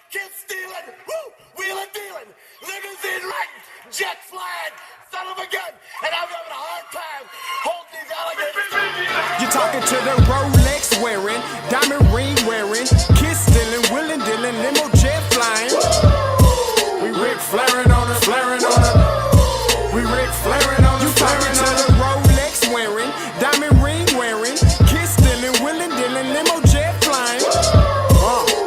kids stealing, woo, wheeling dealing, limousine riding, jet flying, son of a gun, and I'm having a hard time holding these alligators. You're talking to the Rolex wearing, diamond ring wearing, kids stealing, wheeling dealing, limo jet flying. We Rick flaring on her, flaring on her. We Rick flaring on her. You talking to the Rolex wearing, diamond ring wearing, kids stealing, wheeling dealing, limo jet flying.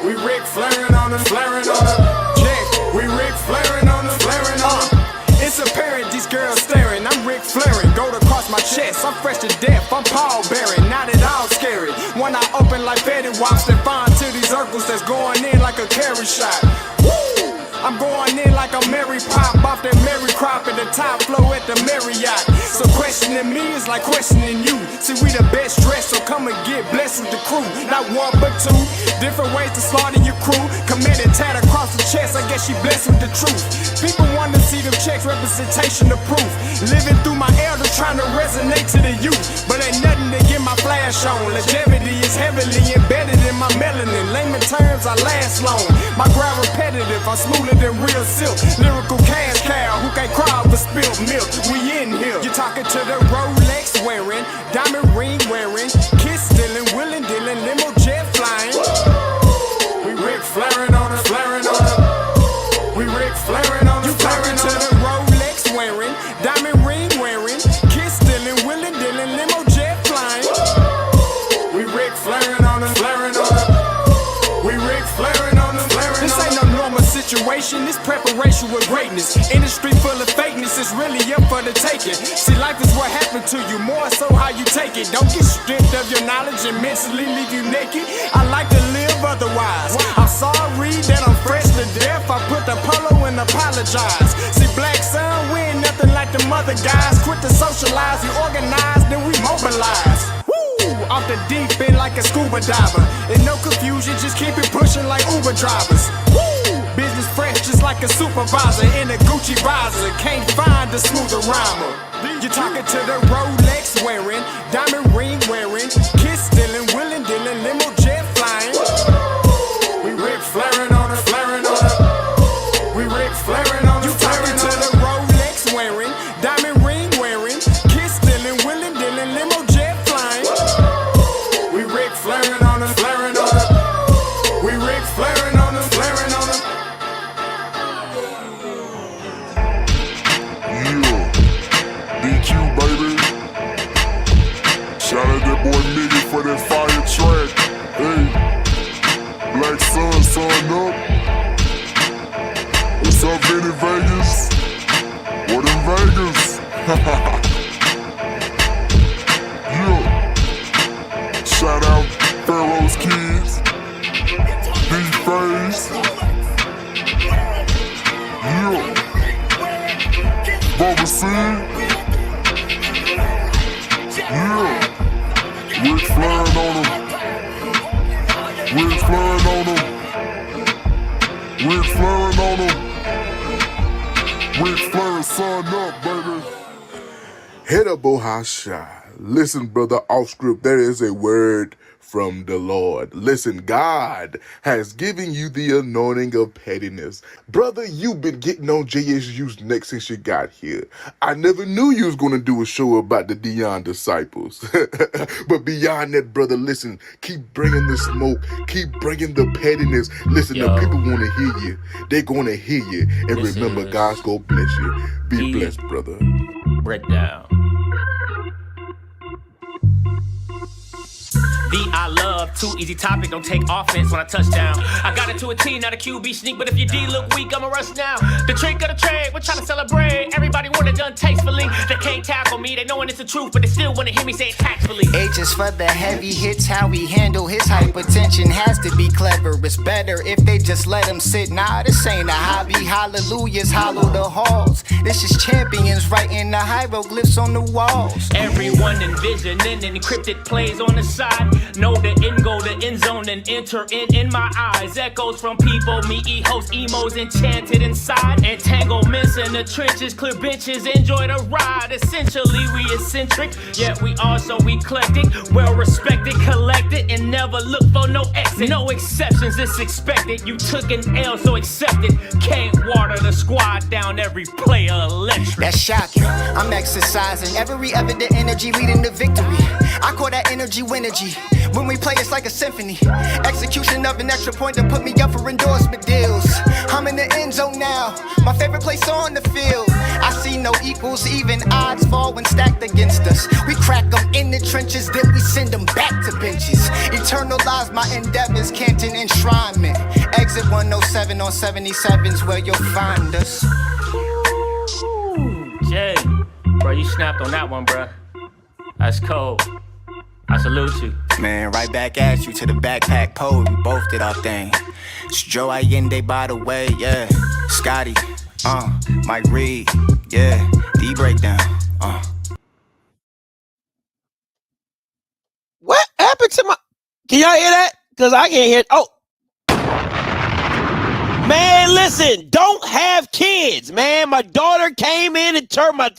We Rick flaring on her, flaring on her. Jack, we Rick flaring on her, flaring on her. It's apparent these girls staring. I'm Rick flaring, gold across my chest. I'm fresh to death, I'm Paul Bearing, not at all scary. When I open like Betty Wops, then find to these circles that's going in like a carry shot. Woo! I'm going in like a Mary Pop off that Mary Crop at the top flow at the Marriott. So questioning me is like questioning you. See, we the best dressed, so come and get blessed with the crew. Not one but two, different ways to slaughter your crew. Committed tat across the chest, I guess she blessed with the truth. People want to see them checks, representation of proof. Living through my elders trying to resonate to the youth. But ain't nothing to get my flash on. Longevity is heavily embedded in my melanin. Layman terms, I last long. My ground repetitive, I'm smoother than real silk. Lyrical cash cow who can't cry over spilled milk. We in here. You're talking to the Rolex wearing, diamond ring wearing, kids stealing, wheeling dealing, limo jet flying. We Rick flaring on her, flaring on her. We Rick flaring on her. You talking to the Rolex wearing, diamond ring wearing, kids stealing, wheeling dealing, limo jet flying. We Rick flaring on her, flaring on her. We Rick flaring on her, flaring on her. This ain't no normal situation, this preparation with greatness. Industry full of fakeness, it's really up for the taking. See, life is what happened to you, more so how you take it. Don't get stripped of your knowledge and mentally leave you naked. I like to live otherwise. I'm sorry that I'm fresh to death. I put the polo and apologize. See, black son, we ain't nothing like them other guys. Quit to socialize, we organize, then we mobilize. Off the deep end like a scuba diver. And no confusion, just keep it pushing like Uber drivers. Woo! Business fresh just like a supervisor in a Gucci visor. Can't find a smoother rhymer. You're talking to the Rolex wearing, diamond ring wearing, kids stealing, wheeling dealing, limo jet flying. We Rick flaring on her, flaring on her. We Rick flaring on her. You talking to the Rolex wearing, diamond ring wearing, kids stealing, wheeling dealing, limo jet flying. We Rick flaring on her, flaring on her. We Rick flaring on her, flaring on her. Yeah, DQ baby. Shout out that boy Nigga for that fire track. Hey, Black Sun, sun up. What's up, Vinny Vegas? What in Vegas? Yeah. Shout out Pharaoh's Kids, D-Phase, yeah, Bubba C, yeah, Rick flaring on him, Rick flaring on him, Rick flaring on him, Rick flaring, son up, baby. Hit up Bohasha. Listen, brother, off script, there is a word from the Lord. Listen, God has given you the anointing of pettiness. Brother, you've been getting on JSU's neck since you got here. I never knew you was going to do a show about the Dion disciples. But beyond that, brother, listen, keep bringing the smoke. Keep bringing the pettiness. Listen, the people want to hear you. They're going to hear you. And remember, God's going to bless you. Be blessed, brother. Breakdown. I love, too easy topic, don't take offense when I touch down. I got it to a T, not a QB sneak, but if your D look weak, I'ma rush now. The trick of the trade, we're trying to celebrate. Everybody want it done tastefully. They can't tackle me, they knowing it's the truth, but they still wanna hear me say it tactfully. H is for the heavy hits, how we handle his hypertension has to be clever. It's better if they just let him sit. Nah, this ain't a hobby. Hallelujahs hollow the halls. This is champions writing the hieroglyphs on the walls. Everyone envisioning encrypted plays on the side. Know the end goal, the end zone, and enter in my eyes. Echoes from people, me, host emos enchanted inside. Entanglements in the trenches, clear benches, enjoy the ride. Essentially, we eccentric, yet we also eclectic. Well respected, collected, and never look for no exit. No exceptions, it's expected. You took an L, so accept it. Can't water the squad down, every player electric. That's shocking. I'm exercising every evident energy leading to victory. I call that energy winergy. When we play, it's like a symphony. Execution of an extra point to put me up for endorsement deals. I'm in the end zone now, my favorite place on the field. I see no equals, even odds fall when stacked against us. We crack them in the trenches, then we send them back to benches. Eternalize my endeavors, Canton enshrinement. Exit 107 on 77's where you'll find us. Jay, bro, you snapped on that one, bro. That's cold. I salute you. Man, right back at you to the backpack pole. We both did our thing. It's Joe Allende, by the way, yeah. Scotty, Mike Reed, yeah. D breakdown, What happened to my? Can y'all hear that? Cause I can't hear. Oh, man, listen, don't have kids, man. My daughter came in and turned my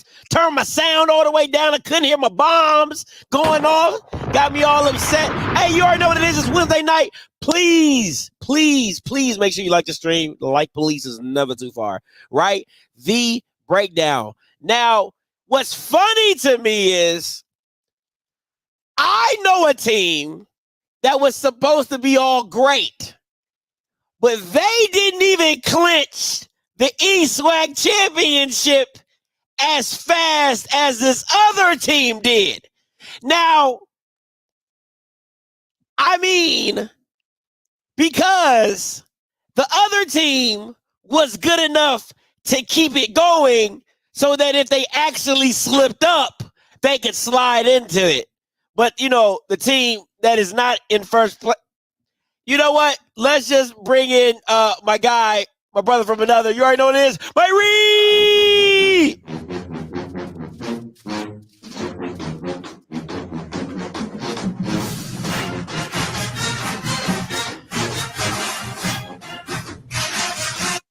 sound all the way down. I couldn't hear my bombs going off. Got me all upset. Hey, you already know what it is. It's Wednesday night. Please, please, please make sure you like the stream. The like police is never too far, right? The breakdown. Now, what's funny to me is I know a team that was supposed to be all great, but they didn't even clinch the E-SWAC championship as fast as this other team did. Now, I mean, because the other team was good enough to keep it going so that if they actually slipped up, they could slide into it. But, you know, the team that is not in first place, you know what? Let's just bring in my guy, my brother from another. You already know what it is. My Reed!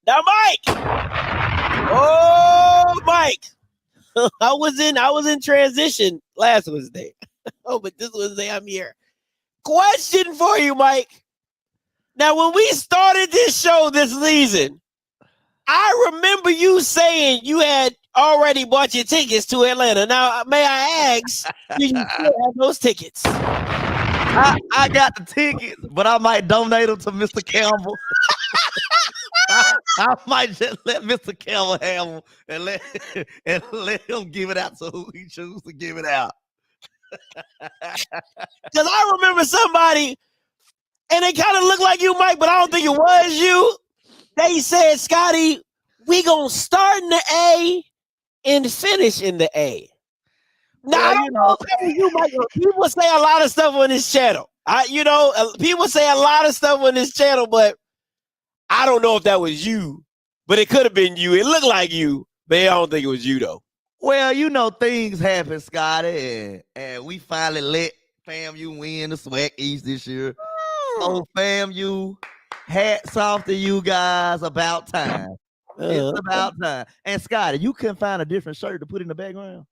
Now, Mike! Oh, Mike! I was in transition last Wednesday. Oh, but this Wednesday I'm here. Question for you, Mike. Now, when we started this show this season, I remember you saying you had already bought your tickets to Atlanta. Now, may I ask, do you still have those tickets? I got the tickets, but I might donate them to Mr. Campbell. I might just let Mr. Campbell have them and let him give it out to who he chooses to give it out. Because I remember somebody, and it kind of looked like you, Mike, but I don't think it was you. They said, Scotty, we gonna start in the A and finish in the A. Now, I don't know you, Mike. People say a lot of stuff on this channel. People say a lot of stuff on this channel, but I don't know if that was you. But it could have been you. It looked like you, but I don't think it was you, though. Well, you know, things happen, Scotty, and we finally let FAMU win the SWAC East this year. So, FAMU, hats off to you guys. About time. It's about time. And, Scotty, you couldn't find a different shirt to put in the background?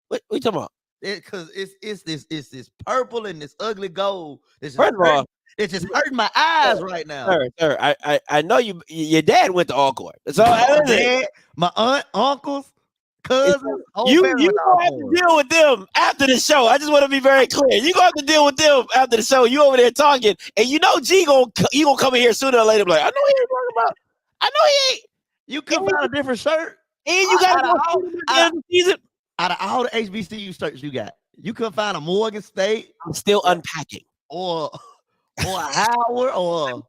What you talking about? Because it's this purple and this ugly gold. First of all, it's just hurting my eyes right now. Sir, I know your dad went to Alcorn. So dad, my aunt, uncles, cousins. You gonna have to deal with them after the show. I just want to be very clear. You gonna have to deal with them after the show. You over there talking, and you know G gonna come in here sooner or later. Like, I know he ain't talking about. I know he ain't. You could find a different shirt, and you gotta go season. Out of all the HBCU shirts you got, you couldn't find a Morgan State. I'm still unpacking. Or a Howard or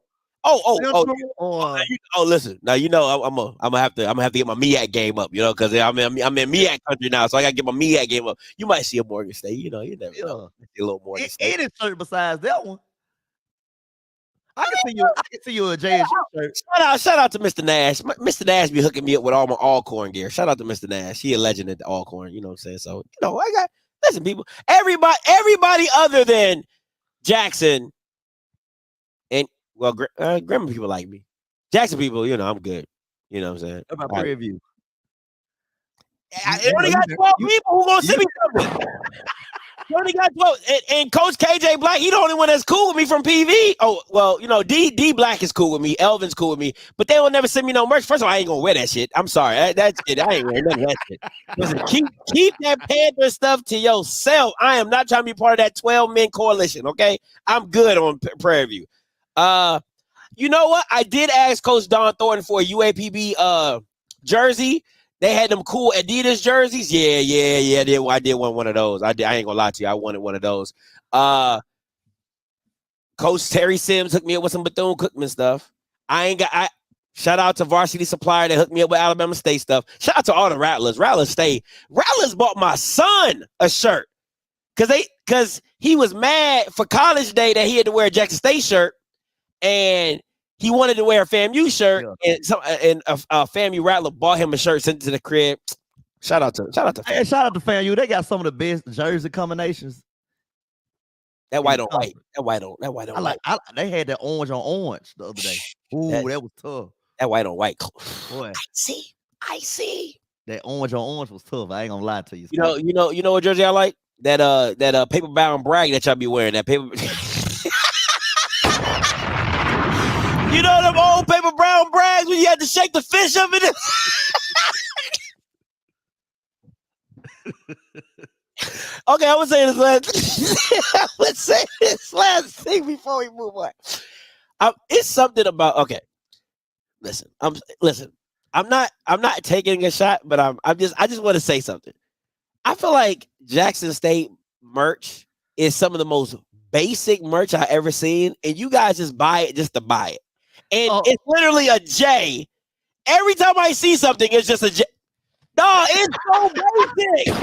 listen. Now you know I'm gonna have to get my MEAC game up, because I'm in MEAC country now, so I gotta get my MEAC game up. You might see a Morgan State, you never know. A little Morgan State. Any shirt besides that one. I can see you a JSU shirt. Shout out to Mr. Nash. Mr. Nash be hooking me up with all my Alcorn gear. Shout out to Mr. Nash. He a legend at the Alcorn, you know what I'm saying? So, listen, people, everybody other than Jackson, and well, Grandma people like me. Jackson people, I'm good. You know what I'm saying? How about Prairie View? It only got 12 people who gonna send me something. You only got 12. And Coach KJ Black, he the only one that's cool with me from PV. Oh, well, D Black is cool with me. Elvin's cool with me. But they will never send me no merch. First of all, I ain't gonna wear that shit. I'm sorry. That's it. I ain't wearing none of that shit. Listen, keep that Panther stuff to yourself. I am not trying to be part of that 12-man coalition, okay? I'm good on Prairie View. You know what? I did ask Coach Don Thornton for a UAPB jersey. They had them cool Adidas jerseys. Yeah. I did want one of those. I ain't gonna lie to you. I wanted one of those. Coach Terry Sims hooked me up with some Bethune-Cookman stuff. Shout out to Varsity Supplier that hooked me up with Alabama State stuff. Shout out to all the Rattlers. Rattlers bought my son a shirt because he was mad for College Day that he had to wear a Jackson State shirt, and he wanted to wear a FAMU shirt, and a FAMU Rattler bought him a shirt, sent it to the crib. Shout out to FAMU. Hey, shout out to FAMU. They got some of the best jersey combinations. That white on white. That white on white. They had that orange on orange the other day. Ooh, that was tough. That white on white. Boy, I see. That orange on orange was tough. I ain't gonna lie to you. You know what jersey I like? That paper bound brag that y'all be wearing. That paper. You know them old paper brown brags when you had to shake the fish up in it? Okay, I'm gonna say this last thing before we move on. It's something about listen. I'm not taking a shot, but I just want to say something. I feel like Jackson State merch is some of the most basic merch I ever seen, and you guys just buy it just to buy it. And it's literally a J. Every time I see something, it's just a J. No, it's so basic.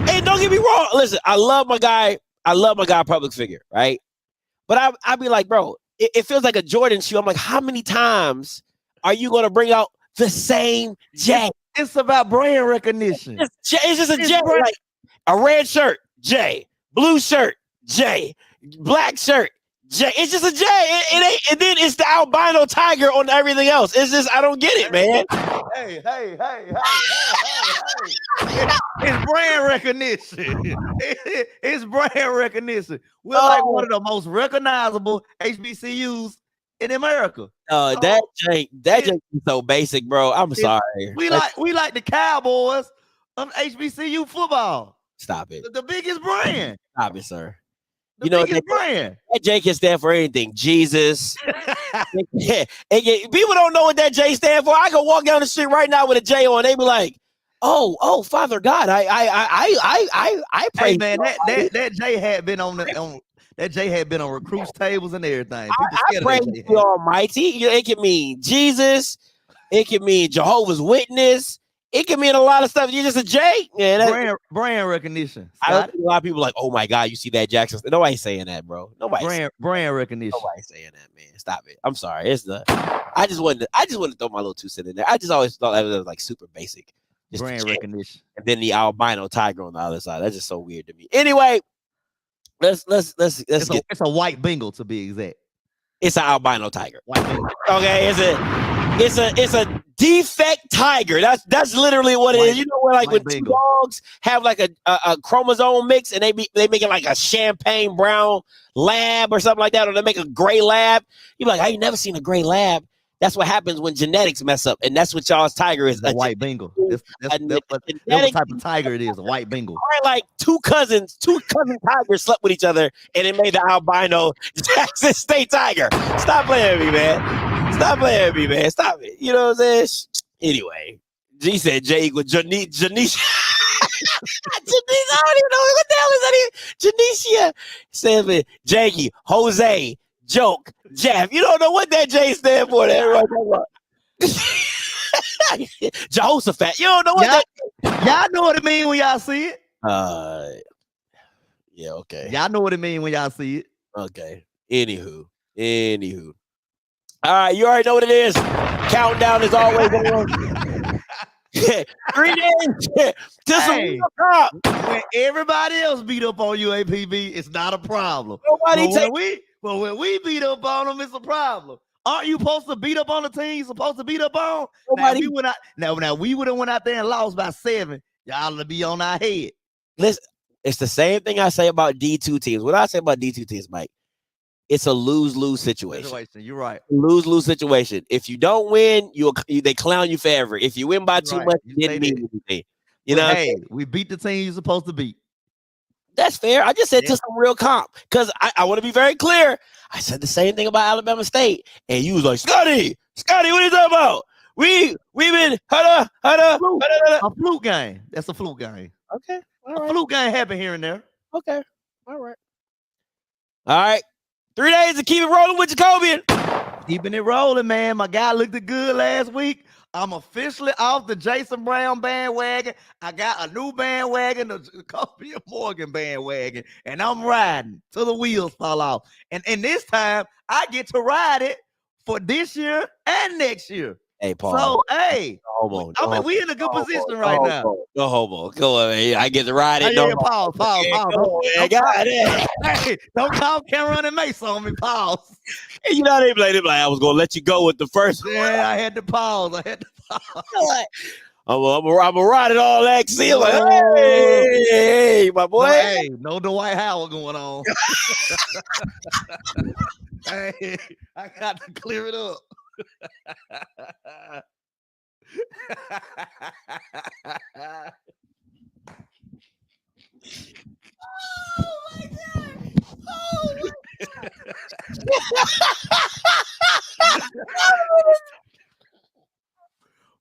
And don't get me wrong. Listen, I love my guy. Public figure, right? But I be like, bro, it feels like a Jordan shoe. I'm like, how many times are you going to bring out the same J? It's about brand recognition. It's just a J. Like a red shirt, J. Blue shirt, J. Black shirt, J. It's just a J. It ain't, and then it's the albino tiger on everything else. It's just, I don't get it, man. Hey. It's brand recognition. It's brand recognition. We're like one of the most recognizable HBCUs in America. That J is so basic, bro. I'm sorry. We like the Cowboys of HBCU football. Stop it. The biggest brand. Stop it, sir. Biggest brand. That J can stand for anything. Jesus. Yeah. People don't know what that J stand for. I can walk down the street right now with a J on. They be like, "Oh, Father God, I pray." Hey man, that J had been on that J had been on recruits tables and everything. I pray to the Almighty. It can mean Jesus. It can mean Jehovah's Witness. It can mean a lot of stuff. You're just a J. Yeah, brand recognition. I see a lot of people like, oh my God, you see that Jackson? Nobody's saying that, bro. Brand recognition. Nobody's saying that, man. Stop it. I'm sorry. I just wanted to throw my little 2 cents in there. I just always thought that was like super basic. Just brand recognition. And then the albino tiger on the other side. That's just so weird to me. Anyway, let's get. It's a white Bengal to be exact. It's an albino tiger. White Bengal. Okay, it's a defect tiger. That's literally what it is. You know where like when two dogs have like a chromosome mix and they make it like a champagne brown lab or something like that, or they make a gray lab. You're like, I ain't never seen a gray lab. That's what happens when genetics mess up, and that's what y'all's tiger is. A white Bengal. That's what type of tiger it is. A white Bengal. All right, like two cousin tigers slept with each other, and it made the albino Jackson State tiger. Stop playing with me, man. Stop playing with me, man. Stop it. You know what I'm saying? Anyway, G said J equal Janisha. Janice, I don't even know what the hell is that. Janisha says Jakey, Jose, Joke, Jeff. You don't know what that J stand for. That everybody talking about. Jehoshaphat. You don't know what y'all know what it mean when y'all see it. Yeah, okay. Y'all know what it mean when y'all see it. Okay. Anywho. All right, you already know what it is. Countdown is always on. 3 days to some Hey. real comp. When everybody else beat up on UAPB, it's not a problem. Nobody But when we beat up on them, it's a problem. Aren't you supposed to beat up on the team you're supposed to beat up on? Nobody- Now we would have went out there and lost by 7. Y'all would be on our head. Listen, it's the same thing I say about D2 teams. What I say about D2 teams, Mike, it's a lose-lose situation. You're right. Lose-lose situation. If you don't win, they clown you forever. If you win by too much, You you didn't say mean anything. You know, hey, we beat the team you're supposed to beat. that's fair. I just said to some real comp because I want to be very clear. I said the same thing about Alabama State, and you was like, Scotty, what are you talking about? We been a fluke game. That's a fluke game. Okay, a fluke game happen here and there. Okay, all right. 3 days to keep it rolling with Jacobian. Keeping it rolling, man. My guy looked good last week. I'm officially off the Jason Brown bandwagon. I got a new bandwagon, the Jacoby Morgan bandwagon, and I'm riding till the wheels fall off. And this time, I get to ride it for this year and next year. Hey, Paul. So, hey, we in a good position right now. No homo. Go on, man. I get to ride it. Yeah, pause. I got it. Hey, don't call Cameron and Mace on me. Pause. You know they played it like I was gonna let you go with the first. Yeah, I had to pause. I'm gonna ride it all that. See, like, hey, my boy. Hey, no Dwight Howard going on. Hey, I got to clear it up.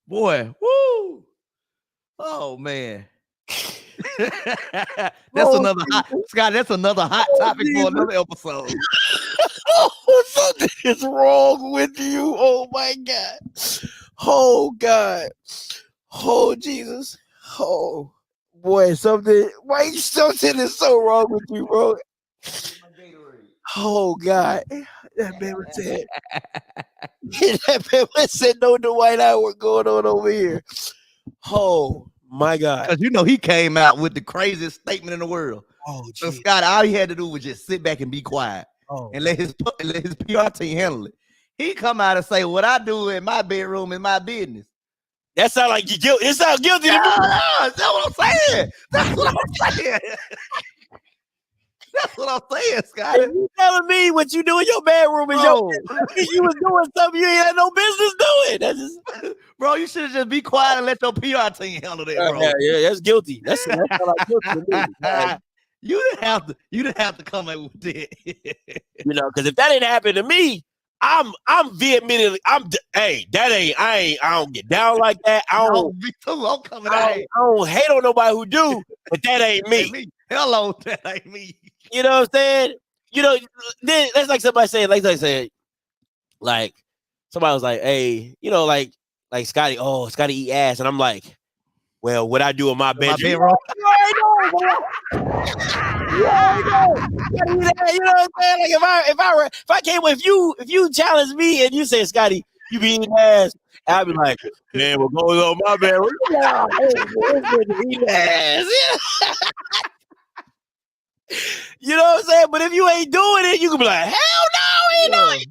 Boy, woo! Oh man. That's another hot topic for another episode. Something is wrong with you. Oh my God. Oh God. Oh Jesus. Oh boy, something is so wrong with you, bro. Oh God. That man said no Dwight Howard going on over here. Oh my God. Because you know he came out with the craziest statement in the world. Oh, so Scott, all he had to do was just sit back and be quiet and let his PR team handle it. He come out and say, "What I do in my bedroom is my business." That sounds like you guilty. It sounds guilty to me. That's what I'm saying. That's what I'm saying. That's what I'm saying, Scott. You telling me what you do in your bedroom is your business. You was doing something you ain't had no business doing. That's just, bro, you should just be quiet and let your PR team handle that, bro. Yeah, that's guilty. That's like guilty to me. Like, you didn't have to come in with it. You know, because if that didn't happen to me, I'm vehemently, I don't get down like that. I don't hate on nobody who do, but that ain't me. Hello, that ain't me. You know what I'm saying? You know, then that's like somebody saying, like somebody was like, hey, you know, like Scotty, Scotty eat ass. And I'm like, well, what I do in my bedroom. You already know. You know what I'm saying? Like if you challenge me and you say, Scotty, you be eating ass, I'll be like, man, what goes on my bedroom? Eating ass. You know what I'm saying? But if you ain't doing it, you can be like, hell no, he doing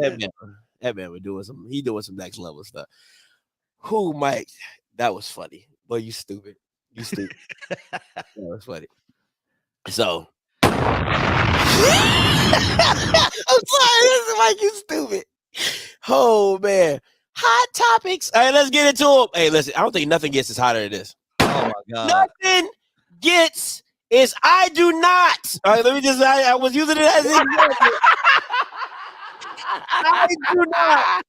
it. That man was doing some next level stuff. Who, Mike? That was funny. Boy, you stupid. That was funny. So I'm sorry, this is Mike, you stupid. Oh man. Hot topics. All right, let's get into them. Hey, listen, I don't think nothing gets as hotter than this. Oh my God. Nothing gets is I do not. All right, let me just I was using it as an example. I do not.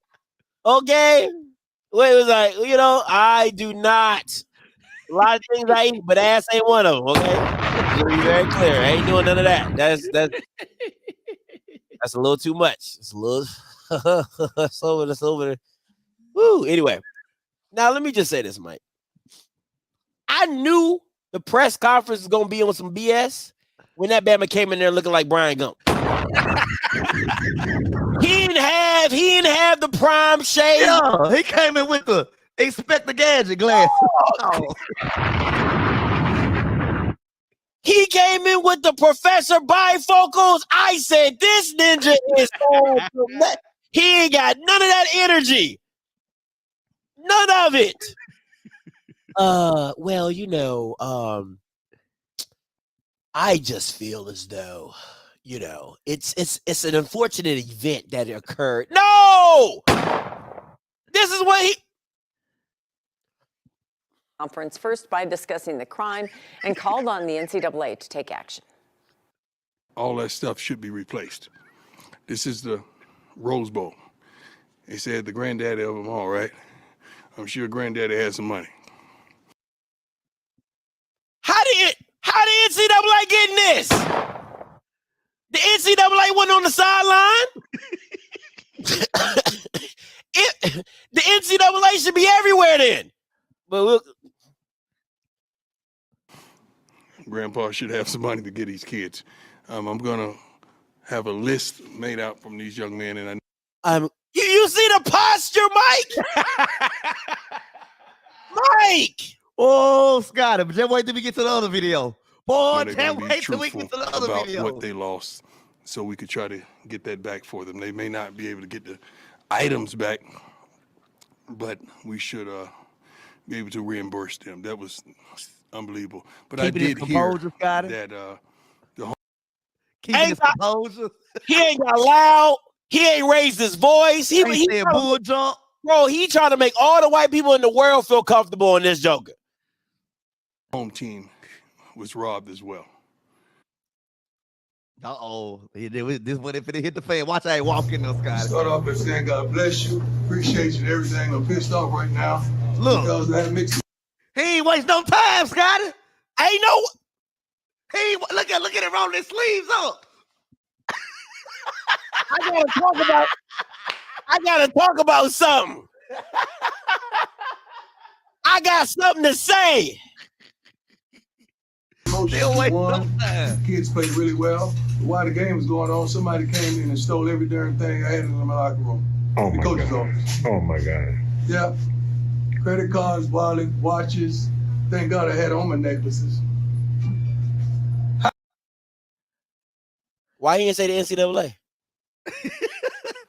Okay. Wait, it was like, you know, I do not. A lot of things I eat, but ass ain't one of them, okay? To be very clear. I ain't doing none of that. That's a little too much. It's a little it's over there. Woo. Anyway. Now let me just say this, Mike. I knew the press conference was gonna be on some BS when that Bama came in there looking like Brian Gump. He didn't have the prime shade. Yeah, he came in with the Expect the gadget glasses. Oh. He came in with the Professor bifocals. I said, this ninja is on. He ain't got none of that energy. None of it. Well, you know, I just feel as though, you know, it's an unfortunate event that occurred. No! This is what he conference first by discussing the crime and called on the NCAA to take action. All that stuff should be replaced. This is the Rose Bowl. They said the granddaddy of them all, right? I'm sure granddaddy has some money. How did NCAA get in this? The NCAA wasn't on the sideline. The NCAA should be everywhere then. But look, Grandpa should have some money to get these kids. I'm gonna have a list made out from these young men, and you see the posture, Mike? Mike! Oh, Scotty, but just wait till we get to the other video. Boy, they're can't gonna be wait till we get to the other about video. what they lost, so we could try to get that back for them. They may not be able to get the items back, but we should be able to reimburse them. That was unbelievable. But Keeping I his did hear composure, Scotty. that Keeping his composure. He ain't got loud. He ain't raised his voice. He said bull jump. Bro, he trying to make all the white people in the world feel comfortable in this Joker. home team was robbed as well. Uh-oh. This one, if it hit the fan, watch how he walk in there, Scotty. Start off by saying, God bless you. Appreciate you and everything. I'm pissed off right now. Look. Because that mixed. He ain't waste no time, Scotty. Ain't no. Look at him rolling his sleeves up. I gotta talk about something. I got something to say. Kids played really well. While the game was going on, somebody came in and stole every darn thing I had in my locker room. Oh the my coach's God. office. Oh my God. Yeah. Credit cards, wallet, watches. Thank God I had on my necklaces. Why he didn't say the NCAA?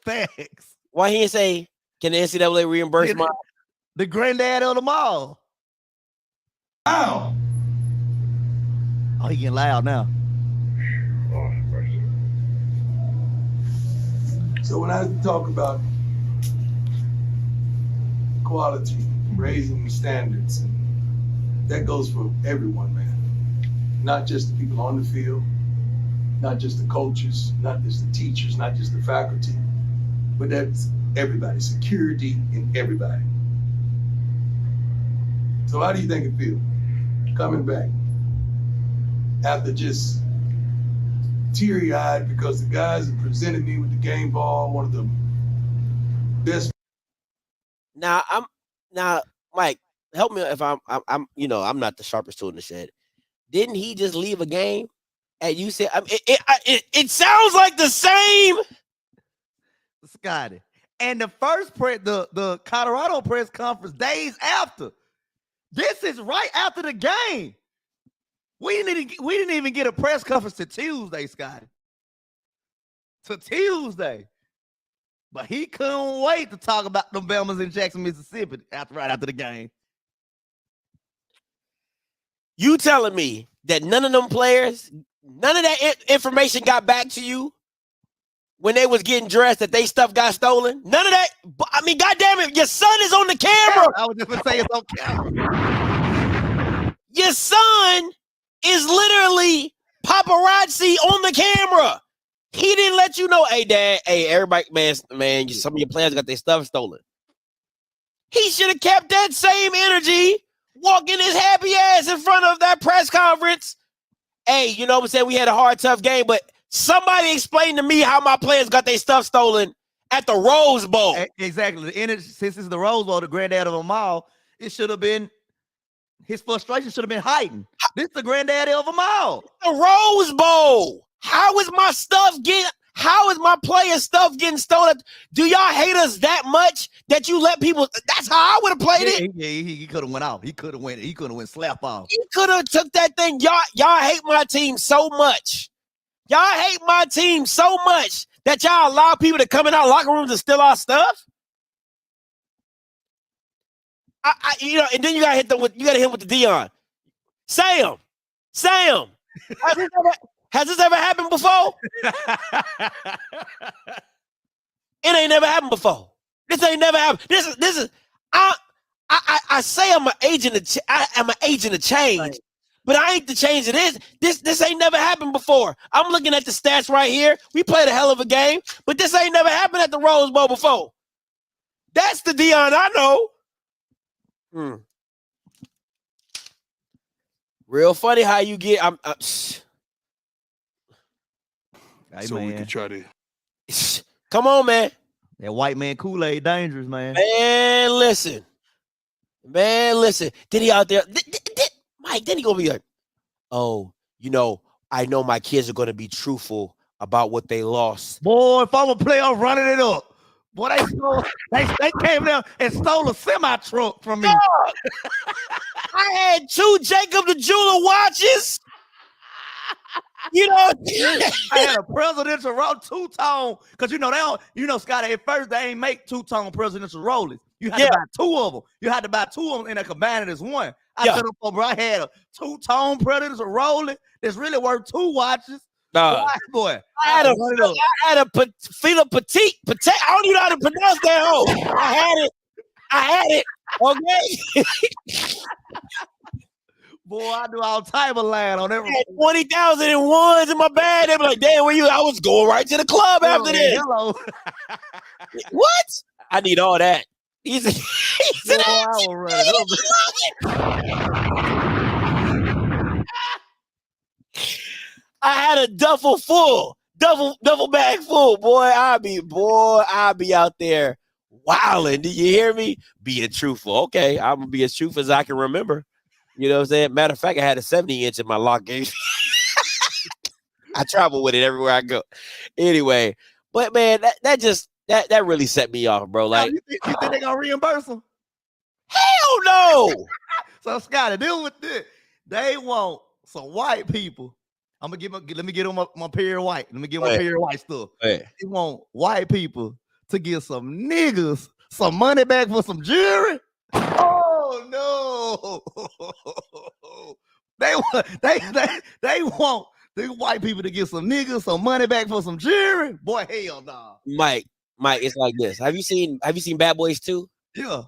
Thanks. Why he didn't say, can the NCAA reimburse my... The granddad of them all. Ow! Oh, he getting loud now. Oh, mercy. So when I talk about quality, raising standards, that goes for everyone, man. Not just the people on the field, not just the coaches, not just the teachers, not just the faculty, but that's everybody, security in everybody. So how do you think it feels coming back after just teary-eyed because the guys have presented me with the game ball, one of the best. Now, Mike, help me if I'm not the sharpest tool in the shed. Didn't he just leave a game? And you said, I mean, it sounds like the same. Scotty. And the first the Colorado press conference days after. This is right after the game. We didn't even get a press conference to Tuesday, Scotty. To Tuesday. But he couldn't wait to talk about the Belmas in Jackson, Mississippi right after the game. You telling me that none of them players, none of that information got back to you when they was getting dressed, that they stuff got stolen? None of that. I mean, goddamn it, your son is on the camera. I was just gonna say it's on camera. Your son is literally paparazzi on the camera. He didn't let you know, hey, Dad, hey, everybody, man, some of your players got their stuff stolen. He should have kept that same energy, walking his happy ass in front of that press conference. Hey, you know what I'm saying? We had a hard, tough game, but somebody explain to me how my players got their stuff stolen at the Rose Bowl. Exactly. Since it's the Rose Bowl, the granddad of them all, it should have been, his frustration should have been heightened. This is the granddaddy of them all. The Rose Bowl. How How is my player stuff getting stolen? Do y'all hate us that much that you let people? That's how I would have played it. He could have went off. He could have went slap off. He could have took that thing. Y'all hate my team so much. Y'all hate my team so much that y'all allow people to come in our locker rooms and steal our stuff. And then you got to hit with the Dion. Sam. Has this ever happened before? It ain't never happened before. This ain't never happened. This is. I say I'm an agent of change, right. But I ain't the change it is. This ain't never happened before. I'm looking at the stats right here. We played a hell of a game, but this ain't never happened at the Rose Bowl before. That's the Dion I know. Real funny how you get. So man. We can try to. Come on, man. That white man Kool-Aid dangerous, man. Man, listen. Then he out there. Mike, then he gonna be like, oh, I know my kids are gonna be truthful about what they lost. Boy, if I'm a player, I'm running it up. Boy, they came down and stole a semi-truck from me. I had 2 Jacob the Jeweler watches. I had a presidential roll, 2-tone, because they don't, Scotty, at first they ain't make 2-tone presidential rollers. You had to buy 2 of them. You had to buy 2 of them and they combine it as one. I said, bro, I had a 2-tone presidential roller that's really worth 2 watches. Boy, I had a Fila Petite. I don't even know how to pronounce that hoe. I had it. Okay. Boy, I do all type of line on every 20,000 in ones in my bag. They be like, damn, where you? I was going right to the club after this. Hello. What? I need all that. He said, I will run it. I had a duffel bag full. Boy, I'll be out there wilding. Do you hear me? Being truthful. Okay, I'm gonna be as truthful as I can remember. You know what I'm saying? Matter of fact, I had a 70-inch in my lock game. I travel with it everywhere I go. Anyway, but man, that really set me off, bro. Like, you think they gonna reimburse them? Hell no. So Scotty, deal with this. They want some white people. Let me get on my pair of white. Let me get my pair of white stuff. They want white people to give some niggas some money back for some jewelry. Oh no! They want the white people to give some niggas some money back for some jewelry. Boy, hell no. Mike, it's like this. Have you seen Bad Boys 2? Yeah.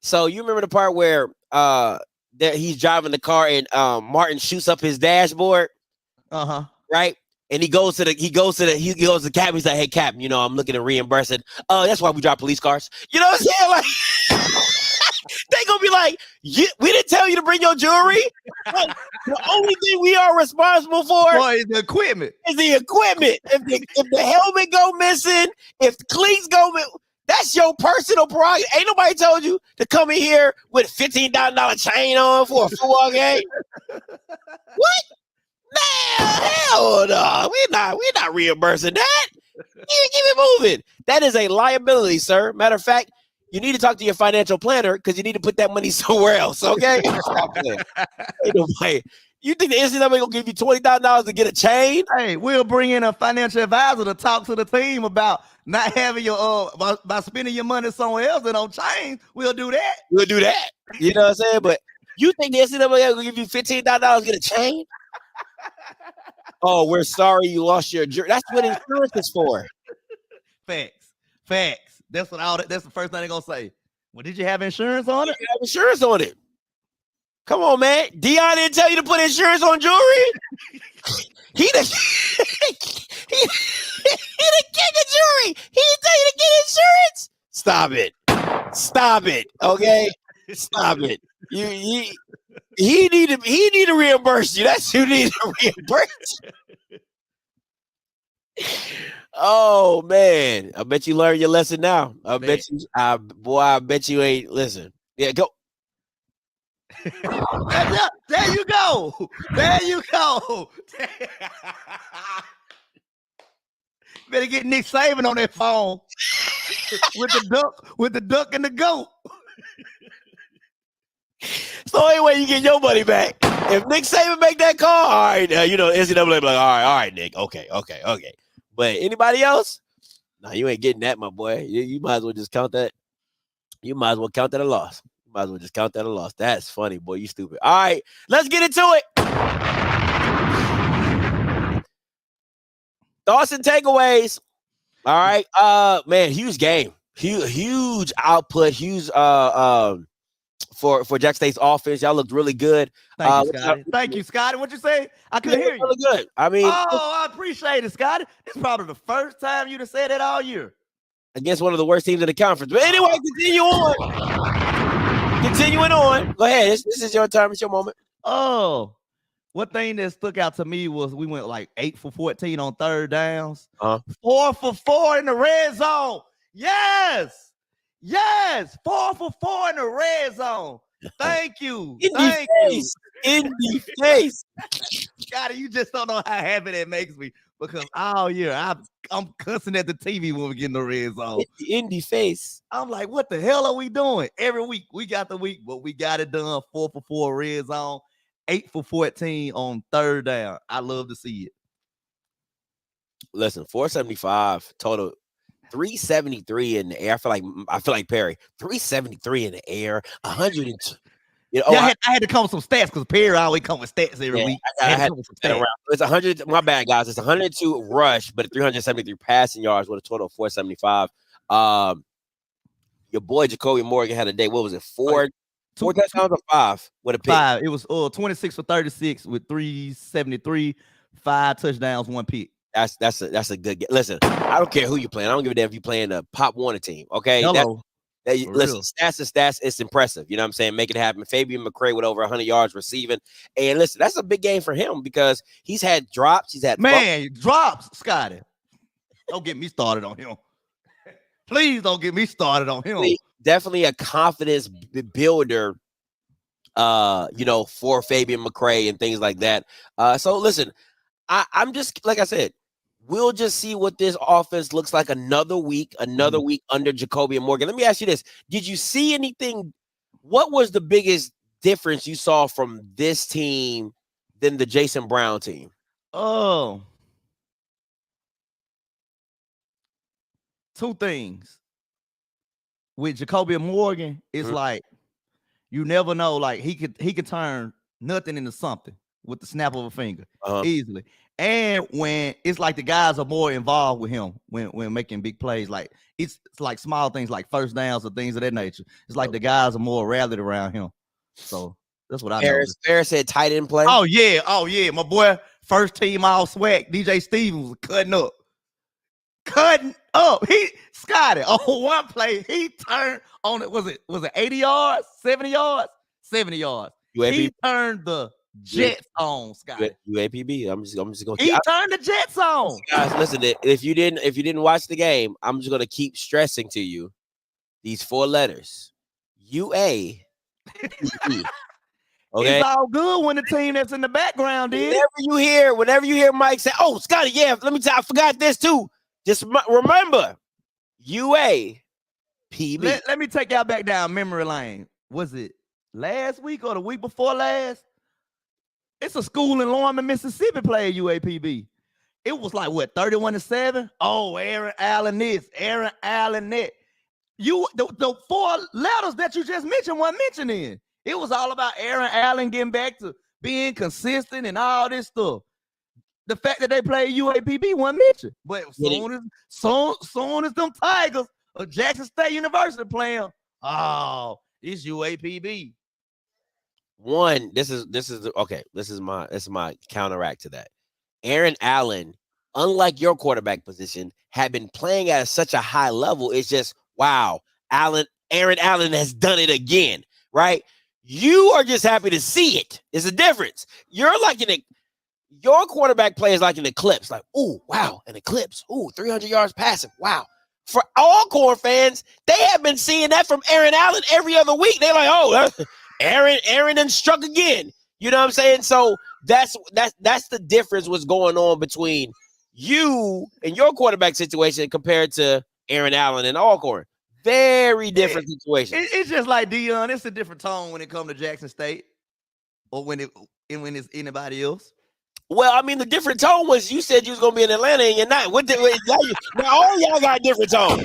So you remember the part where that he's driving the car and Martin shoots up his dashboard? Uh-huh. Right? And he goes to the captain. He's like, hey, captain, I'm looking to reimburse it. That's why we drive police cars. You know what I'm saying? Like, they gonna be like, we didn't tell you to bring your jewelry. Like, the only thing we are responsible for is the equipment. If the helmet go missing, if the cleats go missing, that's your personal prerogative. Ain't nobody told you to come in here with a $15,000 chain on for a football game. What? Man, hell no. We're not reimbursing that. Keep it moving. That is a liability, sir. Matter of fact, you need to talk to your financial planner because you need to put that money somewhere else, okay? Stop playing. Ain't no way. You think the NCAA gonna give you $20,000 to get a chain? Hey, we'll bring in a financial advisor to talk to the team about not having your by spending your money somewhere else and on chains. We'll do that. We'll do that. You know what I'm saying? But you think the NCAA gonna give you $15,000 to get a chain? Oh, we're sorry you lost your jury. That's what insurance is for. Facts. That's the first thing they're gonna say. Well, did you have insurance on it? You have insurance on it. Come on, man. Dion didn't tell you to put insurance on jewelry. He the king of jewelry. He didn't tell you to get insurance. Stop it. Okay, stop it. He need to reimburse you. That's who need to reimburse you. Oh man, I bet you learned your lesson now. I bet you ain't listen. Yeah, go. There you go. Better get Nick Saban on that phone with the duck and the goat. So anyway, you get your money back. If Nick Saban make that call, all right, NCAA be like, all right, Nick, okay. But anybody else? No, you ain't getting that, my boy. You might as well just count that. You might as well count that a loss. You might as well just count that a loss. That's funny, boy. You stupid. All right, let's get into it. Thoughts and takeaways. All right, man, huge game, huge output, huge for Jack State's offense. Y'all looked really good. Thank you, Scotty. What'd you say? I couldn't hear you. Really good. I mean, I appreciate it, Scotty. It's probably the first time you'd have said that all year. Against one of the worst teams in the conference. But anyway, continue on. Continuing on. Go ahead. This is your time. It's your moment. Oh, one thing that stuck out to me was we went like 8 for 14 on third downs. 4 for 4 in the red zone. Yes. 4 for 4 in the red zone. Thank you. In the face. Scotty, you just don't know how happy that makes me because all year I'm cussing at the TV when we get in the red zone. In the face. I'm like, what the hell are we doing? Every week we got the week, but we got it done. 4 for 4 red zone, 8 for 14 on third down. I love to see it. Listen, 475 total. 373 in the air. I feel like Perry. 373 in the air. 102. I had to come with some stats because Perry always come with stats every week. I had to come around. It's 100. My bad, guys. It's 102 rush, but 373 passing yards with a total of 475. Your boy Jacoby Morgan had a day. What was it? Four touchdowns or 5 with a pick? 5. It was 26 for 36 with 373, 5 touchdowns, 1 pick. That's a good game. Listen, I don't care who you playing. I don't give a damn if you're playing a Pop Warner team. Okay. Hello. Listen, stats and stats, it's impressive. You know what I'm saying? Make it happen. Fabian McCray with over 100 yards receiving. And listen, that's a big game for him because he's had drops. He's had drops, Scotty. Don't get me started on him. Please don't get me started on him. Definitely a confidence builder, for Fabian McCray and things like that. So listen, I'm just, like I said, we'll just see what this offense looks like another week under Jacoby and Morgan. Let me ask you this. Did you see anything? What was the biggest difference you saw from this team than the Jason Brown team? Oh, 2 things. With Jacoby Morgan, it's like you never know. Like he could turn nothing into something with the snap of a finger easily. And when it's like the guys are more involved with him when making big plays, like it's like small things like first downs or things of that nature. It's like the guys are more rallied around him. So that's what I know. Ferris said tight end play. Oh yeah, my boy, first team all swag. DJ Stevens was cutting up. Scotty on one play, he turned on it. Was it 80 yards, 70 yards, 70 yards? UAPB. He turned the Jets on, Scotty. UAPB. I'm just gonna. He turned the Jets on. Guys, listen. If you didn't watch the game, I'm just gonna keep stressing to you these 4 letters. UAPB. Okay. It's all good when the team that's in the background is. Whenever you hear Mike say, "Oh, Scotty, yeah, let me tell you, I forgot this too." Just remember, UAPB. Let me take y'all back down memory lane. Was it last week or the week before last? It's a school in Lorman, Mississippi played UAPB. It was like, what, 31-7? Oh, Aaron Allen this, Aaron Allen that. The 4 letters that you just mentioned weren't mentioned in. It was all about Aaron Allen getting back to being consistent and all this stuff. The fact that they played UAPB wasn't mentioned. But soon as them Tigers of Jackson State University playing, it's UAPB. One, this is my counteract to that. Aaron Allen, unlike your quarterback position, had been playing at such a high level. It's just, wow, Aaron Allen has done it again, right? You are just happy to see it. It's a difference. You're like your quarterback play is like an eclipse. Like, ooh, wow, an eclipse. Ooh, 300 yards passing. Wow. For all Corn fans, they have been seeing that from Aaron Allen every other week. They're like, oh, Aaron done struck again. You know what I'm saying? So that's the difference what's going on between you and your quarterback situation compared to Aaron Allen and Alcorn. Very different situation. It's just like Dion. It's a different tone when it comes to Jackson State, or when it's anybody else. Well, I mean, the different tone was you said you was gonna be in Atlanta and you're not. Now all y'all got different tones.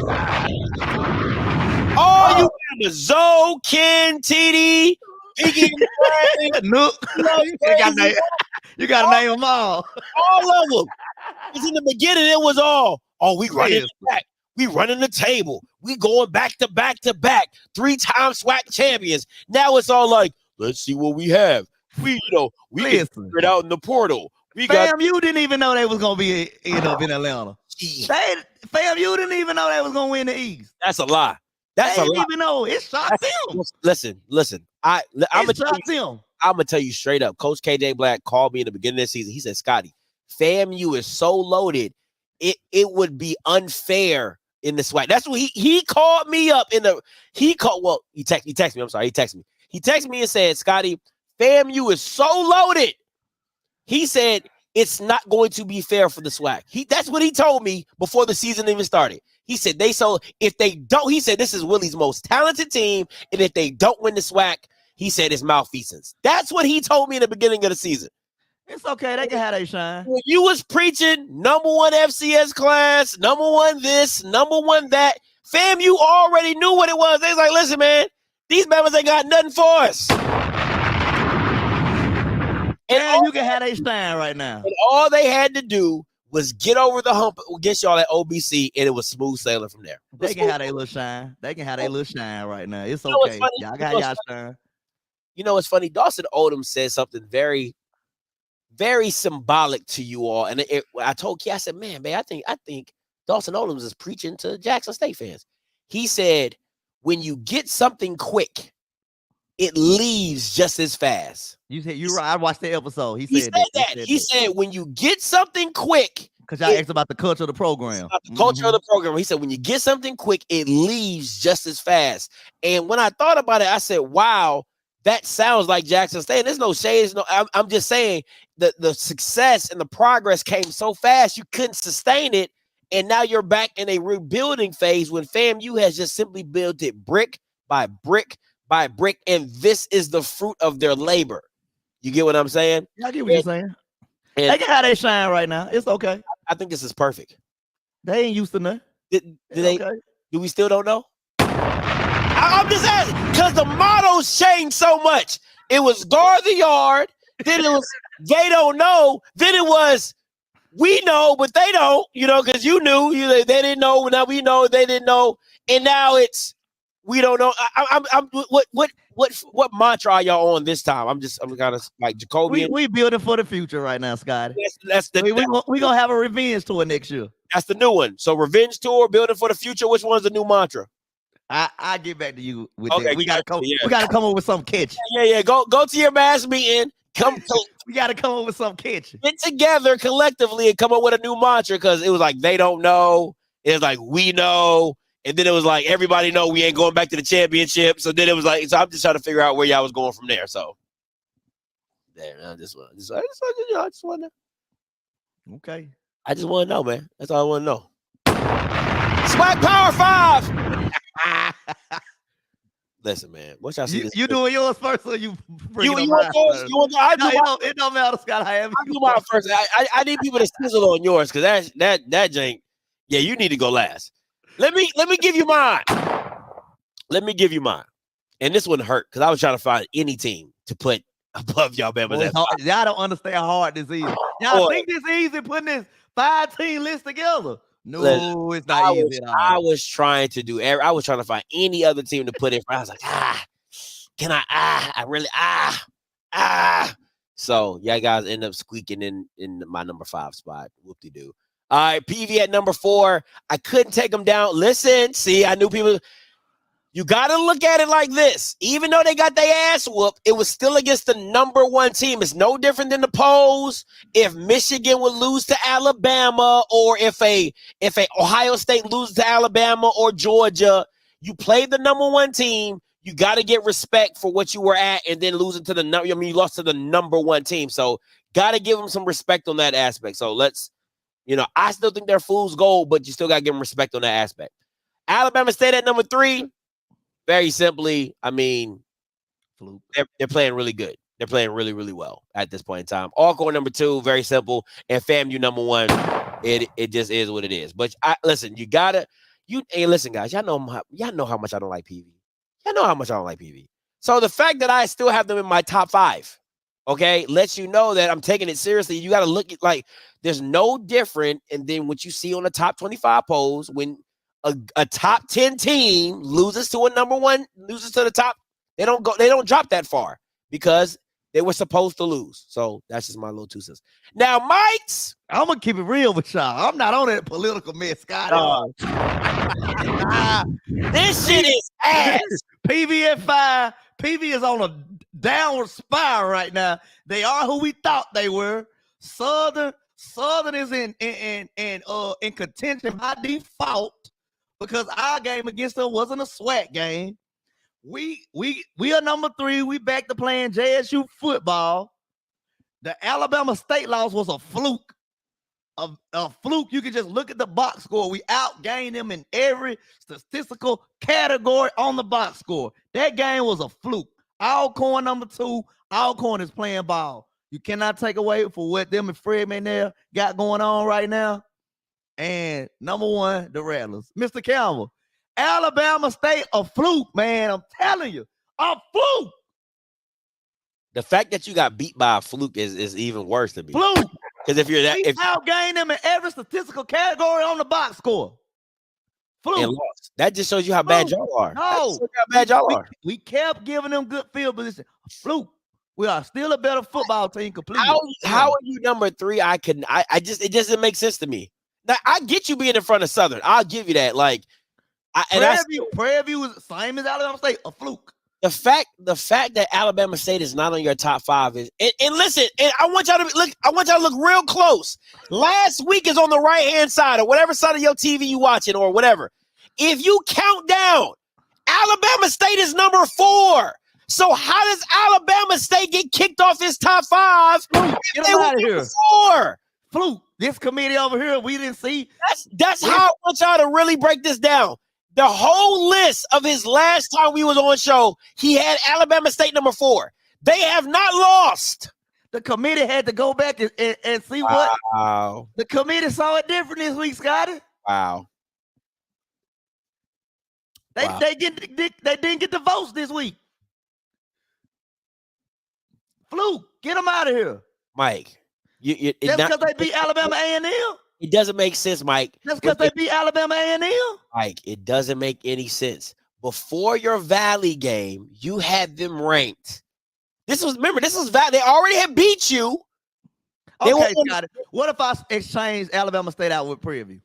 All you got is Zoe, Ken, TD, Piggy, Nook. You gotta name them all. All of them. Because in the beginning, it was all, we running the back. We running the table. We going back to back to back. 3-time SWAC champions. Now it's all like, let's see what we have. We can figure it out in the portal. You didn't even know they was gonna be end up in Atlanta. Fam, you didn't even know they was gonna win the East. That's a lie. That's they a didn't lie. even know. It shocked them. Listen. I'm gonna tell you straight up. Coach KJ Black called me in the beginning of the season. He said, Scotty, FAMU is so loaded, it would be unfair in the SWAC. That's what he called me up in the he texted me. I'm sorry, he texted me. He texted me and said, Scotty, FAMU is so loaded. He said it's not going to be fair for the SWAC. That's what he told me before the season even started. He said if they don't, he said this is Willie's most talented team, and if they don't win the SWAC, he said it's malfeasance. That's what he told me in the beginning of the season. It's okay. They can have their shine. When you was preaching number 1 FCS class, number 1 this, number 1 that, FAMU already knew what it was. They was like, listen, man, these members ain't got nothing for us. And you can have their shine right now. And all they had to do was get over the hump against y'all at OBC, and it was smooth sailing from there. They can have their little shine. They can have their little shine right now. It's okay. Y'all got y'all shine. You know what's funny? Dawson Odom said something very, very symbolic to you all. And I told Key, I said, man, I think Dawson Odom is preaching to Jackson State fans. He said, when you get something quick, it leaves just as fast. You said you're right. I watched the episode. He said that. He said when you get something quick, because y'all asked about the culture of the program. About the culture of the program. He said when you get something quick, it leaves just as fast. And when I thought about it, I said, wow, that sounds like Jackson State. There's no shade. I'm just saying that the success and the progress came so fast you couldn't sustain it. And now you're back in a rebuilding phase when FAMU has just simply built it brick by brick by brick. And this is the fruit of their labor. You get what I'm saying? I get what you're saying. They can have their shine right now. It's okay. I think this is perfect. They ain't used to nothing. Do we still don't know? I'm just asking because the mottos changed so much. It was guard the yard. Then it was they don't know. Then it was we know, but they don't. Because you knew. They didn't know. Now we know. They didn't know. And now it's we don't know. What mantra are y'all on this time? I'm kind of like Jacoby. We building for the future right now, Scotty. We gonna have a revenge tour next year. That's the new one. So revenge tour, building for the future. Which one's the new mantra? I get back to you with that. We gotta come up with something catchy. Yeah. Go to your mass meeting. We gotta come up with something catchy. Get together collectively and come up with a new mantra because it was like they don't know. It was like we know. And then it was like everybody know we ain't going back to the championship. So then it was like, so I'm just trying to figure out where y'all was going from there. So there, I just want to. Okay. I just want to know, man. That's all I want to know. SWAC Power 5. Listen, man. What y'all see? You doing yours first, or you bring you want yours? It don't matter, Scott. I do mine first. I need people to sizzle on yours because that jank. Yeah, you need to go last. Let me give you mine. And this one hurt because I was trying to find any team to put above y'all Bama's. Y'all don't understand how hard this is. Y'all think this easy putting this 5-team list together? No, it's not easy at all. I was trying to find any other team to put in. I was like, can I? I really So yeah, guys end up squeaking in my number 5 spot. Whoop-de-doo. All right, PV at number 4. I couldn't take them down. Listen, see, I knew people. You got to look at it like this. Even though they got their ass whooped, it was still against the number 1 team. It's no different than the polls. If Michigan would lose to Alabama, or if a Ohio State loses to Alabama or Georgia, you played the number 1 team. You got to get respect for what you were at, and then losing to you lost to the number 1 team. So got to give them some respect on that aspect. So let's You know, I still think they're fool's gold, but you still got to give them respect on that aspect. Alabama State at number 3. Very simply, I mean, they're playing really good. They're playing really, really well at this point in time. Alcorn number 2, very simple, and FAMU number 1. It just is what it is. But listen, hey, listen, guys, y'all know how much I don't like PV. Y'all know how much I don't like PV. So the fact that I still have them in my top 5, okay, lets you know that I'm taking it seriously. You got to look at, like, there's no different. And then what you see on the top 25 polls, when a top 10 team loses to a number 1, loses to the top, they don't drop that far because they were supposed to lose. So that's just my little 2 cents. Now, Mike's, I'm gonna keep it real with y'all. I'm not on that political mess, Scott. This shit is ass. PV at 5. PV is on a downward spiral right now. They are who we thought they were. Southern is in contention by default because our game against them wasn't a SWAT game. We are number 3. We back to playing JSU football. The Alabama State loss was a fluke. A fluke. You can just look at the box score. We outgained them in every statistical category on the box score. That game was a fluke. Alcorn number 2. Alcorn is playing ball. You cannot take away for what them and Fred McNair got going on right now. And number 1, the Rattlers. Mr. Campbell, Alabama State, a fluke, man. I'm telling you, a fluke. The fact that you got beat by a fluke is even worse to me. Fluke. Because if you're that, we outgained them in every statistical category on the box score. Fluke. And lost. That just shows you how bad y'all are. No, how bad y'all are. We kept giving them good field position. Fluke. We are still a better football team. Completely. How are you number 3? It just doesn't make sense to me. Now, I get you being in front of Southern. I'll give you that. Like, Prairie View is the same as Alabama State, a fluke. The fact that Alabama State is not on your top 5 is, and listen, and I want y'all to look real close. Last week is on the right-hand side or whatever side of your TV you watching or whatever. If you count down, Alabama State is number 4. So how does Alabama State get kicked off this top 5? Fluke, get them out of here. 4. Fluke. This committee over here, we didn't see. That's how I want y'all to really break this down. The whole list of his last time we was on show, he had Alabama State number 4. They have not lost. The committee had to go back and see what. Wow. The committee saw it different this week, Scotty. Wow. They didn't get the votes this week. Fluke, get them out of here. Mike. That's because they beat Alabama A&M? It doesn't make sense, Mike. That's because they beat Alabama A&M? Mike, it doesn't make any sense. Before your Valley game, you had them ranked. This was Valley. They already had beat you. Okay, got it. What if I exchanged Alabama State out with Prairie View?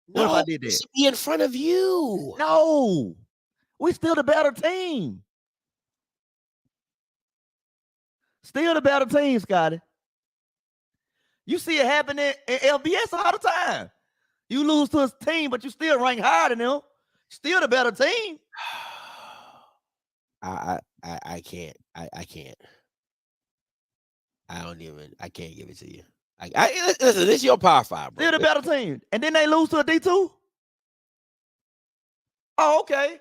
What if I did that? It should be in front of you. No. We're still the better team. Still the better team, Scotty. You see it happening in LBS all the time. You lose to a team, but you still rank higher than them. Still the better team. I can't. I can't. I can't give it to you. Listen, this is your Power 5, bro. Still the better team. And then they lose to a D2? Oh, okay.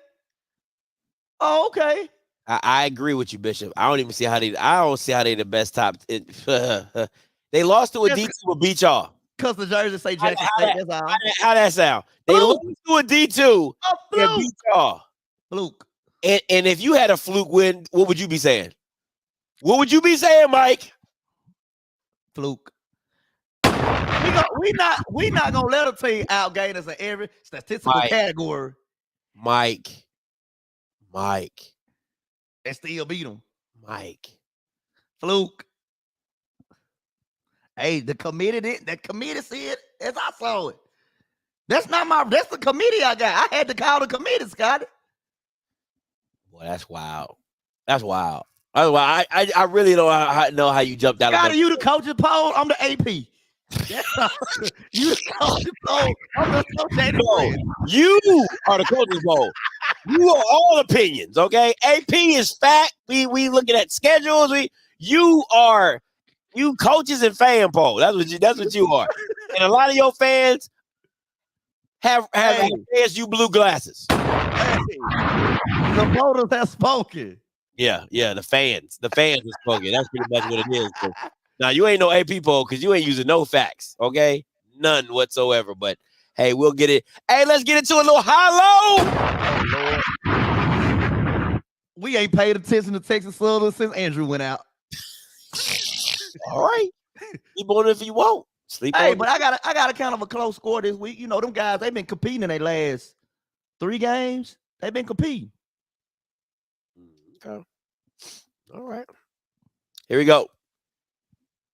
I agree with you, Bishop. I don't see how they the best top. They lost to a D2 but beat y'all. Because the jersey say Jackson State. That's all. How that sound? They lost to a D2 and beat y'all. Fluke. And if you had a fluke win, what would you be saying? What would you be saying, Mike? Fluke. We not gonna let a team outgain us in every statistical category. Mike. And still beat them. Mike. Fluke. Hey, the committee said as I saw it. That's the committee I got. I had to call the committee, Scotty. Boy, that's wild. That's wild. I really don't know how you jumped out Scotty, of you the coach's poll, I'm the AP. You the coach's poll, I'm the coach. You are the coach's poll. You are all opinions, okay? AP is fact. We looking at schedules. You are You coaches and fan poll. That's what you are. And a lot of your fans have ASU blue glasses. The voters have spoken. Yeah, the fans are spoken. That's pretty much what it is. So, now you ain't no AP poll because you ain't using no facts, okay? None whatsoever. But hey, we'll get it. Hey, let's get into a little high-low. Oh, we ain't paid attention to Texas Southern since Andrew went out. All right. Sleep on it if you want. Sleep on but I got a kind of a close score this week. You know, them guys, they've been competing in their last 3 games. They've been competing. Okay. All right. Here we go.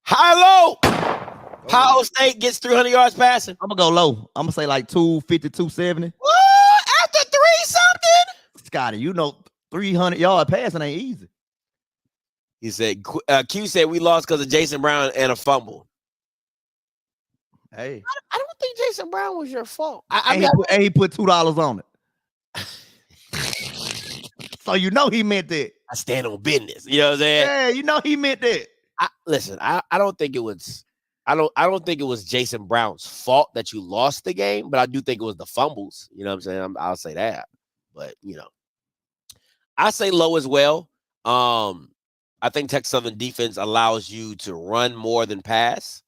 High-low. Ohio State gets 300 yards passing. I'm going to go low. I'm going to say like 250, 270. What? After 3-something? Scotty, you know 300-yard passing ain't easy. He said, Q said we lost because of Jason Brown and a fumble. Hey. I don't think Jason Brown was your fault. He put $2 on it. So you know he meant that. I stand on business. You know what I'm saying? Yeah, you know he meant that. Listen, I don't think it was I don't think it was Jason Brown's fault that you lost the game, but I do think it was the fumbles. You know what I'm saying? I'll say that. But you know, I say low as well. I think Texas Southern defense allows you to run more than pass.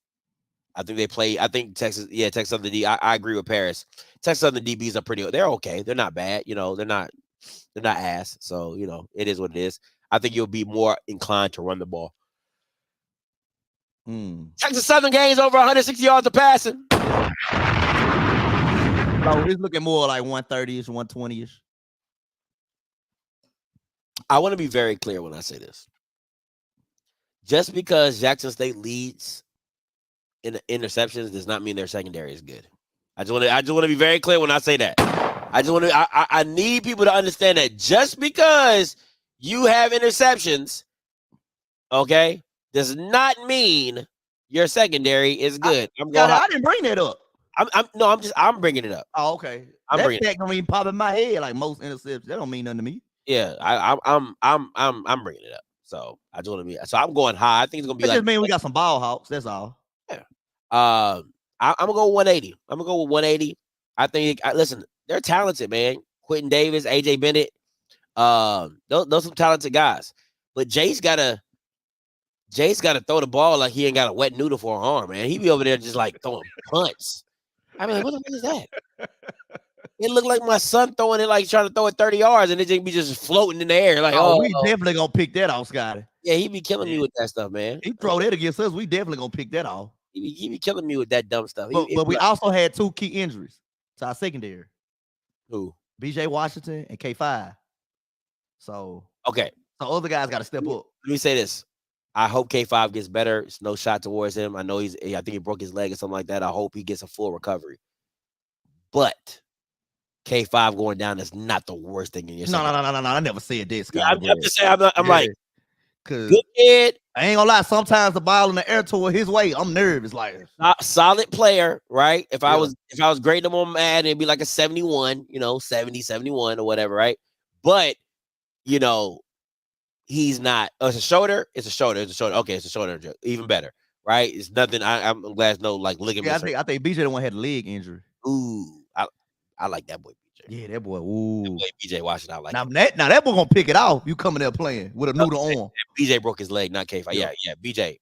I think Texas Southern D. I agree with Paris. Texas Southern DBs are they're okay. They're not bad. You know, they're not ass. So, you know, it is what it is. I think you'll be more inclined to run the ball. Texas Southern gains over 160 yards of passing. So it's looking more like 130-ish, 120-ish. I want to be very clear when I say this. Just because Jackson State leads in the interceptions does not mean their secondary is good. I just want to be very clear when I say that. I need people to understand that just because you have interceptions, okay, does not mean your secondary is good. I didn't bring that up. I'm bringing it up. Oh, okay. I'm bringing it. Don't even pop in my head like most interceptions. That don't mean nothing to me. Yeah, I'm bringing it up. So I just want to be. So I'm going high. I think it's gonna be Just mean we got some ball hawks. That's all. Yeah. I'm gonna go 180. I'm gonna go with 180. I think. Listen, they're talented, man. Quentin Davis, AJ Bennett. Those some talented guys. But Jace gotta throw the ball like he ain't got a wet noodle for an arm, man. He be over there just like throwing punts. I mean, like, what the hell is that? It looked like my son throwing it like trying to throw it 30 yards and it just be just floating in the air. Like, we definitely gonna pick that off, Scotty. Yeah, he be killing me with that stuff, man. He throw that against us. We definitely gonna pick that off. He be killing me with that dumb stuff. But we also had 2 key injuries to our secondary. Who? BJ Washington and K5. So okay. So other guys got to step up. Let me say this. I hope K5 gets better. It's no shot towards him. I know I think he broke his leg or something like that. I hope he gets a full recovery. But K5 going down is not the worst thing in your No. I never said this. Yeah, I'm just saying. I'm like, good kid. I ain't gonna lie. Sometimes the ball in the air toward his way, I'm nervous. Like solid player, right? If I was grading him on Madden, it'd be like a 71, 70, 71 or whatever, right? But he's not. Oh, it's a shoulder. It's a shoulder. Okay, it's a shoulder. Even better, right? It's nothing. I'm glad it's no like ligament. I think BJ the one had a leg injury. Ooh, I like that boy BJ. Yeah, that boy. Ooh, that boy BJ Washington. I like now that boy gonna pick it off. You coming there playing with a noodle on. BJ broke his leg, not K5. Yeah. BJ.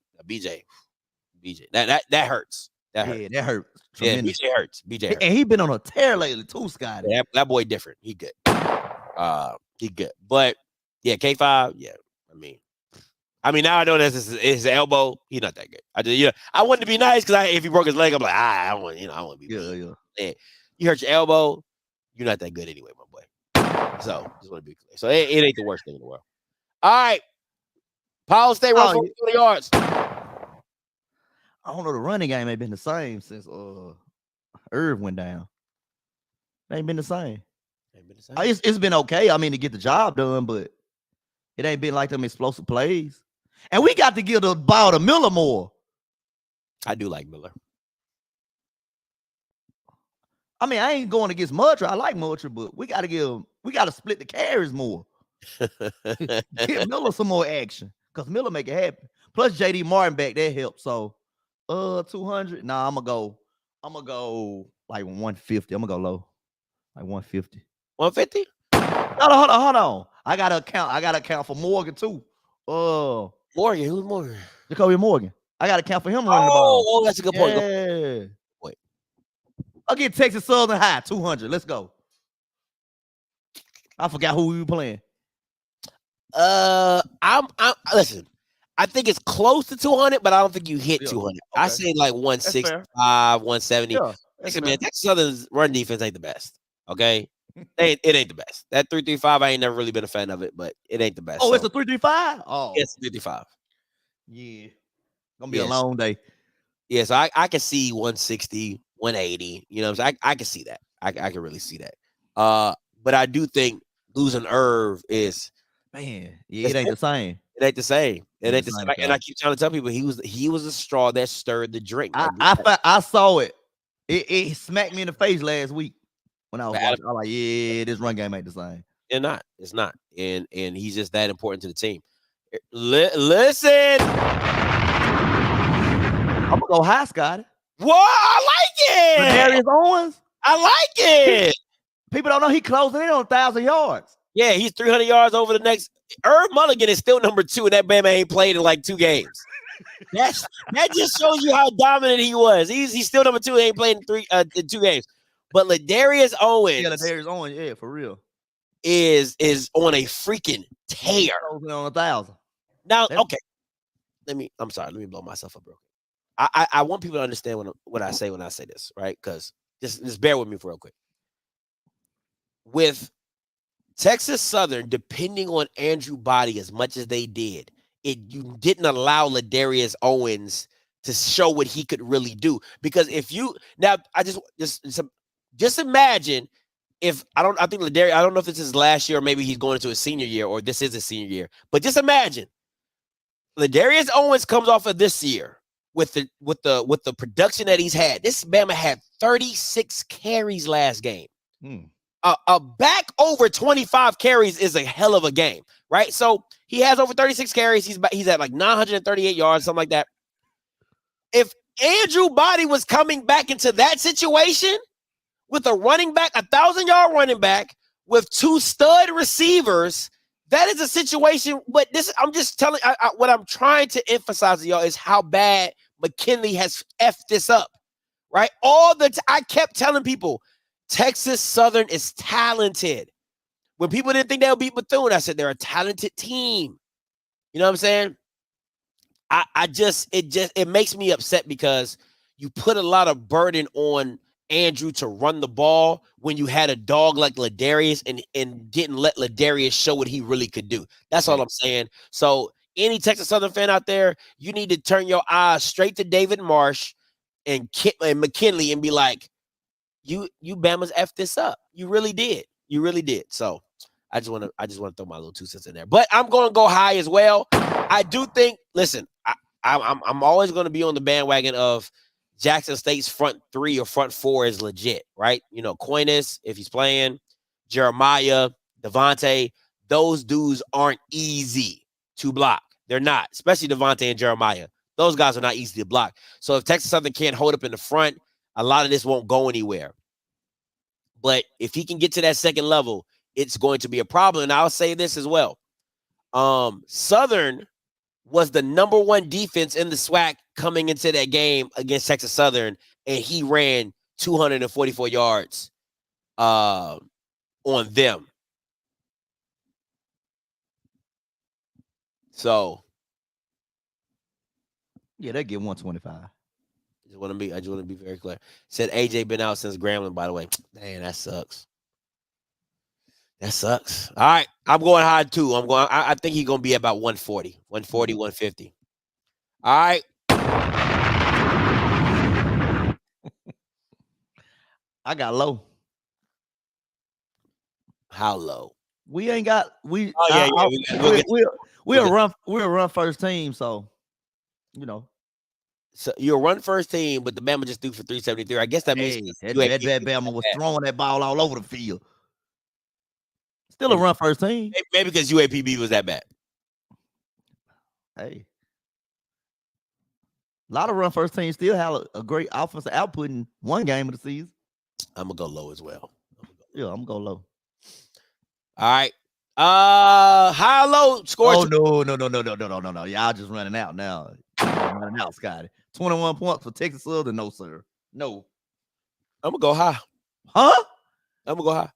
That hurts. That hurts. Yeah, that hurts. Yeah, BJ hurts. BJ hurts. And he been on a tear lately too, Scotty. Yeah, that boy different. He good. He good. But yeah, K5. Yeah, I mean, now I know that's his elbow. He's not that good. I wanted to be nice because if he broke his leg, I'm like, I want to be. Yeah. You hurt your elbow, you're not that good anyway, my boy. So just want to be clear. So it ain't the worst thing in the world. All right, Powell State run for 20 yards. I don't know. The running game ain't been the same since Irv went down. It ain't been the same. It's been okay. I mean, to get the job done, but it ain't been like them explosive plays. And we got to give the ball to Miller more. I do like Miller. I mean, I ain't going against Mudra. I like Mudra, but we got to split the carries more. Give Miller some more action because Miller make it happen. Plus JD Martin back, that helps. So 200. Nah, I'm gonna go like 150. I'm gonna go low. Like 150. 150? Hold on. I gotta account for Morgan too. Morgan, who's Morgan? Jacoby Morgan. I gotta account for him running the ball. Oh, that's a good point. Yeah. Wait. I'll get Texas Southern high, 200. Let's go. I forgot who we were playing. I'm listen. I think it's close to 200, but I don't think you hit 200. Okay. I say like 165, 170. Yeah, Listen, man, Texas Southern's run defense ain't the best. Okay, it ain't the best. That 3-3-5, I ain't never really been a fan of it, but it ain't the best. Oh, it's a 3-3-5? Oh, it's 3-3-5. Yeah, gonna be a long day. Yeah, so I can see 160, 180. You know what I'm saying? I can see that. I can really see that. But I do think losing Irv is, man, it ain't the same. It ain't the same. It ain't the same. And I keep trying to tell people he was a straw that stirred the drink. I saw it. It smacked me in the face last week when I was watching. I was like, yeah, this run game ain't the same. It's not. And he's just that important to the team. Listen. I'm gonna go high, Scotty. What? I like it. Darius Owens. I like it. People don't know he closing in on 1,000 yards. Yeah, he's 300 yards over the next. Irv Mulligan is still number 2, and that Bama ain't played in like 2 games. That just shows you how dominant he was. He's still number 2, ain't played in 2 games. But Ladarius Owens, yeah, for real, is on a freaking tear. On 1,000. Now, okay. Let me blow myself up real quick. I want people to understand what I say when I say this, right? Because just bear with me for real quick. With Texas Southern depending on Andrew Body as much as they did, you didn't allow Ladarius Owens to show what he could really do. Because if you now, I just imagine if I think Ladarius, I don't know if this is last year or maybe he's going into his senior year or this is his senior year, but just imagine Ladarius Owens comes off of this year with the production that he's had. This Bama had 36 carries last game. A back over 25 carries is a hell of a game, right? So he has over 36 carries. He's at like 938 yards, something like that. If Andrew Body was coming back into that situation with a running back, 1,000-yard running back with 2 stud receivers, that is a situation. But I'm just telling. What I'm trying to emphasize to y'all is how bad McKinley has effed this up, right? I kept telling people, Texas Southern is talented. When people didn't think they would beat Bethune, I said they're a talented team. You know what I'm saying? It makes me upset because you put a lot of burden on Andrew to run the ball when you had a dog like Ladarius and didn't let Ladarius show what he really could do. That's all I'm saying. So any Texas Southern fan out there, you need to turn your eyes straight to David Marsh and McKinley and be like, You Bama's effed this up. You really did. You really did. So I just want to throw my little 2 cents in there. But I'm going to go high as well. I do think. Listen, I'm always going to be on the bandwagon of Jackson State's front 3 or front 4 is legit, right? You know, Coinus, if he's playing, Jeremiah, Devontae, those dudes aren't easy to block. They're not, especially Devontae and Jeremiah. Those guys are not easy to block. So if Texas Southern can't hold up in the front, a lot of this won't go anywhere. But if he can get to that second level, it's going to be a problem. And I'll say this as well. Southern was the number 1 defense in the SWAC coming into that game against Texas Southern, and he ran 244 yards on them. So, yeah, they get 125. I just want to be very clear. Said AJ been out since Grambling, by the way. Man, that sucks. That sucks. All right, I'm going high too. I think he's gonna be about 140, 150. All right. I got low. How low? We ain't got we. Oh yeah, we'll run first team. So, you know. So you'll run first team, but the Bama just threw for 373. I guess that means that Bama was throwing that ball all over the field. Still a run first team. Maybe because UAPB was that bad. Hey, A lot of run first teams still have a great offensive output in one game of the season. I'm gonna go low as well. Yeah, I'm gonna go low. All right. High or low score. Oh no. Y'all just running out now. Running out, Scotty. 21 points for Texas Southern. No, sir. No. I'm gonna go high. Huh? I'm gonna go high.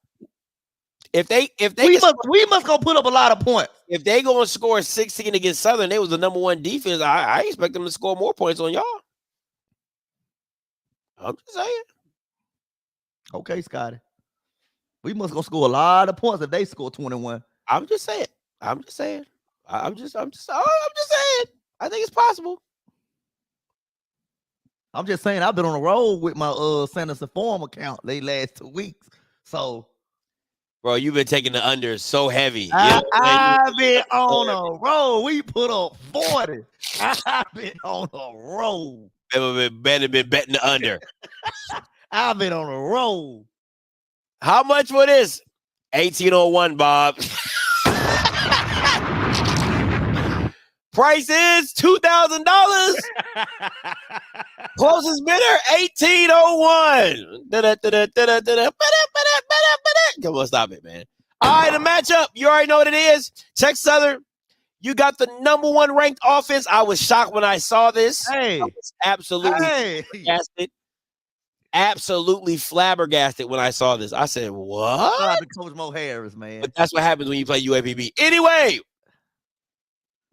If they we must go put up a lot of points. If they gonna score 16 against Southern, they was the #1 defense. I expect them to score more points on y'all. I'm just saying. Okay, Scotty. We must go score a lot of points if they score 21. I'm just saying. I'm just saying. I'm just saying. I think it's possible. I'm just saying I've been on a roll with my Sanders Inform account they last 2 weeks. So bro, you've been taking the unders so heavy. I've been on a roll. We put up 40. I've been on a roll. Been betting the under. I've been on a roll. How much for this? 1801, Bob. Price is $2,000. Closest bidder, 1801. Come on, stop it, man. All right, the matchup. You already know what it is. Texas Southern, you got the #1 ranked offense. I was shocked when I saw this. Hey. I was absolutely flabbergasted. Absolutely flabbergasted when I saw this. I said, what? Shout out to Coach Mo Harris, man. But that's what happens when you play UAPB. Anyway,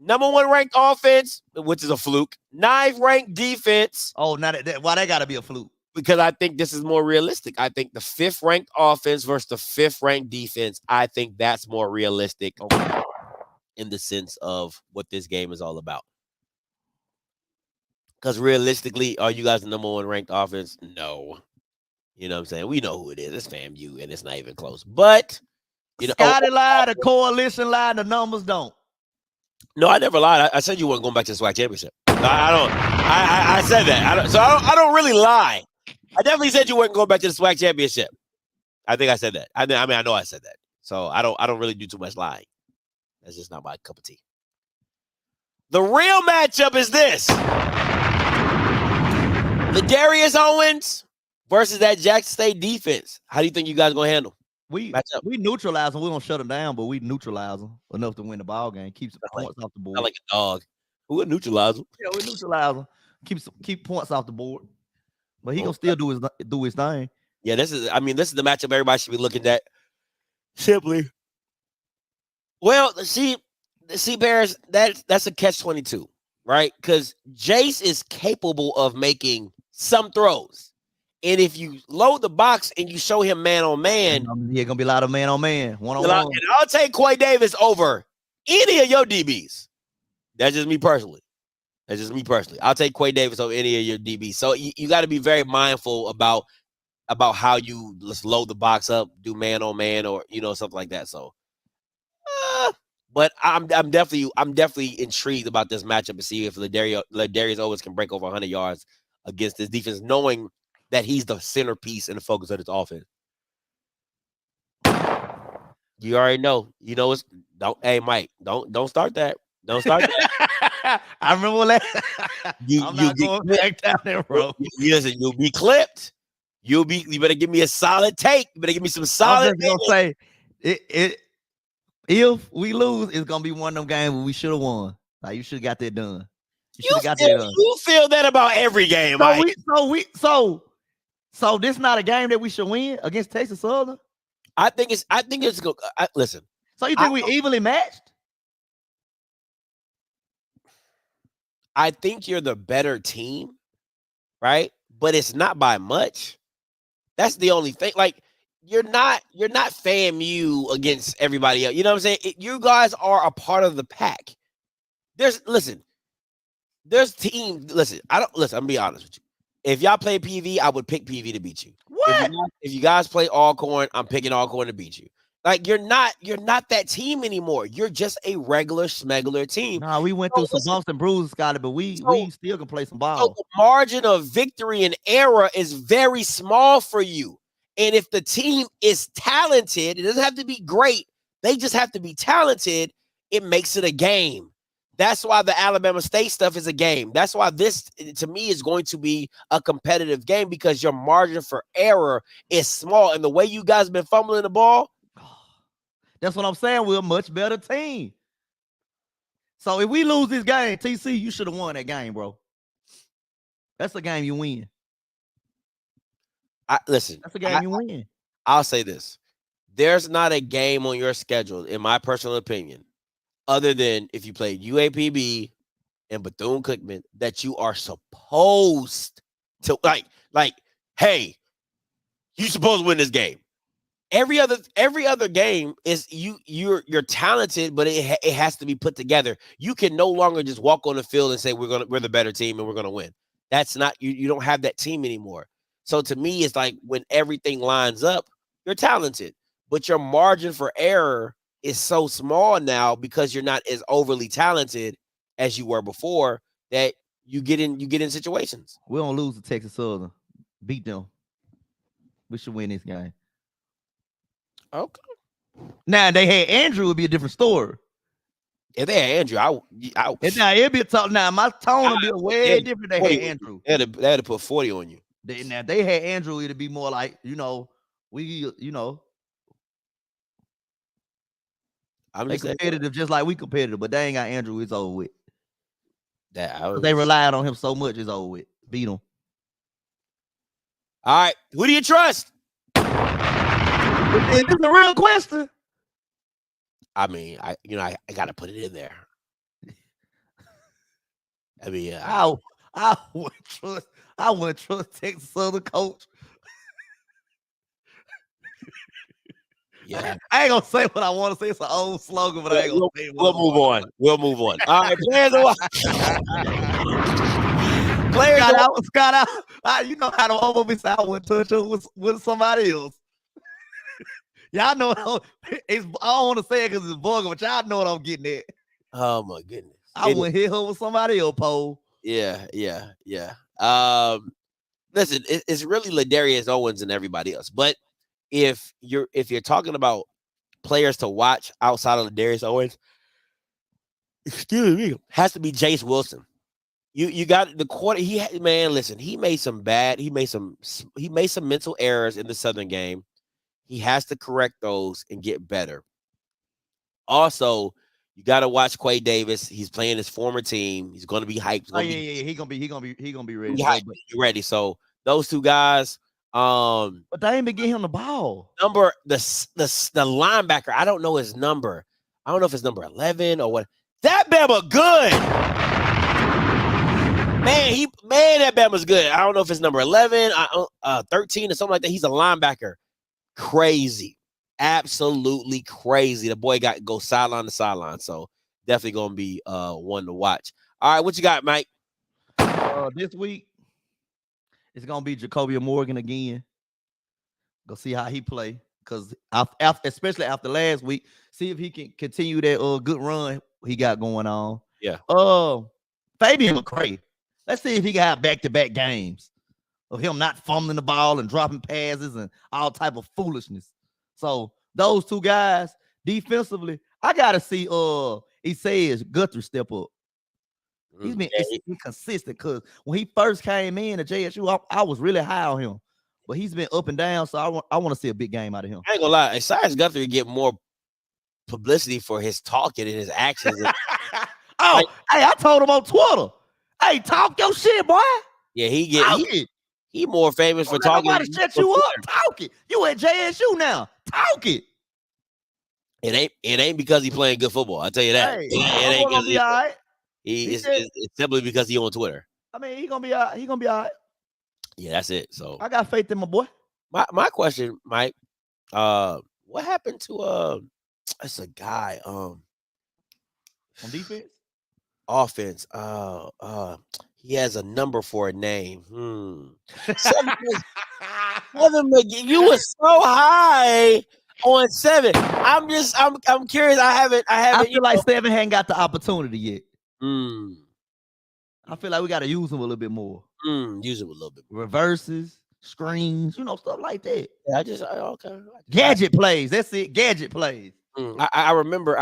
#1 ranked offense, which is a fluke. 9th ranked defense. Oh, now why that got to be a fluke? Because I think this is more realistic. I think the 5th ranked offense versus the 5th ranked defense, I think that's more realistic in the sense of what this game is all about. Because realistically, are you guys the #1 ranked offense? No. You know what I'm saying? We know who it is. It's FAMU, and it's not even close. But, you know. Scotty lied, the coalition lied, the numbers don't. No, I never lied. I said you weren't going back to the SWAC championship. No, I don't. I said that. I don't really lie. I definitely said you weren't going back to the SWAC championship. I think I said that. I know I said that. So I don't really do too much lying. That's just not my cup of tea. The real matchup is this. The Darius Owens versus that Jackson State defense. How do you think you guys going to handle? We neutralize them. We don't shut them down, but we neutralize them enough to win the ball game. Keep some points off the board. Not like a dog. Who would neutralize them? Yeah, we neutralize them. Keep points off the board. But he gonna still do his thing. Yeah, this is the matchup everybody should be looking at. Simply. Well, see, Bears, that's a catch-22, right? Because Jace is capable of making some throws. And if you load the box and you show him man on man, yeah, gonna be a lot of man on man, one-on-one. And I'll take Quay Davis over any of your DBs. That's just me personally. I'll take Quay Davis over any of your DBs. So you got to be very mindful about how you let's load the box up, do man on man, or something like that. So, but I'm definitely intrigued about this matchup to see if Ladarius Owens can break over 100 yards against this defense, knowing that he's the centerpiece and the focus of this offense. You already know. Hey, Mike, don't start that. Don't start that. I remember that. I'm not going back down there, bro. Listen, you'll be clipped. You better give me a solid take. You better give me some solid. I'm just gonna say if we lose, it's gonna be one of them games where we should have won. Like you should have got that done. You feel that about every game, Mike. So this not a game that we should win against Texas Southern? I think it's good. Listen. So you think we evenly matched? I think you're the better team, right? But it's not by much. That's the only thing. Like you're not FAMU against everybody else. You know what I'm saying? You guys are a part of the pack. There's teams. Listen, I'm gonna be honest with you. If y'all play PV, I would pick PV to beat you. What? If you guys play Alcorn, I'm picking Alcorn to beat you. Like you're not that team anymore. You're just a regular smegular team. Nah, we went through some bumps and bruises, Scotty, but we still can play some ball. So the margin of victory and error is very small for you. And if the team is talented, it doesn't have to be great. They just have to be talented. It makes it a game. That's why the Alabama State stuff is a game. That's why this, to me, is going to be a competitive game because your margin for error is small. And the way you guys been fumbling the ball, that's what I'm saying. We're a much better team. So if we lose this game, TC, you should have won that game, bro. That's a game you win. Listen. That's a game you win. I'll say this. There's not a game on your schedule, in my personal opinion, other than if you played UAPB and Bethune-Cookman, that you are supposed to like, hey, you supposed to win this game. Every other game is you're talented, but it has to be put together. You can no longer just walk on the field and say we're the better team and we're gonna win. That's not you don't have that team anymore. So to me, it's like when everything lines up, you're talented, but your margin for error is so small now because you're not as overly talented as you were before that you get in situations. We don't lose to Texas Southern. Beat them. We should win this game. Okay. Now they had Andrew, would be a different story. If they had Andrew, and now it'd be a talk. Now my tone would be way different. They had Andrew. They had to put 40 on you. Now they had Andrew, it'd be more like, I'm just competitive, just like we competitive, but they ain't got Andrew. It's over with. They relied on him so much. It's over with. Beat him. All right, who do you trust? Is this a real question? I mean, I gotta put it in there. I mean, I wouldn't trust Texas Southern coach. Yeah, I ain't gonna say what I want to say. It's an old slogan, but I ain't gonna say it. We'll move on. We'll move on. All right, players. Scott out. You know how to almost I wouldn't touch him with somebody else. Y'all know I don't want to say it because it's vulgar, but y'all know what I'm getting at. Oh my goodness. I wouldn't hit her with somebody else, Pole. Yeah. Listen, it's really Ladarius Owens and everybody else. But if you're talking about players to watch outside of Ladarius Owens, excuse me, has to be Jace Wilson. You got the quarter. Listen, he made some mental errors in the Southern game. He has to correct those and get better. Also, you got to watch Quay Davis. He's playing his former team. He's going to be hyped. He gonna be ready. Be ready. So those two guys. But they ain't been getting him the ball. The linebacker. I don't know his number. I don't know if it's number 11 or what. That Bama good. That Bama's good. I don't know if it's number 11, 13 or something like that. He's a linebacker. Crazy. Absolutely crazy. The boy go sideline to sideline. So definitely going to be one to watch. All right, what you got, Mike? This week, it's going to be Jacoby Morgan again. Go see how he play. Because especially after last week, see if he can continue that good run he got going on. Yeah. Fabian McCray. Let's see if he can have back-to-back games of him not fumbling the ball and dropping passes and all type of foolishness. So those two guys defensively, I gotta see he says Guthrie step up. He's been consistent because when he first came in at JSU, I was really high on him. But he's been up and down, so I want to see a big game out of him. I ain't gonna lie, Cyrus Guthrie get more publicity for his talking and his actions. Hey, I told him on Twitter. Hey, talk your shit, boy. Yeah, he more famous for talking. Nobody shut you up. Talk it. You at JSU now. Talk it. It ain't because he playing good football. I tell you that. Hey, it ain't because be all right. It's simply because he on Twitter. I mean, he gonna be all right. He gonna be all right. Yeah, that's it. So I got faith in my boy. My question, Mike, what happened to it's a guy on defense? Offense. He has a number for a name. Seven, you were so high on 7. I'm curious. I feel like 7 hadn't got the opportunity yet. I feel like we got to use him a little bit more. Use him a little bit more. Reverses, screens, stuff like that. Yeah, okay. Gadget plays. That's it. Gadget plays. I remember.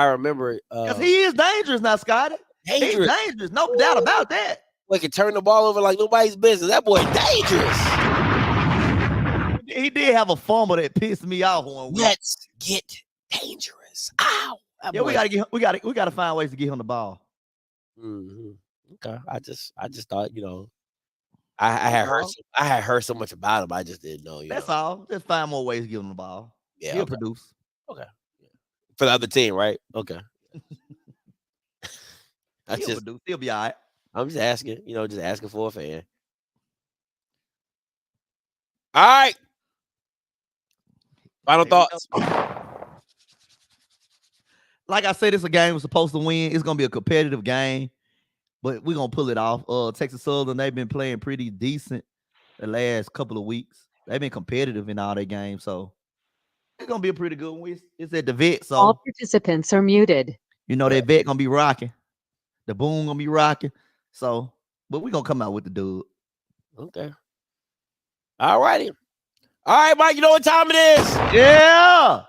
Because he is dangerous now, Scotty. Dangerous. He's dangerous, no doubt about that. Boy can turn the ball over like nobody's business. That boy dangerous. He did have a fumble that pissed me off one week. Let's get dangerous. Ow. Yeah, we gotta find ways to get him the ball. Mm-hmm. Okay. I just thought, I had heard so much about him. I just didn't know. That's all. Just find more ways to give him the ball. Yeah, he'll okay. produce. Okay. For the other team, right? Okay. He'll be all right. I'm just asking, just asking for a fan. All right. Final thoughts. Like I said, it's a game we're supposed to win. It's gonna be a competitive game, but we're gonna pull it off. Texas Southern, they've been playing pretty decent the last couple of weeks. They've been competitive in all their games, so it's gonna be a pretty good one. It's at the vet, so all participants are muted. That vet gonna be rocking. The boom gonna be rocking. So, but we're gonna come out with the dude. Okay. All righty. All right, Mike, you know what time it is? Yeah.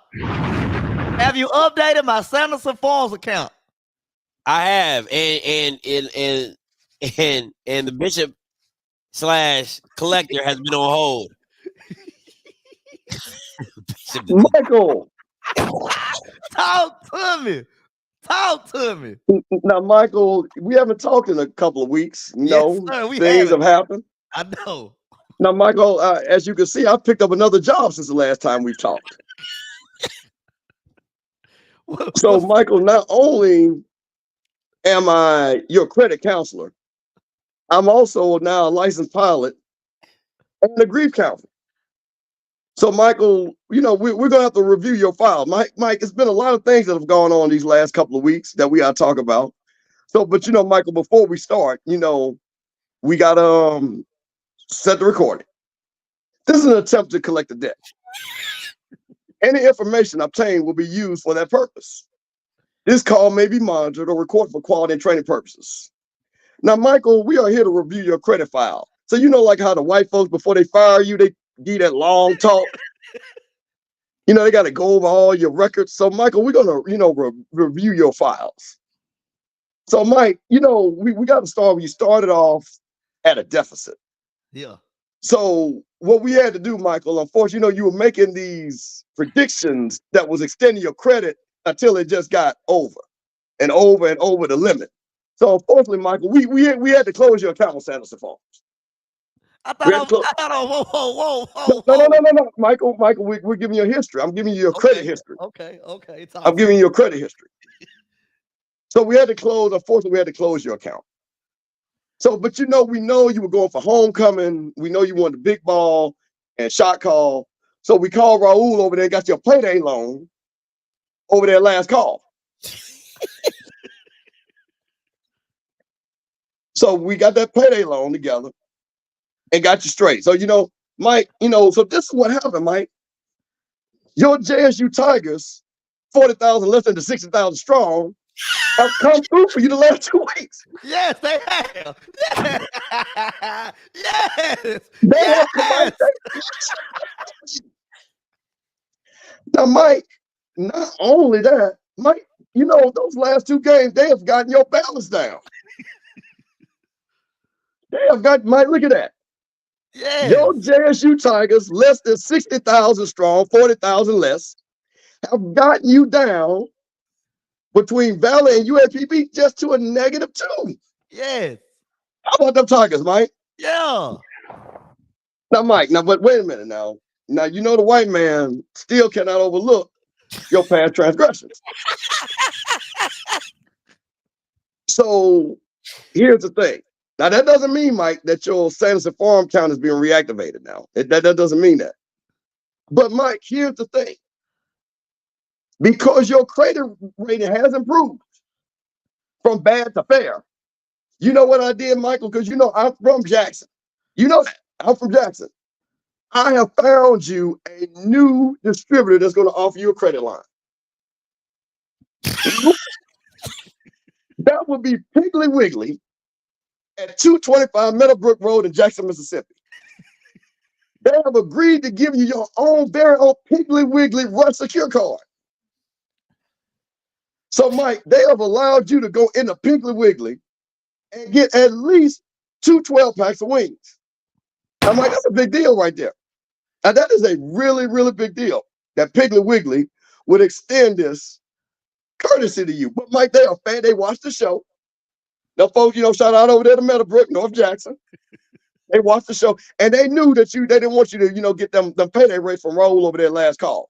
Have you updated my Sanderson Farms account? I have, and the bishop / collector has been on hold. Michael, talk to me. Talk to me. Now, Michael, we haven't talked in a couple of weeks. Yes, sir, Things have happened. I know. Now, Michael, as you can see, I've picked up another job since the last time we've talked. So, Michael, not only am I your credit counselor, I'm also now a licensed pilot and a grief counselor. So, Michael, we're going to have to review your file. Mike, it's been a lot of things that have gone on these last couple of weeks that we got to talk about. So, but, Michael, before we start, we got to set the recording. This is an attempt to collect a debt. Any information obtained will be used for that purpose. This call may be monitored or recorded for quality and training purposes. Now, Michael, we are here to review your credit file. So, like how the white folks, before they fire you, they give that long talk. They got to go over all your records. So, Michael, we're going to, review your files. So, Mike, we got to start when you started off at a deficit. Yeah. So what we had to do, Michael, unfortunately, you were making these predictions that was extending your credit until it just got over and over the limit. So unfortunately, Michael, we had to close your account with Sanderson Farms. Whoa. No, Michael, we're giving you a history. I'm giving you your credit history. Okay. I'm giving you your credit history. So unfortunately, we had to close your account. So, but we know you were going for homecoming. We know you wanted the big ball and shot call. So we called Raul over there, got your payday loan over there last call. So we got that payday loan together and got you straight. So, Mike, so this is what happened, Mike. Your JSU Tigers, 40,000 less than the 60,000 strong, have come through for you the last 2 weeks. Yes, they have. Yes. They have. Now, Mike, not only that, Mike, those last 2 games, they have gotten your balance down. They have got, Mike, look at that. Yes. Your JSU Tigers, less than 60,000 strong, 40,000 less, have gotten you down between Valley and UAPB just to a -2. Yes. How about them Tigers, Mike? Yeah. Now, Mike, but wait a minute now. Now, the white man still cannot overlook your past transgressions. So here's the thing. Now, that doesn't mean, Mike, that your Sanderson Farm account is being reactivated now. That doesn't mean that. But, Mike, here's the thing. Because your credit rating has improved from bad to fair. You know what I did, Michael? Because I'm from Jackson. You know that. I'm from Jackson. I have found you a new distributor that's going to offer you a credit line. That would be Piggly Wiggly at 225 Meadowbrook Road in Jackson, Mississippi. They have agreed to give you your very own Piggly Wiggly Rush Secure card. So, Mike, they have allowed you to go into Piggly Wiggly and get at least 2 12-packs of wings. I'm like, that's a big deal right there. Now, that is a really, really big deal that Piggly Wiggly would extend this courtesy to you. But, Mike, they are fan. They watch the show. Now, folks, shout out over there to Meadowbrook, North Jackson. They watched the show, and they knew that they didn't want you to, get them payday rates from Roll over there last call.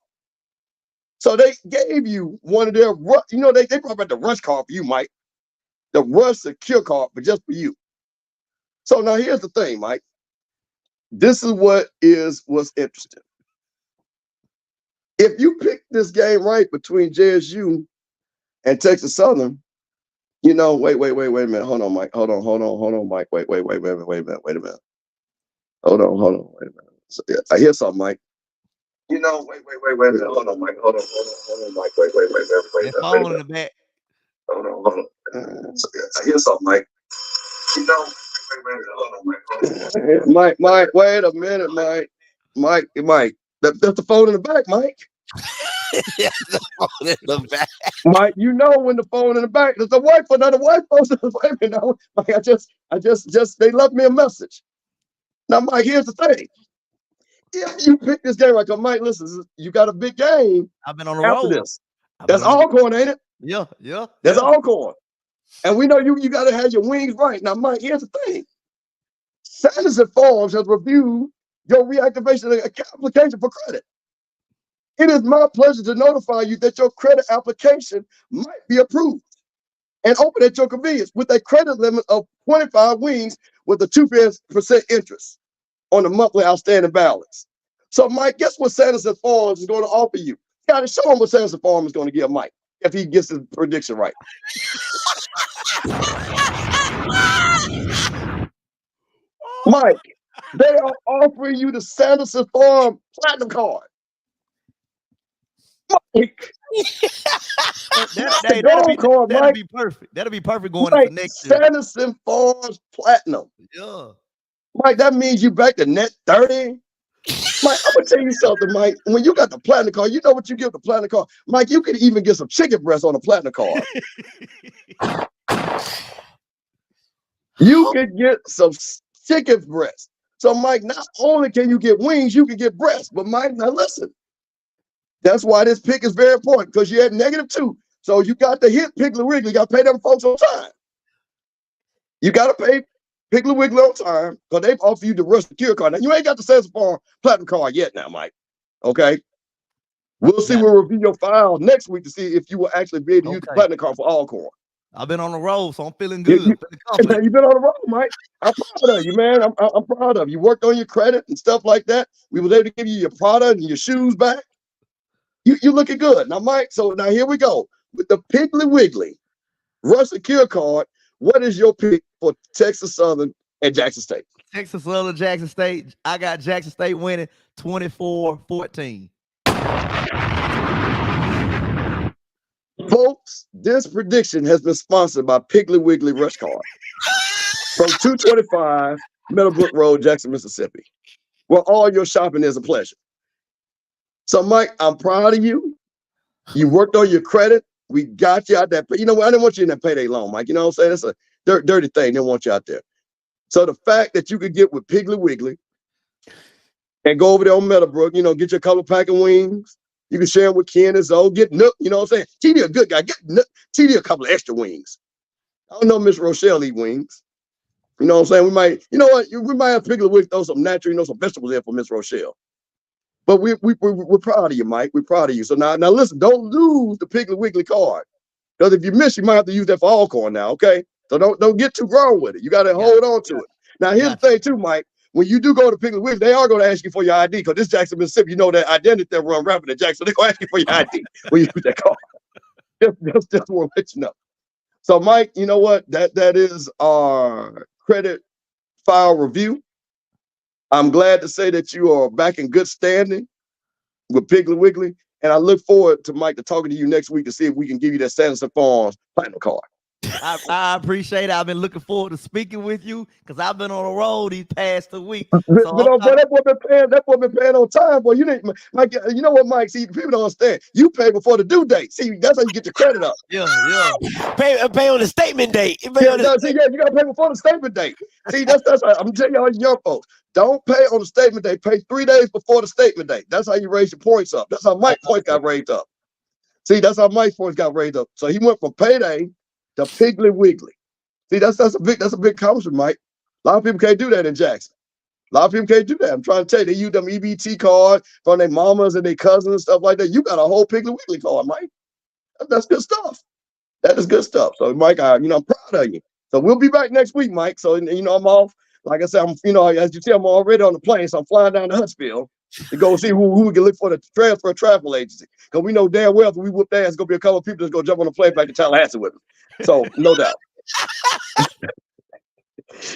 So they gave you one of their, they brought back the rush card for you, Mike. The rush secure card, but just for you. So now here's the thing, Mike. This is what's interesting. If you pick this game right between JSU and Texas Southern, wait a minute. Hold on, Mike. Hold on, Mike. Wait a minute. Hold on, wait a minute. So, yeah, I hear something, Mike. Wait a minute. Hold on, Mike. Hold on, Mike. Wait a minute. Phone in the back. Hold on. So, yeah, I hear something, Mike. Wait a minute. Hold on, Mike. Mike, wait a minute, Mike. Mike. That's the phone in the back, Mike. Yeah, the phone in the back. Mike, when the phone in the back, there's a wife, another wife post. Wait a minute. Mike, I just, they left me a message. Now, Mike, here's the thing. If you pick this game, like, Mike, listen, you got a big game. I've been on the after road. this. That's Alcorn, ain't it? Yeah. That's Alcorn. And we know you got to have your wings right. Now, Mike, here's the thing. Sanderson Farms has reviewed your reactivation application for credit. It is my pleasure to notify you that your credit application might be approved and open at your convenience with a credit limit of 25 wings with a 2% interest on the monthly outstanding balance. So, Mike, guess what Sanderson Farms is going to offer you? You got to show him what Sanderson Farms is going to give Mike if he gets his prediction right. Mike, they are offering you the Sanderson Farm Platinum Card. Mike. That'll be perfect. That'll be perfect going into next year. Sanderson Farms Platinum. Yeah. Mike, that means you back to net 30. Mike, I'm gonna tell you something, Mike. When you got the platinum card, you know what you give the platinum card. Mike, you could even get some chicken breasts on the platinum card. You could get some chicken breasts. So, Mike, not only can you get wings, you can get breasts. But, Mike, now listen. That's why this pick is very important, because you're at -2. So you got to hit Piggly Wiggly. You got to pay them folks on time. You got to pay Piggly Wiggly on time, because they've offered you the rush secure card. Now, you ain't got the Sanderson Farm Platinum card yet now, Mike. Okay? We'll see. We'll review your file next week to see if you will actually be able to use the Platinum card for Alcorn. I've been on the road, so I'm feeling good. You've been on the road, Mike. I'm proud of you, man. I'm proud of you. You worked on your credit and stuff like that. We were able to give you your product and your shoes back. You looking good. Now, Mike, so now here we go. With the Piggly Wiggly Rush Secure card, what is your pick for Texas Southern and Jackson State? Texas Southern, Jackson State. I got Jackson State winning 24-14. Folks, this prediction has been sponsored by Piggly Wiggly Rush Card from 225 Meadowbrook Road, Jackson, Mississippi, where all your shopping is a pleasure. So, Mike, I'm proud of you. You worked on your credit. We got you out there. You know what? I didn't want you in that payday loan, Mike. You know what I'm saying? It's a dirty thing. They didn't want you out there. So the fact that you could get with Piggly Wiggly and go over there on Meadowbrook, get your couple pack of wings. You can share them with Ken and Zoe. Get Nook, you know what I'm saying? TD a good guy. Get Nook, TD a couple of extra wings. I don't know Miss Rochelle eat wings. You know what I'm saying? We might, you know what? We might have Piggly Wiggly throw some natural, some vegetables in for Miss Rochelle. But we're proud of you, Mike. We're proud of you. So now listen, don't lose the Piggly Wiggly card. Because if you miss, you might have to use that for Alcorn now, okay? So don't get too grown with it. You got to hold on to it. Now, here's the thing, too, Mike. When you do go to Piggly Wiggly, they are going to ask you for your ID, because this Jackson, Mississippi, that identity that run rapid in Jackson. They're going to ask you for your ID when you use that card. Just want to let you know. So, Mike, you know what? That is our credit file review. I'm glad to say that you are back in good standing with Piggly Wiggly, and I look forward to Mike talking to you next week to see if we can give you that Sanderson Farms Platinum card. I appreciate it. I've been looking forward to speaking with you because I've been on the road these past 2 weeks. But that boy been paying on time, boy. You need, Mike. You know what, Mike? See, people don't understand. You pay before the due date. See, that's how you get your credit up. Yeah. Pay on the statement date. You gotta pay before the statement date. See, that's I'm telling y'all young folks. Don't pay on the statement date. Pay 3 days before the statement date. That's how you raise your points up. That's how Mike's points got raised up. See, that's how Mike's points got raised up. So he went from payday to Piggly Wiggly. See, that's a big accomplishment, Mike. A lot of people can't do that in Jackson. A lot of people can't do that. I'm trying to tell you, they use them EBT cards from their mamas and their cousins and stuff like that. You got a whole Piggly Wiggly card, Mike. That's good stuff. That is good stuff. So, Mike, I'm proud of you. So we'll be back next week, Mike. So, I'm off. Like I said, as you see, I'm already on the plane. So I'm flying down to Huntsville to go see who we can look for the transfer travel agency. Because we know damn well if we whoop their ass, it's going to be a couple of people that's going to jump on the plane back to Tallahassee with them. So, no doubt.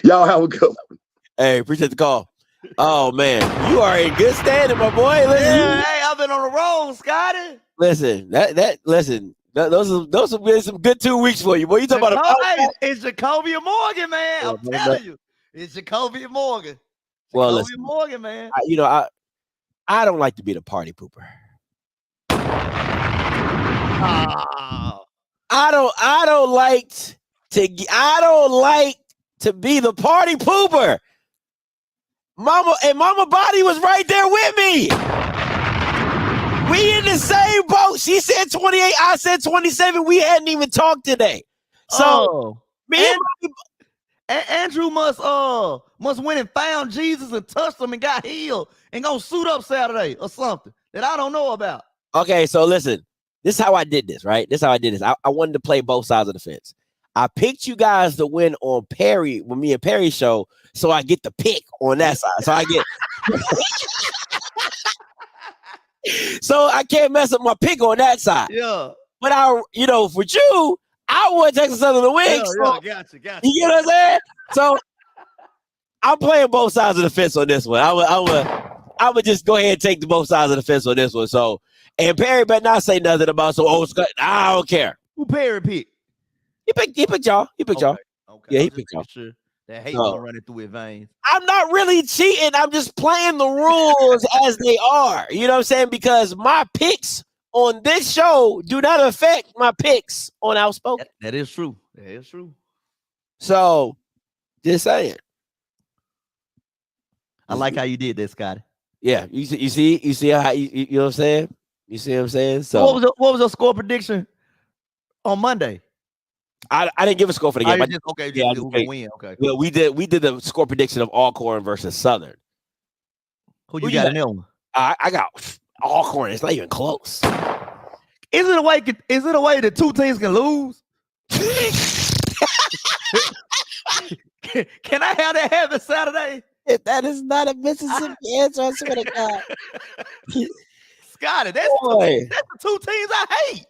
Y'all have a good one. Hey, appreciate the call. Oh man, you are in good standing, my boy. Listen, Hey, I've been on the road, Scotty. Listen, those have been some good 2 weeks for you, boy. You talking about it's Jacoby Morgan, man. I'm telling you, it's Jacoby Morgan. Well, Jacoby listen, Morgan, man. I don't like to be the party pooper. I don't like to be the party pooper. Mama Body was right there with me. We in the same boat. She said 28. I said 27. We hadn't even talked today. So Andrew must went and found Jesus and touched him and got healed and gonna suit up Saturday or something that I don't know about. Okay, so listen. This is how I did this, right? This is how I did this. I wanted to play both sides of the fence. I picked you guys to win on Perry, when me and Perry show, so I get the pick on that side. So I get so I can't mess up my pick on that side. Yeah. But for you, I want Texas Southern to win. Yeah, so, gotcha. You get what I'm saying? So I'm playing both sides of the fence on this one. I would just go ahead and take both sides of the fence on this one. So, and Perry better not say nothing about Scott. I don't care. Who Perry picked? He picked y'all. Okay. Yeah, he picked y'all. Sure. That hate running through his veins. I'm not really cheating. I'm just playing the rules as they are. You know what I'm saying? Because my picks on this show do not affect my picks on Outspoken. That is true. That is true. So, just saying. I like how you did that, Scotty. Yeah, you see how you know what I'm saying? You see what I'm saying? So what was your score prediction on Monday? I didn't give a score for the game. Who can win? Okay. Well, we did the score prediction of Alcorn versus Southern. Who you got in that one? I got Alcorn. It's not even close. Is it a way that two teams can lose? Can I have that happen Saturday? If that is not a Mississippi answer, I swear to God. Scotty, that's the two teams I hate.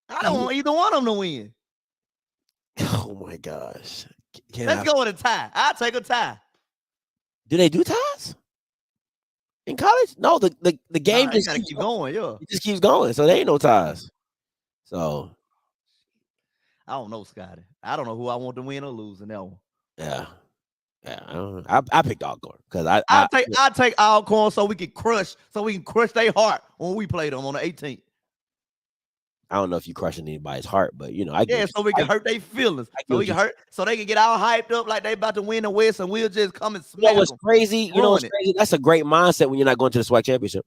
I don't want either one of them to win. Oh my gosh. Let's go with a tie. I'll take a tie. Do they do ties? In college? No, the game just keeps going, yeah. It just keeps going. So there ain't no ties. So I don't know, Scotty. I don't know who I want to win or lose in that one. Yeah. I picked Alcorn because I'll take Alcorn so we can crush their heart when we play them on the 18th. I don't know if you crushing anybody's heart, but so we can hurt their feelings. So we can hurt, so they can get all hyped up like they about to win the West, and we'll just come and smash. You know what's crazy? That's a great mindset when you're not going to the SWAC championship.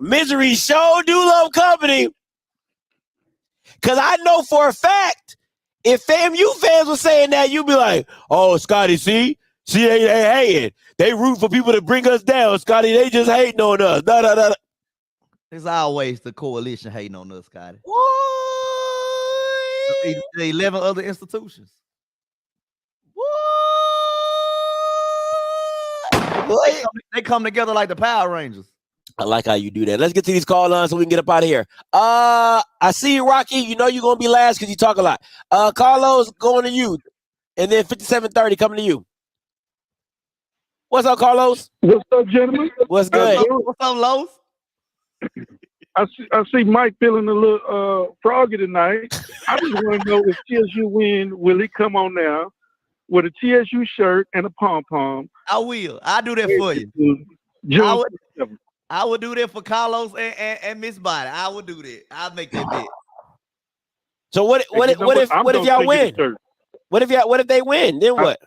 Misery show do love company. Cause I know for a fact, if FAMU fans were saying that, you'd be like, "Oh, Scotty, see, they hating. They root for people to bring us down, Scotty. They just hating on us." Da. It's always the coalition hating on us, Scotty. What? The 11 other institutions. What? They come together like the Power Rangers. I like how you do that. Let's get to these call lines so we can get up out of here. I see you, Rocky. You know you're going to be last because you talk a lot. Carlos, going to you. And then 5730 coming to you. What's up, Carlos? What's up, gentlemen? What's good? What's up, Lowe's? I see Mike feeling a little froggy tonight. I just want to know if TSU win, will he come on now with a TSU shirt and a pom pom? I will. I'll do that for you. June I would do that for Carlos and Miss Body. I would do that. I'll make that bet. So what if y'all win? What if they win? Then what?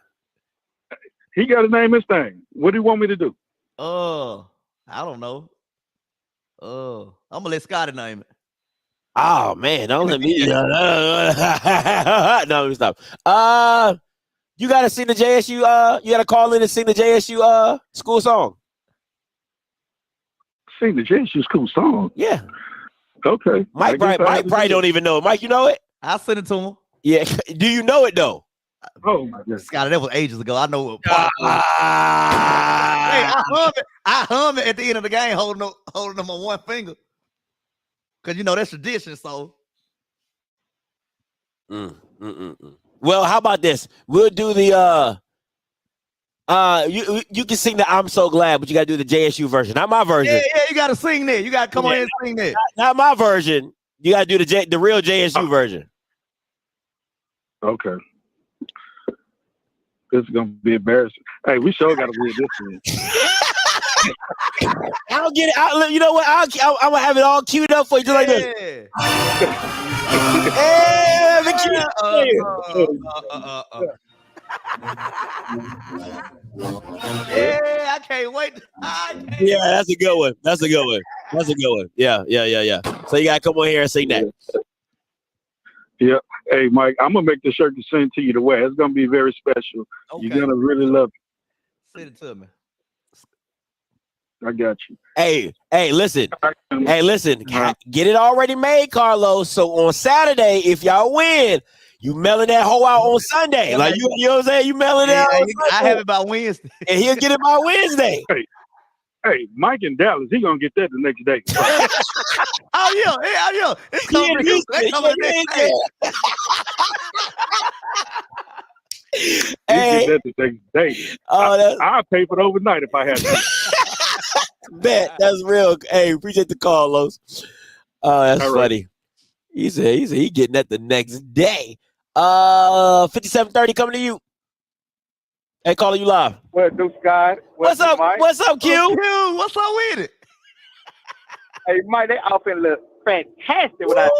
He got to name his thing. What do you want me to do? I don't know. I'm gonna let Scotty name it. Oh man, don't let me. No, let me stop. You gotta sing the JSU. You gotta call in and sing the JSU school song. Sing the JSU school song. Yeah. Okay. Mike probably don't even know it. Mike, you know it? I'll send it to him. Yeah. Do you know it though? Oh my God, Scotty, that was ages ago. I know it. Hey, I hum it at the end of the game, holding them on one finger. Cause you know that's tradition. So. Well, how about this? We'll do the you can sing the "I'm So Glad," but you gotta do the JSU version, not my version. Yeah, you gotta sing that. You gotta come on here and sing that. Not my version. You gotta do the real JSU version. Okay. This is gonna be embarrassing. Hey, we sure gotta win this one. I'll get it. You know what? I'm gonna have it all queued up for you, just like this. Hey, the yeah, I can't wait. Yeah, that's a good one. Yeah. So you gotta come on here and sing that. Yeah. Hey, Mike, I'm gonna make the shirt to send to you to wear. It's gonna be very special. Okay. You're gonna really love it. Send it to me. I got you. Hey, listen. Get it already made, Carlos. So on Saturday, if y'all win, you mailing that hoe out on Sunday. Like you know what I'm saying? You mailing that out on Sunday. I have it by Wednesday. And he'll get it by Wednesday. Hey, Mike in Dallas, he gonna get that the next day. Oh yeah. It's coming the next day. Hey, get that the next day. I'll pay for it overnight if I had to. Bet that's real. Hey, appreciate the call, Los. Oh, that's funny. He said he getting that the next day. 5730 coming to you. Hey, calling you live. What do, Scott? What's up? Mike? What's up, Q? What's up with it? Hey, Mike, they offense look fantastic. Without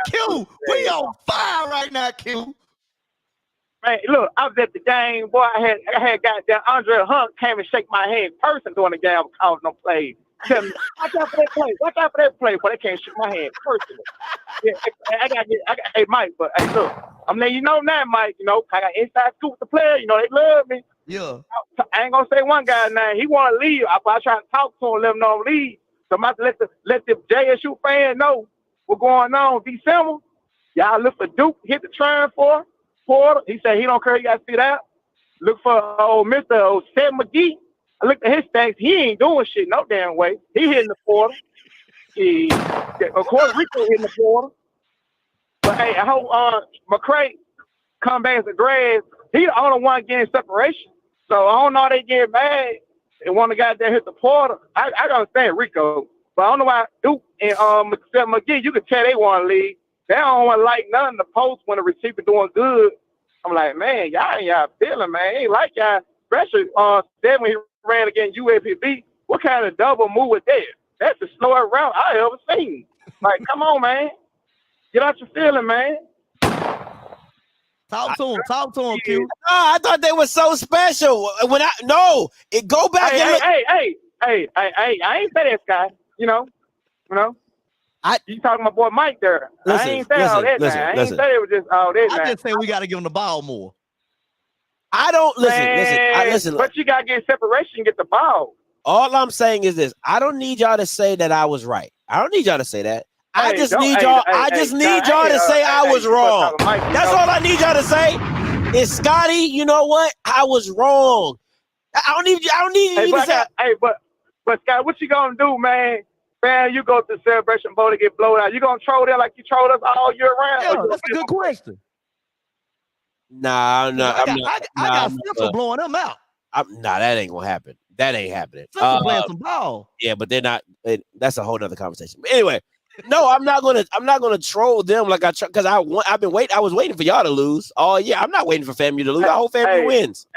Q, we on fire right now, Q. Man, look, I was at the game, boy. I had goddamn Andre Hunt came and shake my hand in person during the game. I was calling no plays. Tell me, watch out for that play. Watch out for that play. But they can't shake my hand personally. Yeah, hey, Mike, but hey, look, I'm letting you know now, Mike. You know, I got inside scoop with the player. You know, they love me. Yeah. I ain't gonna say one guy's name. He want to leave. I try to talk to him, let him know I'm leave. So I'm about to let the JSU fans know what's going on. December, y'all look for Duke, hit the train for Porter. He said he don't care. You got to see that. Look for Mr. Seth McGee. I looked at his stats. He ain't doing shit no damn way. He hitting the Porter. Of course, Rico hitting the Porter. But hey, I hope McCray come back as a grad. He the only one getting separation. So I don't know how they get mad and want the guy that hit the Porter. I understand Rico, but I don't know why Duke and Seth McGee, you can tell they want to leave. They don't want to like none of the posts when the receiver doing good. I'm like, man, y'all feeling, man. Ain't like y'all, especially then when he ran against UAPB. What kind of double move was that? That's the slowest route I ever seen. Like, come on, man. Get out your feeling, man. Talk to him, Q. No, I thought they were so special. Go back and look. Hey, I ain't say that, Scott. You know. You talking to my boy Mike there. I ain't say all that, man. I ain't say it was just all that, man. I just say we got to give him the ball more. I don't listen. But you got to get separation and get the ball. All I'm saying is this. I don't need y'all to say that I was right. I don't need y'all to say that. I just need y'all to say I was wrong. That's all I need y'all to say. Is Scotty, you know what? I was wrong. I don't need you to say. But Scott, what you gonna do, man? Man, you go to the celebration bowl to get blown out. You gonna troll them like you trolled us all year round? Yeah, that's a good question. Nah, I got Central blowing them out. That ain't gonna happen. That ain't happening. Central playing some ball. Yeah, but they're not. That's a whole nother conversation. But anyway, No, I'm not gonna troll them like because I was waiting for y'all to lose. Oh yeah, I'm not waiting for FAMU to lose. I hope FAMU wins.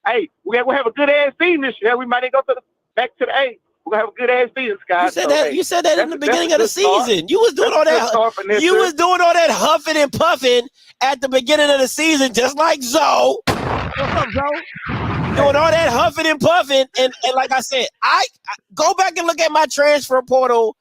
Hey, we'll have a good ass season this year. We might go back to the A. We're gonna have a good ass season, Scott. You said that in the beginning of the season. You was doing all that. You was doing all that huffing and puffing at the beginning of the season, just like Zoe. What's up, Zoe? Doing all that huffing and puffing, and like I said, I go back and look at my transfer portal.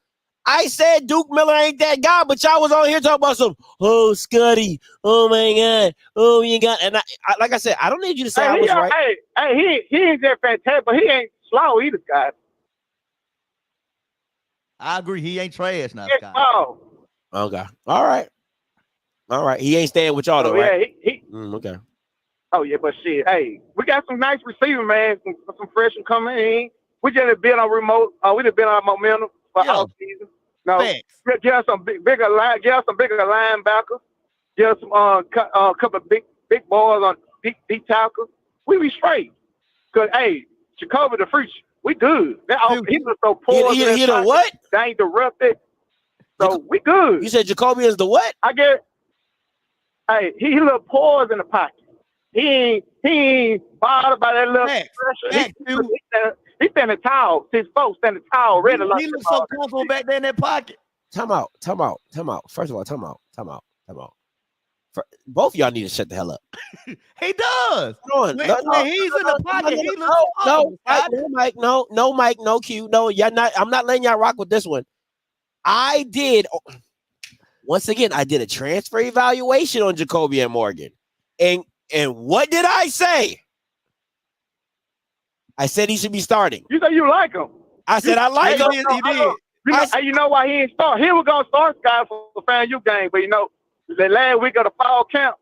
I said Duke Miller ain't that guy, but y'all was on here talking about some, oh, Scotty, oh my God, oh you got, and I like I said, I don't need you to say I was right. Hey, he ain't that fantastic, but he ain't slow either, Scott. I agree, he ain't trash now, Scott. Oh, okay, all right, he ain't staying with y'all though, right? Okay. Oh yeah, but shit, hey, we got some nice receivers, man. Some freshmen coming in. We just been on remote. We just been on momentum for all season. No, get us some bigger linebackers. Get us some couple of big boys on deep tackles. We be straight. Cause hey, Jacoby the Freak, we good. He was so poor. He the what? They ain't interrupted. So we good. You said Jacoby is the what? I get. Hey, he a little pause in the pocket. He ain't bothered by that little pressure. He stand a towel. His folks stand a towel ready. He looks so comfortable back there in that pocket. Time out. First of all, time out. Both of y'all need to shut the hell up. He does. When he's in the pocket, he looks no, Mike, no Q. No, y'all not. I'm not letting y'all rock with this one. I did a transfer evaluation on Jacoby and Morgan. And what did I say? I said he should be starting. You said you like him. I said I like him. You did. You know why he ain't start? He was gonna start Scott for the FAMU game, but the last week of the fall camp,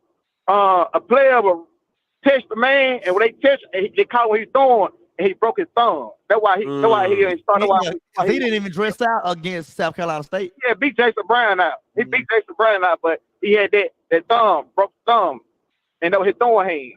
a player will touch the man, and when they touch, they caught what he's throwing, and he broke his thumb. That's why he ain't started. He didn't even dress out against South Carolina State. Yeah, beat Jason Brown out. He beat Jason Brown out, but he had that thumb, broke the thumb, and that was his throwing hand.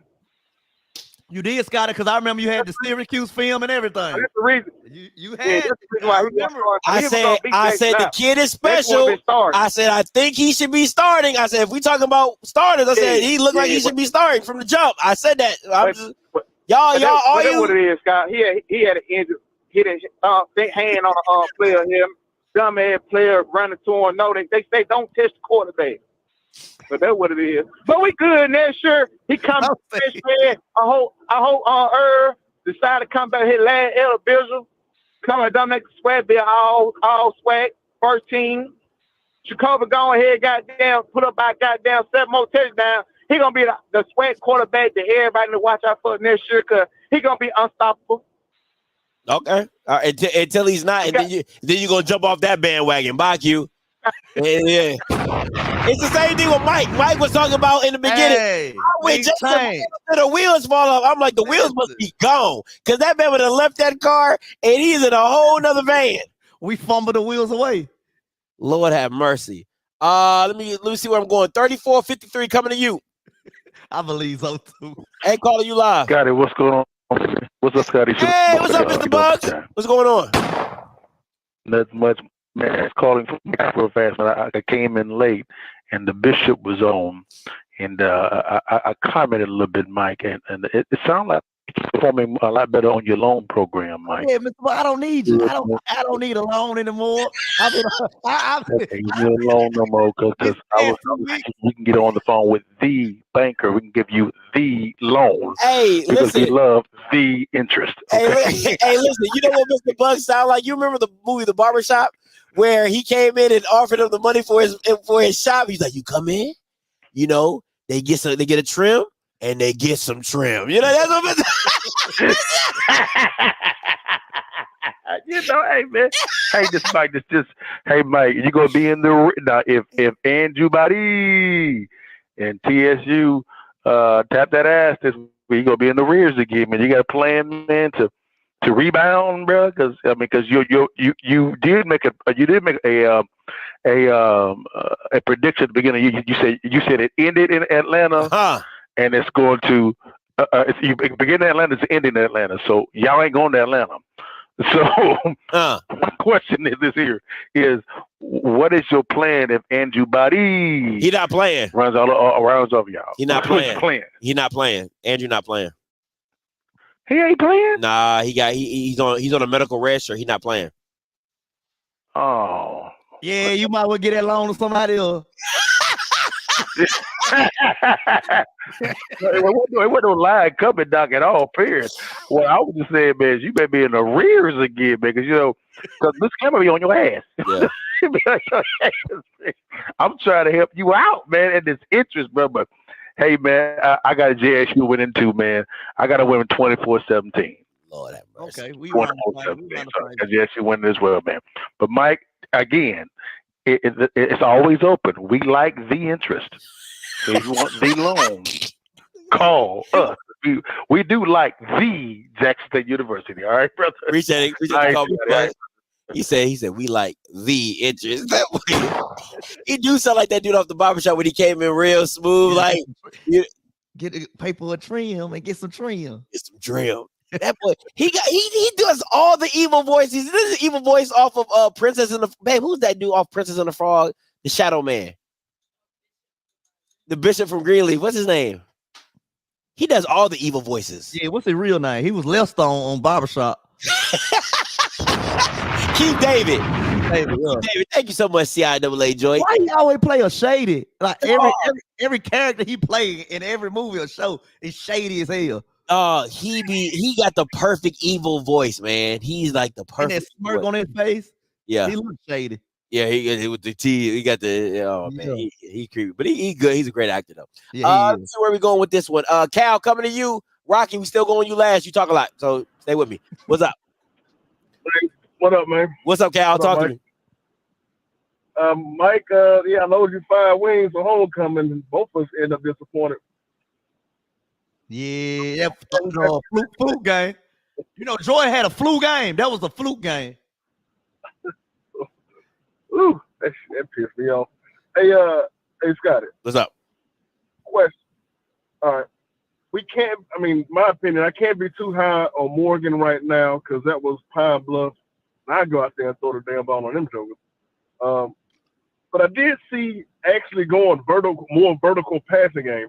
You did, Scotty, because I remember you had the Syracuse film and everything. That's the reason. You had. I remember. I said the kid is special. I said I think he should be starting. I said if we talking about starters, I said he looked like he should be starting from the jump. I said that. Y'all, all you. What it is, Scott? He had an injury. Hit his hand on a player here. Dumbass player running to him. No, they say don't touch the quarterback. But that's what it is. But we good next year. He comes fresh man. I hope decide to come back here last Visual. Come and don't make the swag be all swag. First team. Jacoby go ahead, goddamn, put up by goddamn 7 more touchdowns. He gonna be the swag quarterback that everybody to watch out for next year because he gonna be unstoppable. Okay. Until he's not, and then you gonna jump off that bandwagon. Bye, Q. Yeah. It's the same thing with Mike. Mike was talking about in the beginning. I went just the wheels fall off. I'm like, the wheels must be gone. Because that man would have left that car and he's in a whole nother van. We fumbled the wheels away. Lord have mercy. Let me see where I'm going. 34-53 coming to you. I believe so too. Hey, caller, you live. Scotty, what's going on? What's up, Scotty? Hey, what's up, Mr. Bugs? What's going on? Not much. Man, it's calling for me real fast, but I came in late, and the bishop was on, and I commented a little bit, Mike, and it sounded like you're performing a lot better on your loan program, Mike. Yeah, Mr. I don't need you. I don't need a loan anymore. You need a loan no more because we can get on the phone with the banker. We can give you the loan. Hey, because we love the interest. Okay? Hey, listen. You know what Mr. Bugs sound like? You remember the movie The Barbershop? Where he came in and offered him the money for his shop. He's like, you come in, they get a trim and they get some trim. That's what hey man. Hey, hey Mike, you're gonna be in the now if Andrew Body and TSU tap that ass this week, you're gonna be in the rears again, man. You got a plan, man, to rebound, bro, because you did make a prediction at the beginning. You said it ended in Atlanta, and it's going to you begin in Atlanta, it's ending in Atlanta. So y'all ain't going to Atlanta. So my question is this here is what is your plan if Andrew Body He not playing. runs rounds off y'all? He not What's his playing. plan? He not playing. Andrew not playing. He ain't playing? Nah, he's on a medical register. He not playing. Oh. Yeah, you might well get that loan to somebody else. It wasn't no line coming, Doc, at all, period. What I was just saying, man, you may be in arrears again, man, because this camera be on your ass. Yeah. I'm trying to help you out, man, and this interest, bro. But hey, man, I got a JSU winning too, man. I got to win 24-17. Lord have mercy. Okay, we 24-17. So I got JSU winning as well, man. But Mike, again, it's always open. We like the interest. So if you want the loan, call us. We do like the Jackson State University. All right, brother. Appreciate it. He said we like the interest. He do sound like that dude off the barbershop when he came in real smooth, like get a paper trim and get some trim. Get some trim. That boy, he does all the evil voices. This is evil voice off of Princess and the Babe. Who's that dude off Princess and the Frog? The Shadow Man. The Bishop from Greenleaf. What's his name? He does all the evil voices. Yeah, what's his real name? He was Lestone on Barbershop. Keith David. David, thank you so much, CIAA Joy. Why he always play a shady? Like every character he played in every movie or show is shady as hell. He got the perfect evil voice, man. He's like the perfect. And that smirk on his face. Yeah, he looks shady. Yeah, he with the T. He got the man. He creepy, but he good. He's a great actor though. Yeah, let's see where we going with this one. Cal, coming to you. Rocky, we still going you last. You talk a lot, so stay with me. What's up? What up, man? What's up, Cal? Talk to me. Mike, I know you 5 wins for homecoming, and both of us end up disappointed. Yeah, that fluke game. Joy had a flu game. That was a fluke game. Ooh, that pissed me off. Hey, Scotty. What's up? Question. All right. We can't, my opinion, I can't be too high on Morgan right now because that was Pine Bluff. I go out there and throw the damn ball on them jokers. But I did see actually going more vertical passing game.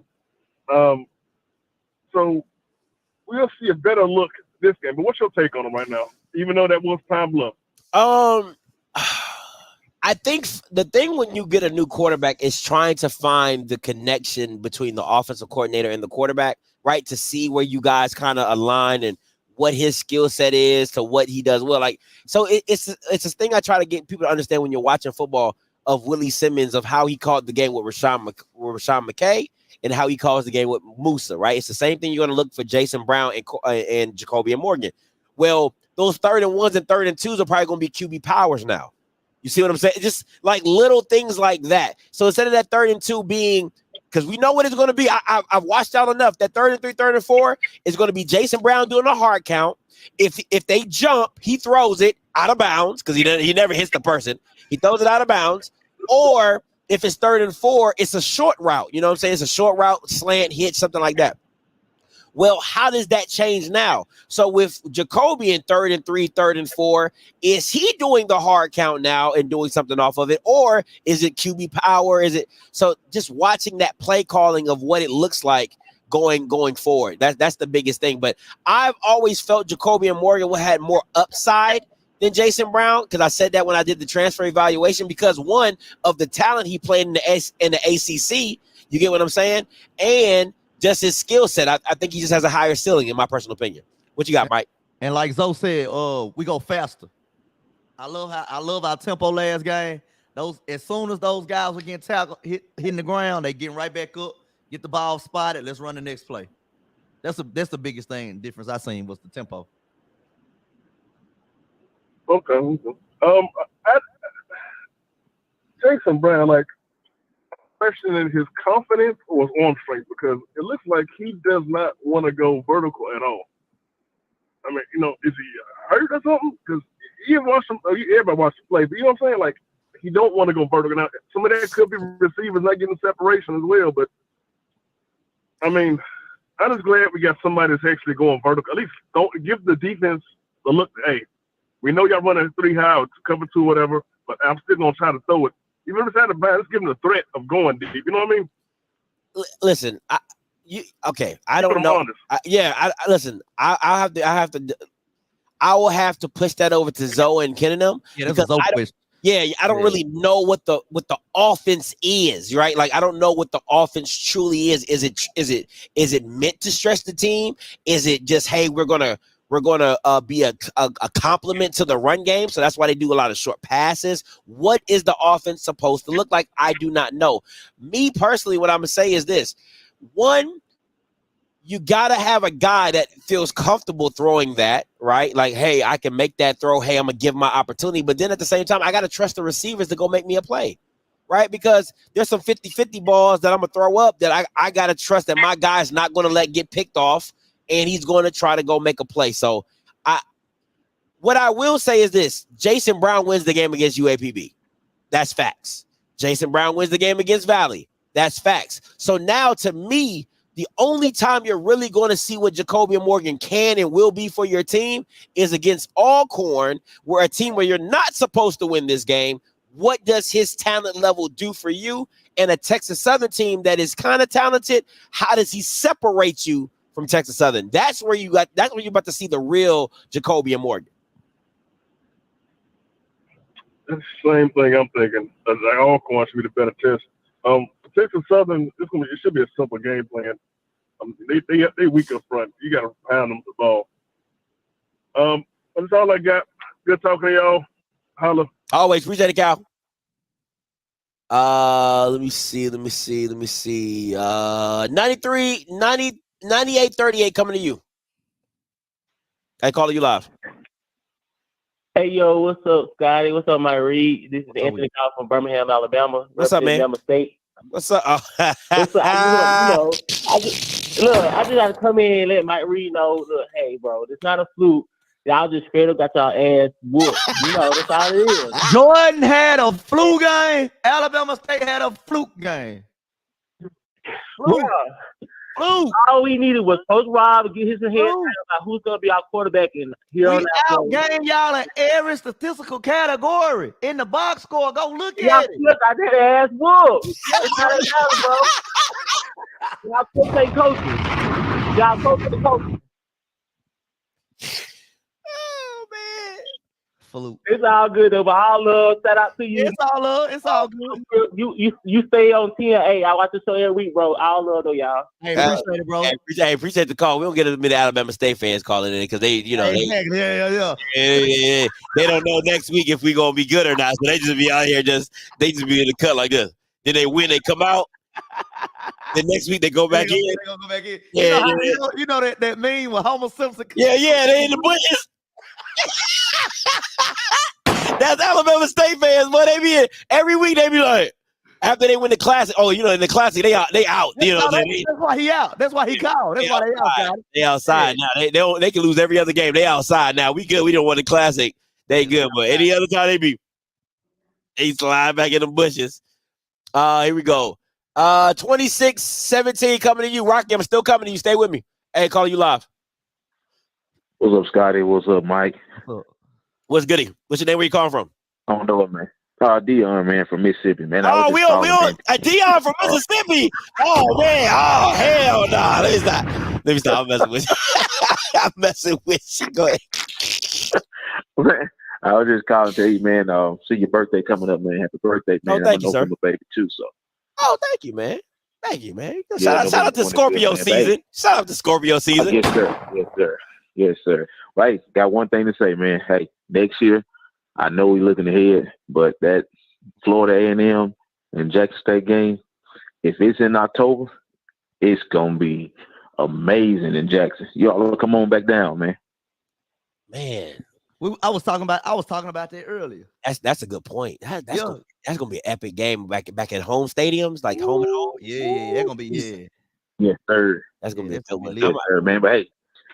So we'll see a better look this game. But what's your take on them right now? Even though that was Pine Bluff. I think the thing when you get a new quarterback is trying to find the connection between the offensive coordinator and the quarterback, right? To see where you guys kind of align and what his skill set is to what he does well. Like, so it's a thing I try to get people to understand when you're watching football of Willie Simmons, of how he called the game with Rashawn McKay and how he calls the game with Musa, right? It's the same thing you're going to look for Jason Brown and Jacoby and Morgan. Well, those 3rd and 1s and 3rd and 2s are probably going to be QB powers now. You see what I'm saying? Just like little things like that. So instead of that 3rd and 2 being, because we know what it's going to be. I've watched out enough. That 3rd and 3, 3rd and 4 is going to be Jason Brown doing a hard count. If they jump, he throws it out of bounds because he never hits the person. He throws it out of bounds. Or if it's 3rd and 4, it's a short route. You know what I'm saying? It's a short route, slant, hit, something like that. Well, how does that change now? So with Jacoby in 3rd and 3, 3rd and 4, is he doing the hard count now and doing something off of it? Or is it QB power? Is it so just watching that play calling of what it looks like going forward? That's the biggest thing. But I've always felt Jacoby and Morgan had more upside than Jason Brown, because I said that when I did the transfer evaluation, because one of the talent he played in the ACC, you get what I'm saying? And just his skill set, I think he just has a higher ceiling, in my personal opinion. What you got, Mike? And like Zoe said, we go faster. I love our tempo last game. As soon as those guys were getting tackled, hitting the ground, they getting right back up, get the ball spotted. Let's run the next play. That's the biggest difference I seen was the tempo. Okay. Jason Brown, questioning his confidence or his arm strength, because it looks like he does not want to go vertical at all. Is he hurt or something? Because everybody watch the play, but you know what I'm saying? He don't want to go vertical. Now, some of that could be receivers not getting separation as well, but I'm just glad we got somebody that's actually going vertical. At least don't give the defense the look, hey, We know y'all running 3 high or cover 2, whatever, but I'm still gonna try to throw it. Even if it's out of bounds, let's give them the threat of going deep. You know what I mean? Listen, I don't know. Listen, I will have to push that over to Zoe and Ken and them. Yeah, that's a Zoe question. I don't really know what the offense is, right? Like I don't know what the offense truly is. Is it meant to stretch the team? Is it just, hey, we're gonna be a complement to the run game, so that's why they do a lot of short passes? What is the offense supposed to look like? I do not know. Me personally, what I'm gonna say is this: one, you gotta have a guy that feels comfortable throwing that, right? Like, hey, I can make that throw. Hey, I'm gonna give my opportunity. But then at the same time, I gotta trust the receivers to go make me a play, right? Because there's some 50-50 balls that I'm gonna throw up that I gotta trust that my guy's not gonna let get picked off, and he's gonna try to go make a play. So what I will say is this: Jason Brown wins the game against UAPB. That's facts. Jason Brown wins the game against Valley. That's facts. So now, to me, the only time you're really going to see what Jacoby Morgan can and will be for your team is against Alcorn, where a team where you're not supposed to win this game. What does his talent level do for you? And a Texas Southern team that is kind of talented, how does he separate you from Texas Southern? That's where you're about to see the real Jacoby Morgan. That's the same thing I'm thinking. Like Alcorn should be the better test. Texas Southern, it should be a simple game plan. They weak up front. You got to pound them with the ball. That's all I got. Good talking to y'all. Holla. Always appreciate it, Cal. Let me see. 98-38 coming to you. I call you live. Hey, yo, what's up, Scotty? What's up, Mike Reed? This is Anthony Call from Birmingham, Alabama. What's up, man? Alabama State. What's up? What's up? I just got to come in and let Mike Reed know, look, hey, bro, it's not a fluke. Y'all just straight up got y'all ass whooped. That's all it is. Jordan had a flu game. Alabama State had a fluke game. Fluke. All we needed was Coach Rob to get his head about who's going to be our quarterback. And We outgained y'all in every statistical category. In the box score, go look at it. Look, I did ass whoop. Y'all coach ain't coaching. Y'all coach the coaches. Oh, man. Fluke. It's all good, though. But all love, shout out to you. It's all love. It's all good. You stay on 10. Hey, I watch the show every week, bro. All love, though, y'all. Hey, appreciate it, bro. Appreciate the call. We don't get as many Alabama State fans calling in because they, exactly. Yeah. They don't know next week if we gonna be good or not. So they just be out here they just be in the cut like this. Then they win, they come out. The next week they go back in. They gonna go back in. Yeah, you know that meme with Homer Simpson. Yeah, they in the bushes. That's Alabama State fans, boy. They be in, every week. They be like, after they win the classic. Oh, in the classic they out. They out. That's why he out. That's why he called. That's why they outside. They outside now. They can lose every other game. They outside now. We good. We don't want the classic. They good, but any other time they slide back in the bushes. Here we go. 26-17 coming to you. Rocky, I'm still coming to you. Stay with me. Hey, calling you live. What's up, Scotty? What's up, Mike? What's goody? What's your name? Where you calling from? I don't know, man. Dion, man, from Mississippi, man. We on Dion from Mississippi. Oh man. Oh hell no. Nah. Let me stop. I'm messing with you. I'm messing with you. Go ahead. Man, I was just calling to tell you, man. See your birthday coming up, man. Happy birthday, man. Oh, thank you, sir. I'm a baby too, so. Oh, thank you, man. Thank you, man. Shout out to Scorpio season. Shout out to Scorpio season. Yes, sir. Yes, sir. Right. Got one thing to say, man. Hey, next year, I know we're looking ahead, but that Florida A&M and Jackson State game, if it's in October, it's gonna be amazing in Jackson. Y'all come on back down, man. Man, I was talking about that earlier. That's a good point. That's gonna be an epic game back at home stadiums, like home and home. Yeah, that's gonna be Yes, sir. That's gonna be a good one. Yes, sir, man. But hey,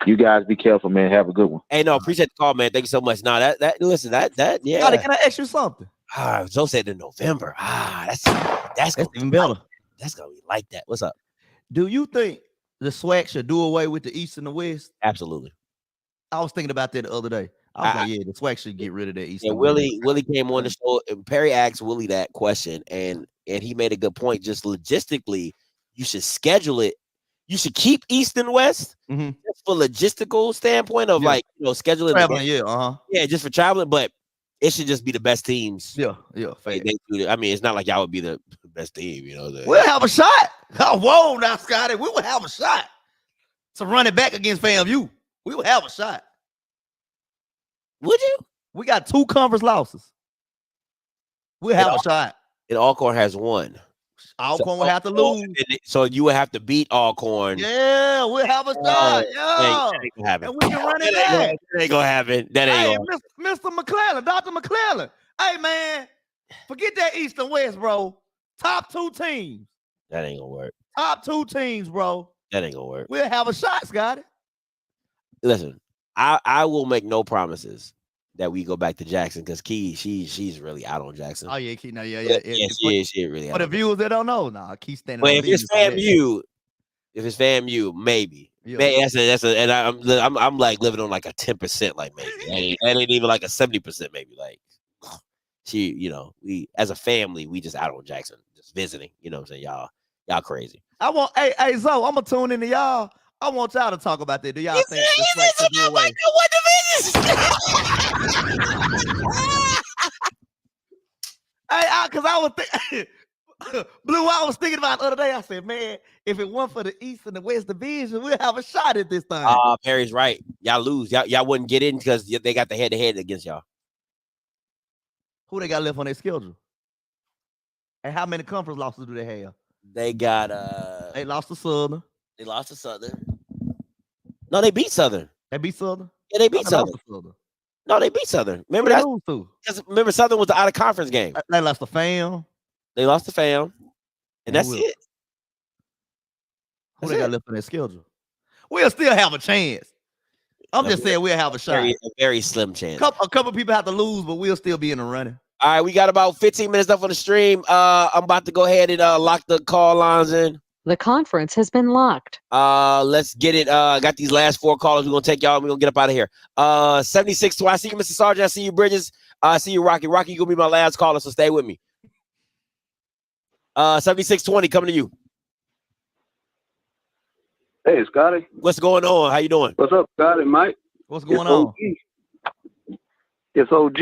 you guys be careful, man. Have a good one. Hey, no, appreciate the call, man. Thank you so much. No, listen, yeah. Can I ask you something? Joe said in November. That's even better. That's gonna be like that. What's up? Do you think the SWAC should do away with the East and the West? Absolutely. I was thinking about that the other day. I was like, yeah, the swag should get rid of that East Yeah, and West. Willie came on the show, and Perry asked Willie that question, and he made a good point. Just logistically, you should schedule it. You should keep East and West just for logistical standpoint of like scheduling Traveling, the game. Yeah, just for traveling, but it should just be the best teams. Yeah. They do it. I mean, it's not like y'all would be the best team, We'll have a shot. Oh, whoa, now, Scotty, we will have a shot to run it back against FAMU. We will have a shot. Would you? We got 2 conference losses. We'll have a shot. And Alcorn has 1. Alcorn will have to lose. So you would have to beat Alcorn. Yeah, we'll have a shot. Yeah. That ain't gonna happen. And we can run it back. That ain't gonna happen. That ain't Hey, Mr. McClellan, Dr. McClellan. Hey, man, forget that East and West, bro. Top 2 teams. That ain't gonna work. Top 2 teams, bro. That ain't gonna work. We'll have a shot, Scotty. Listen, I will make no promises that we go back to Jackson because Key, she's really out on Jackson. Oh, yeah, Key. No, yeah. She is really out. For the viewers that don't know, Key standing But on if it's FAMU, maybe. Yeah. That's a, and I'm like living on like a 10%, like maybe. That ain't even like a 70%, maybe. Like we as a family, we just out on Jackson, just visiting. You know what I'm saying? Y'all crazy. I want, hey, Zoe, I'm gonna tune into y'all. I want y'all to talk about that. Do y'all think the swag should do away? Because I was thinking, Blue, I was thinking about the other day. I said, man, if it weren't for the East and the West division, we'll have a shot at this thing. Perry's right. Y'all lose. Y'all wouldn't get in because they got the head-to-head against y'all. Who they got left on their schedule? And how many conference losses do they have? They got they lost to Southern. They lost to Southern. No, they beat Southern. They beat Southern? Yeah, they beat Southern. No, they beat Southern. Remember that? Because remember, Southern was the out of conference game. They lost to FAM. They lost to FAM. And that's it. Who they got left on their schedule? We'll still have a chance. I'm just saying we'll have a shot. A very slim chance. A couple people have to lose, but we'll still be in the running. All right, we got about 15 minutes left on the stream. I'm about to go ahead and lock the call lines in. The conference has been locked. Let's get it. Got these last 4 callers. We're gonna take y'all and we're gonna get up out of here. 76. I see you, Mr. Sergeant. I see you, Bridges. I see you, Rocky. Rocky, you're gonna be my last caller, so stay with me. 7620 coming to you. Hey, Scotty. What's going on? How you doing? What's up, Scotty, Mike? What's going on? It's OG.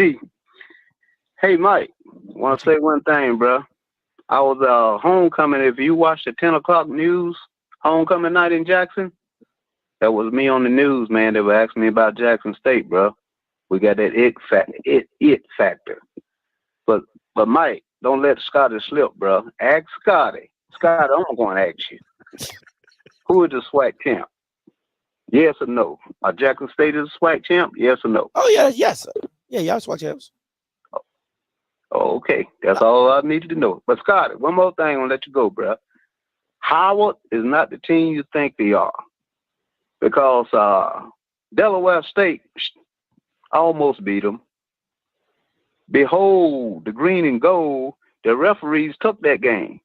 Hey, Mike. Want to say one thing, bro. I was homecoming. If you watch the 10 o'clock news, homecoming night in Jackson, that was me on the news, man. They were asking me about Jackson State, bro. We got that it factor. But Mike, don't let Scotty slip, bro. Ask Scotty. Scotty, I'm going to ask you. Who is the SWAC champ? Yes or no? Are Jackson State is a SWAC champ? Yes or no? Oh, yeah, yes. Yeah, y'all SWAC champs. Oh, okay. That's all I needed to know. But Scotty, one more thing, I'll let you go, bro. Howard is not the team you think they are. Because Delaware State almost beat them. Behold, the green and gold, the referees took that game.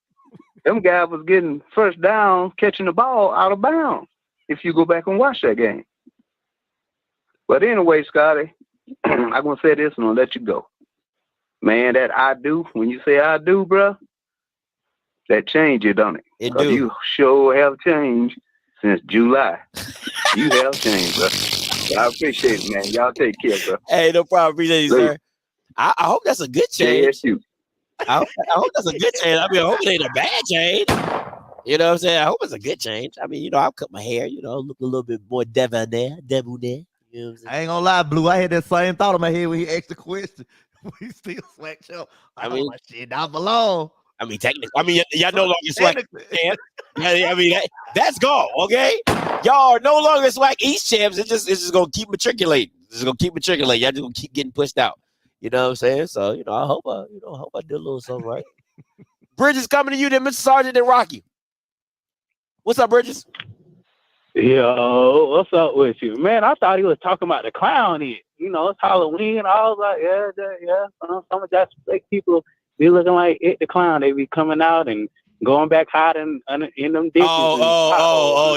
Them guys was getting first down, catching the ball out of bounds, if you go back and watch that game. But anyway, Scotty, I'm going to say this and I'll let you go. Man, that I do, when you say I do, bro, that changed you, don't it? It do. You sure have changed since July. You have changed, bro. I appreciate it, man. Y'all take care, bro. Hey, no problem. Appreciate you, sir. I hope that's a good change. JSU. I hope that's a good change. I mean, I hope it ain't a bad change. You know what I'm saying? I hope it's a good change. I mean, I'll cut my hair, look a little bit more debonair. You know what I'm saying? I ain't gonna lie, Blue. I had that same thought in my head when he asked the question. We still SWAC champ. I mean, my shit not belong. I mean, technically, y'all no longer SWAC champ. I mean, that's gone. Okay, y'all are no longer SWAC East champs. It's just gonna keep matriculating. It's gonna keep matriculating. Y'all just gonna keep getting pushed out. You know what I'm saying? So I hope I did a little something right. Bridges coming to you, then Mr. Sergeant and Rocky. What's up, Bridges? Yo, what's up with you, man? I thought he was talking about the clown. It's Halloween. I was like, yeah. Some of that fake people be looking like it, the clown. They be coming out and going back hiding in them ditches.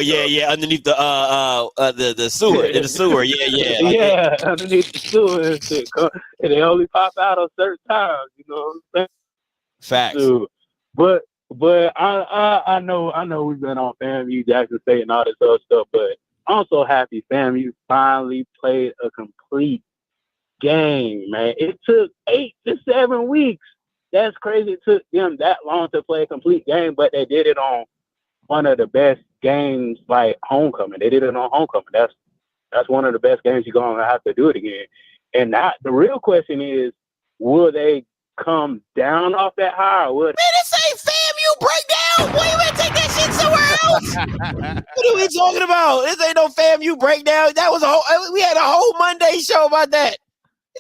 Yeah, underneath the sewer, in the sewer, yeah. Like, yeah, underneath the sewer and shit. And they only pop out at certain times, you know what I'm saying? Facts. So, but I know we've been on FAMU, Jackson State, and all this other stuff, but I'm so happy FAMU finally played a complete game, man. It took 8 to 7 weeks. That's crazy. It took them that long to play a complete game, but they did it on one of the best games, like homecoming. They did it on homecoming. That's one of the best games you're gonna have to do it again. And now the real question is, will they come down off that high? Or will man, this ain't FAMU breakdown. Boy, you better take that shit somewhere else. What are we talking about? This ain't no FAMU breakdown. That was we had a whole Monday show about that.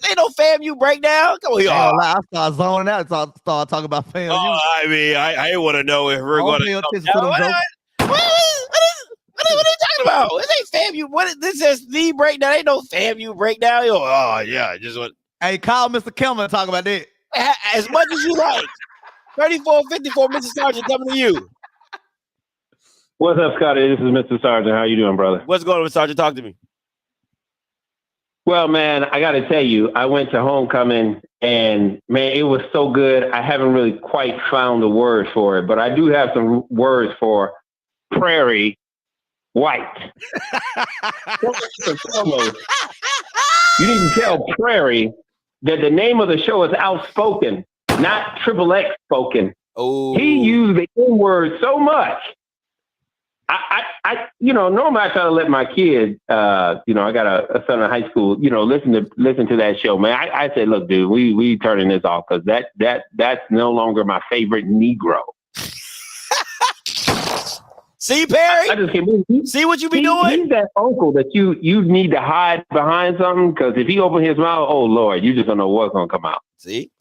This ain't no FAMU breakdown. Come on, I started zoning out. Start talking about FAMU. I mean, I want to know if we're going to come down. What are you talking about? This ain't FAMU. This is the breakdown. Ain't no FAMU breakdown. Just what. Hey, call Mr. Kelman and talk about that. As much as you like. 3454, Mr. Sergeant, coming to you. What's up, Scotty? This is Mr. Sergeant. How you doing, brother? What's going on, Sergeant? Talk to me. Well, man, I got to tell you, I went to homecoming, and, man, it was so good. I haven't really quite found the word for it, but I do have some words for prairie white. You need to tell Prairie that the name of the show is Outspoken, not Triple X Spoken. Oh, he used the N-word so much. I normally I try to let my kids, I got a son in high school, listen to that show, man. I said, look, dude, we turning this off because that's no longer my favorite Negro. See, Perry? I just can't see what you be doing? He's that uncle that you need to hide behind something because if he open his mouth, oh Lord, you just don't know what's gonna come out. See,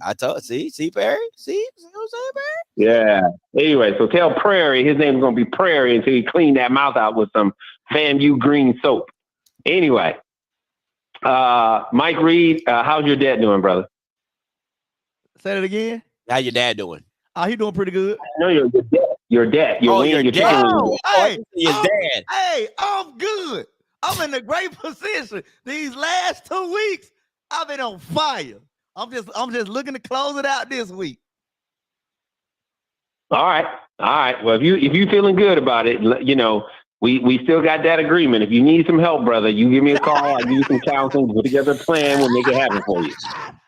see, Perry? See what I'm saying, Perry? Yeah. Anyway, so tell Prairie his name's gonna be Prairie until he clean that mouth out with some FAMU green soap. Anyway, Mike Reed, how's your dad doing, brother? Say it again. How your dad doing? Oh, he doing pretty good. No, your dad. Your dad. Your dad. His dad. Hey, I'm good. I'm in a great position. These last 2 weeks, I've been on fire. I'm just looking to close it out this week. All right. Well, if you feeling good about it, we still got that agreement. If you need some help, brother, you give me a call. I'll give you some counseling. Put together a plan. We'll make it happen for you.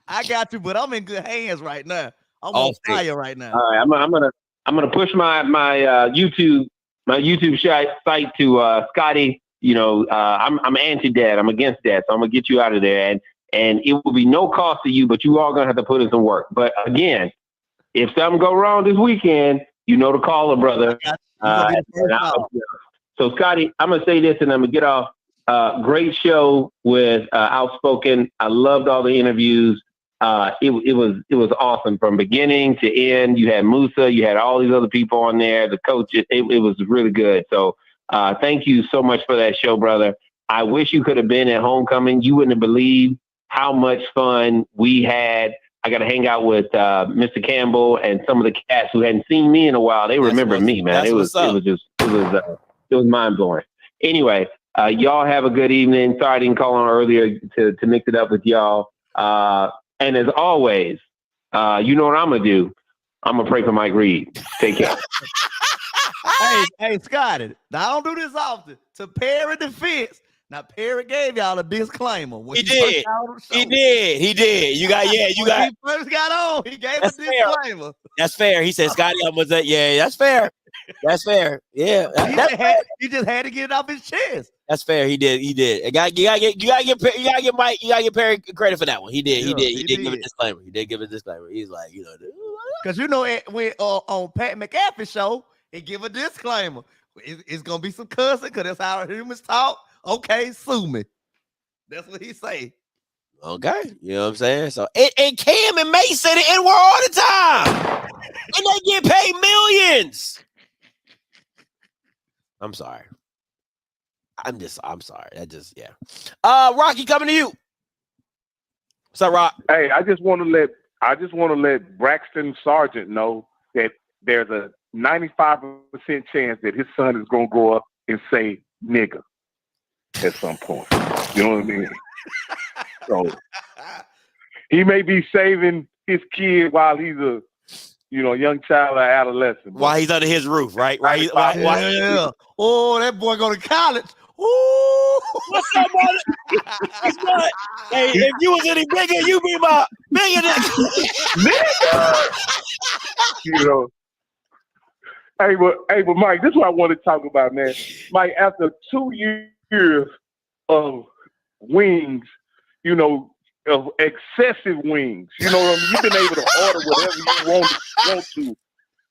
I got you, but I'm in good hands right now. I'm on fire right now. All right. I'm gonna push my YouTube site to Scotty. I'm anti-dad. I'm against dad, so I'm gonna get you out of there, and it will be no cost to you, but you are gonna have to put in some work. But again, if something go wrong this weekend, you know to call a brother. So Scotty, I'm gonna say this, and I'm gonna get off. Great show with Outspoken. I loved all the interviews. It was awesome from beginning to end. You had Musa, you had all these other people on there, the coaches. It was really good. So thank you so much for that show, brother. I wish you could have been at homecoming. You wouldn't have believed how much fun we had. I got to hang out with Mr. Campbell and some of the cats who hadn't seen me in a while. They remember me, man. It was mind blowing. Anyway, y'all have a good evening. Sorry I didn't call on earlier to mix it up with y'all. And as always, you know what I'm going to do? I'm going to pray for Mike Reed. Take care. Hey, Scotty, now I don't do this often. To Perry defense, now Perry gave y'all a disclaimer. He did. He did. You got. When he first got on, he gave a disclaimer. That's fair. He said, Scotty, I'm going to say, yeah, that's fair. That's fair. Yeah. He just had to get it off his chest. That's fair. He did. You gotta get Mike. You gotta get Perry credit for that one. He did. He did give a disclaimer. He's like, because when on Pat McAfee show, he give a disclaimer. It's gonna be some cussing because that's how humans talk. Okay, sue me. That's what he say. Okay, you know what I'm saying. So and Cam and May say the N-word all the time, and they get paid millions. I'm sorry. I'm sorry. Rocky, coming to you. What's up, Rock? Hey, I just want to let Braxton Sargent know that there's a 95% chance that his son is gonna grow up and say nigga at some point. You know what I mean? So he may be saving his kid while he's a young child or adolescent. While he's under his roof, right? Yeah. Oh, that boy go to college. Ooh. What's up, brother? Guess what? Hey, if you was any bigger, you be my bigger nigga. Hey, but Mike, this is what I want to talk about, man. Mike, after 2 years of wings, of excessive wings, you know what I mean? You've been able to order whatever you want to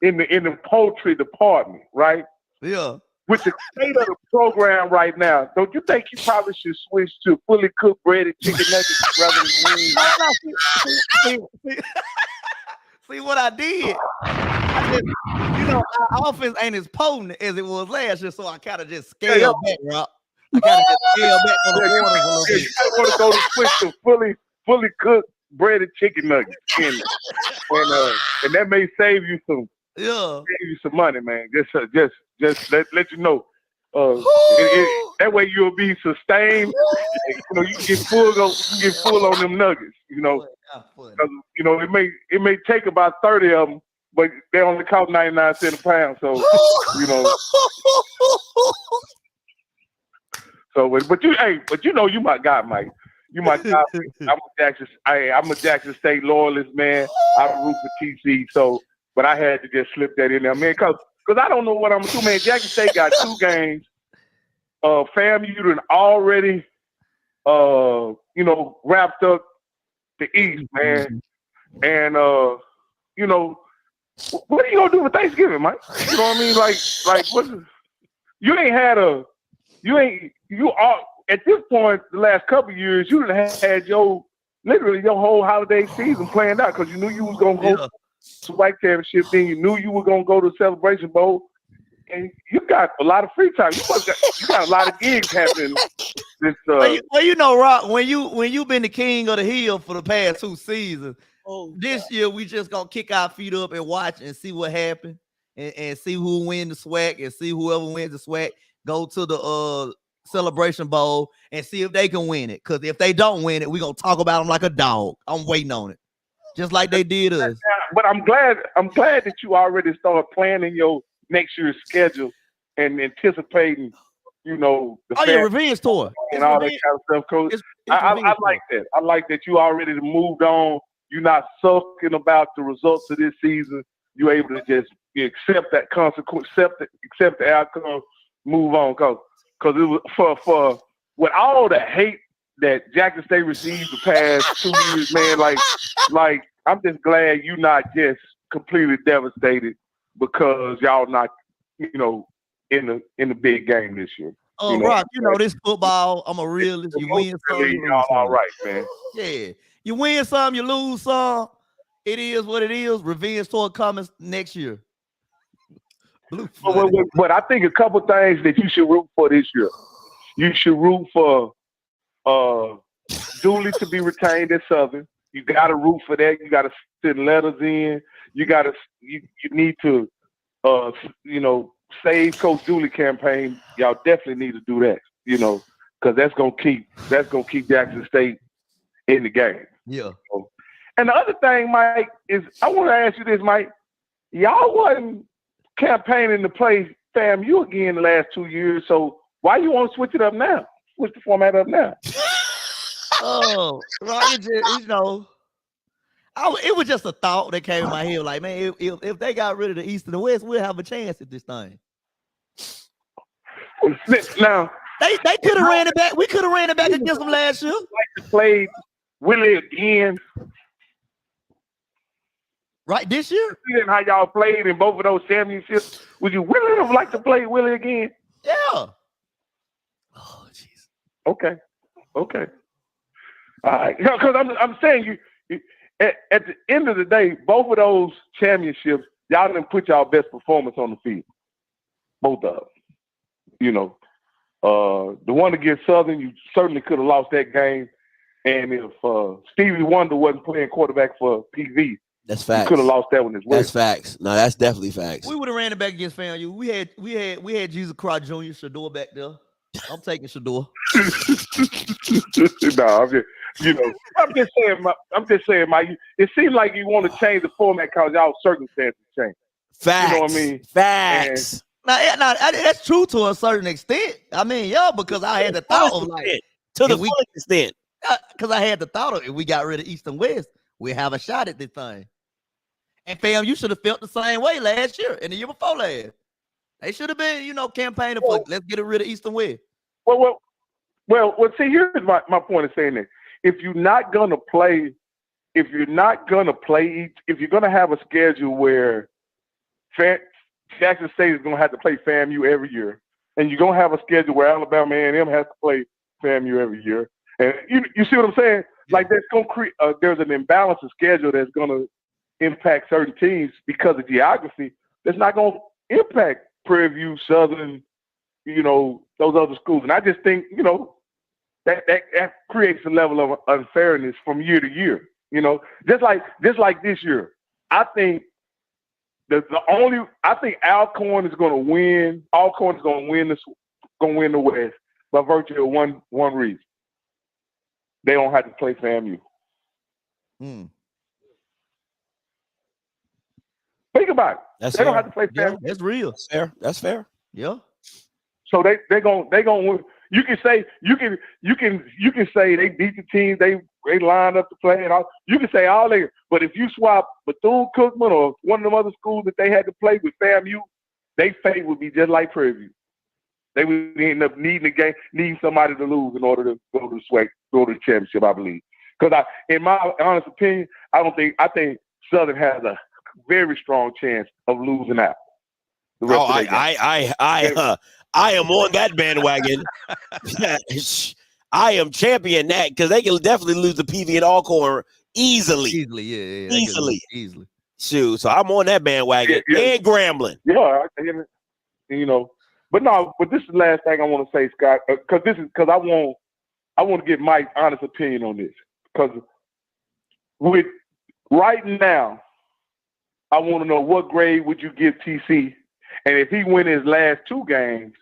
in the poultry department, right? Yeah. With the state of the program right now, don't you think you probably should switch to fully cooked breaded chicken nuggets rather than wings? See what I did? Our offense ain't as potent as it was last year, so I kind of just scaled back, Rob. I kind of just scaled back on the orders a little bit. You want to go to switch to fully cooked breaded chicken nuggets, and that may save you some money, man. Just let you know. That way you'll be sustained. You can get full on them nuggets. It may take about 30 of them, but they only cost 99 cents a pound. So but you my guy, Mike. You my guy. I'm a Jackson State loyalist, man. I root for TC. So, but I had to just slip that in there, man, because I don't know what I'm gonna do, man. Jackson State got 2 games. FAMU done already, wrapped up the East, man. And what are you gonna do for Thanksgiving, Mike? You know what I mean? Like you are at this point the last couple of years you done had your whole holiday season planned out because you knew you was gonna go to White Championship, then you knew you were gonna go to Celebration Bowl, and you got a lot of free time. You got a lot of gigs happening. Rock, when you been the king of the hill for the past 2 seasons, this year we just gonna kick our feet up and watch and see what happened and see who win the SWAC and see whoever wins the SWAC go to the Celebration Bowl and see if they can win it. Because if they don't win it, we gonna talk about them like a dog. I'm waiting on it, just like they did us. But I'm glad that you already started planning your next year's schedule and anticipating, the revenge tour and all that kind of stuff. Coach, I like that. I like that you already moved on. You're not sulking about the results of this season. You're able to just accept that consequence, accept the outcome, move on. Cause it was for with all the hate that Jackson State received the past 2 years, man. Like I'm just glad you're not just completely devastated because y'all not, in the big game this year. Oh, Rock, this football. I'm a realist. You win some, you lose some. All right, man. Yeah, you win some, you lose some. It is what it is. Revenge tour coming next year. But I think a couple things that you should root for this year. You should root for Dooley to be retained at Southern. You got to root for that. You got to send letters in. You need to save Coach Dooley campaign. Y'all definitely need to do that. Because that's gonna keep Jackson State in the game. Yeah. And the other thing, Mike, is I want to ask you this, Mike. Y'all wasn't campaigning to play FAMU again the last 2 years, so why you want to switch it up now? Switch the format up now. Oh, Rock, it was just a thought that came in my head. Like, man, if they got rid of the East and the West, we'll have a chance at this thing. Now they could have ran it back. We could have ran it back against them last year. Like to play Willie again. Right, this year? Seeing how y'all played in both of those championships, would you really have liked to play Willie again? Yeah. Oh, jeez. Okay. All right. Because I'm saying you at the end of the day, both of those championships, y'all didn't put y'all best performance on the field. Both of them. The one against Southern, you certainly could have lost that game. And if Stevie Wonder wasn't playing quarterback for PV, That's You facts. could have lost that one as well. That's facts. No, that's definitely facts. We would have ran it back against FAMU. We had Jesus Christ Jr. Shador back there. I'm taking Shador. No, I'm just saying, Mike. It seems like you want to change the format because y'all circumstances change. Facts. You know what I mean? Facts. Now, that's true to a certain extent. I mean, yeah, because I had the thought of like to the fullest extent. Because I had the thought of if we got rid of East and West, we have a shot at this thing. And fam, you should have felt the same way last year and the year before last. They should have been, campaigning for let's get rid of East and West. Well. See, here's my point of saying that if you're gonna have a schedule where Jackson State is gonna have to play FAMU every year, and you're gonna have a schedule where Alabama A&M has to play FAMU every year, and you see what I'm saying? Like that's gonna create there's an imbalance of schedule that's gonna impact certain teams because of geography. That's not gonna impact Prairie View, Southern, those other schools. And I just think, that creates a level of unfairness from year to year. Just like this year. I think I think Alcorn is gonna win. Alcorn is gonna win the West by virtue of one reason. They don't have to play FAMU. Think about it. They don't have to play FAMU. Yeah, that's real. That's fair. That's fair. Yeah. So they gonna win. You can say they beat the team, they lined up to play and all. You can say all they, but if you swap Bethune-Cookman or one of them other schools that they had to play with FAMU, their fate would be just like Prairie View. They would end up needing somebody to lose in order to go to the championship, I believe. Because in my honest opinion, I think Southern has a very strong chance of losing out. I am on that bandwagon. I am champion that because they can definitely lose the PV and Alcorn easily. Easily. Shoot, so I'm on that bandwagon and Grambling. Yeah, but this is the last thing I want to say, Scott, because I want to get Mike's honest opinion on this. Because with right now, I want to know what grade would you give TC, and if he win his last two games,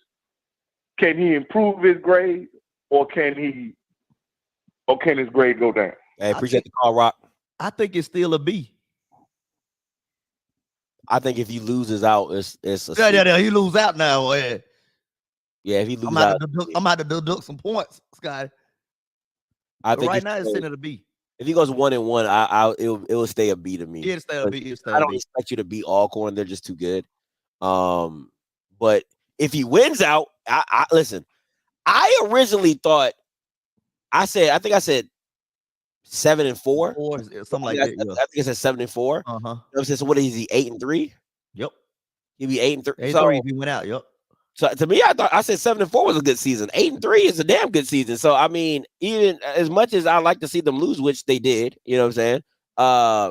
can he improve his grade, or can his grade go down? Hey, appreciate the call, Rock. I think it's still a B. I think if he loses out, it's a C. Yeah, he lose out now. Yeah, if he loses out, I'm about to deduct some points, Scotty. I think right now it's sitting at a B. If he goes 1-1, it will stay a B to me. It'll stay a B. I don't expect you to beat Alcorn; they're just too good. But if he wins out, I listen. I originally thought I think I said 7-4, something like that. Yeah. I think I said 7-4. So what is he? 8-3. Yep. He'd be 8-3. So if he went out, yep. So to me, I said 7-4 was a good season. 8-3 is a damn good season. So I mean, even as much as I like to see them lose, which they did, you know what I'm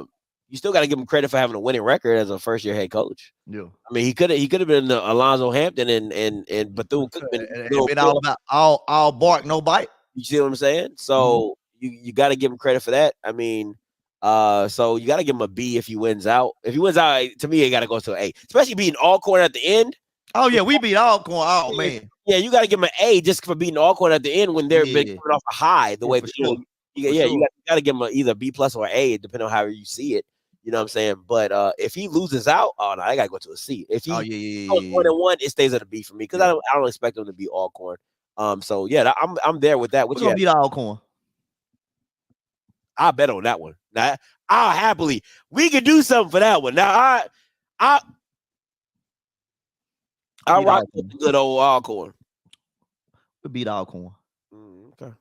saying? You still got to give him credit for having a winning record as a first-year head coach. Yeah, I mean, he could have been Alonzo Hampton and Bethune Cookman. Been all about all bark, no bite. You see what I'm saying? So you got to give him credit for that. I mean, so you got to give him a B if he wins out. If he wins out, to me, it got to go to an A, especially beating Alcorn at the end. Oh yeah, we beat Alcorn. Oh man, yeah, you got to give him an A just for beating Alcorn at the end when they're been coming off a high. The way you got to give him either B+ or A, depending on how you see it. You know what I'm saying? But if he loses out, oh no, I gotta go to a C. If he goes 1-1, it stays at a B for me because I don't expect him to beat Alcorn. So yeah, I'm there with that. We're gonna beat Alcorn. I bet on that one. Now I'll happily we can do something for that one. Now I rock with the good old Alcorn. We beat Alcorn. Okay.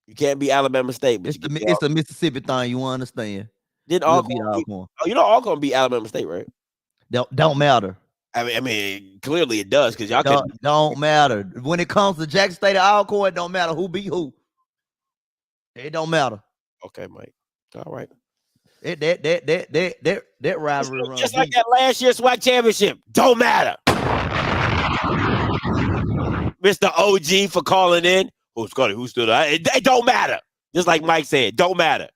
You can't beat Alabama State, but it's the Mississippi thing. You understand? Did Alcorn? Alcorn beat Alabama State, right? Don't matter. I mean, clearly it does because y'all don't matter when it comes to Jackson State or Alcorn. It don't matter who beat who. It don't matter. Okay, Mike. All right. That rivalry run just like that last year's SWAC championship. Don't matter. Mr. OG for calling in. Oh, Scotty, who stood out? It don't matter. Just like Mike said, don't matter.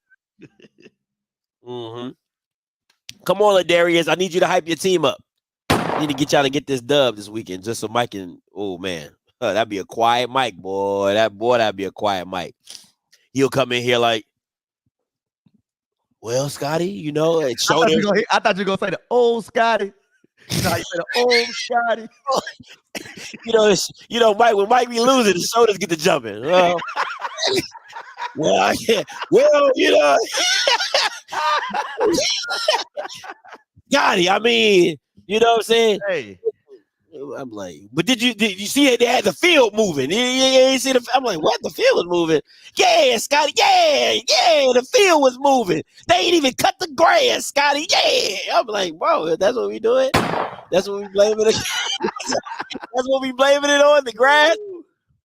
Come on, Ladarius. I need you to hype your team up. I need to get y'all to get this dub this weekend just so Mike can. Oh man, that'd be a quiet Mike, boy. That'd be a quiet Mike. He'll come in here like, well, Scotty, you know, I thought you were gonna say the old Scotty. You know how you say the old Scotty. Mike, when Mike be losing, the shoulders get to jumping. Well, Scotty, I mean, you know what I'm saying? Hey. I'm like, but did you see it? They had the field moving. You see I'm like, what? The field was moving. Yeah, Scotty. Yeah, the field was moving. They ain't even cut the grass, Scotty. Yeah. I'm like, bro, that's what we doing. That's what we blaming it. That's what we blaming it on, the grass.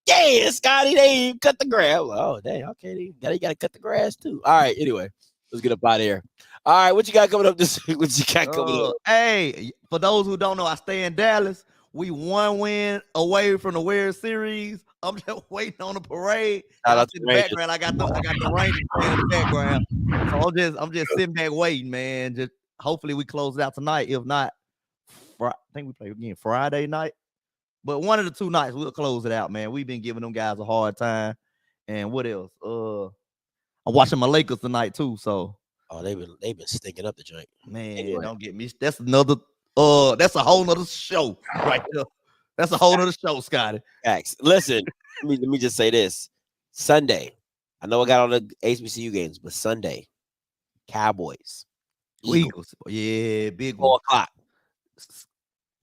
Yeah, Scotty, they ain't even cut the grass. Like, oh, dang, okay, they gotta cut the grass too. All right, anyway, let's get up out of here. All right, what you got coming up this week? What you got coming up? Hey, for those who don't know, I stay in Dallas. We 1 win away from the World Series. I'm just waiting on the parade. Shout out to In the the Rangers. background, I got the Rangers playing in the background. So I'm just sitting back waiting, man. Just hopefully we close it out tonight. If not, I think we play again Friday night. But one of the 2 nights we'll close it out, man. We've been giving them guys a hard time. And what else? I'm watching my Lakers tonight too. So they've been stinking up the joint. Man, Anyway. don't get me. That's another. That's a whole nother show right there. That's a whole nother show, Scotty. Facts. Listen, let me just say this. Sunday, I know I got all the HBCU games, but Sunday, Cowboys, Eagles. Yeah, big 4 o'clock.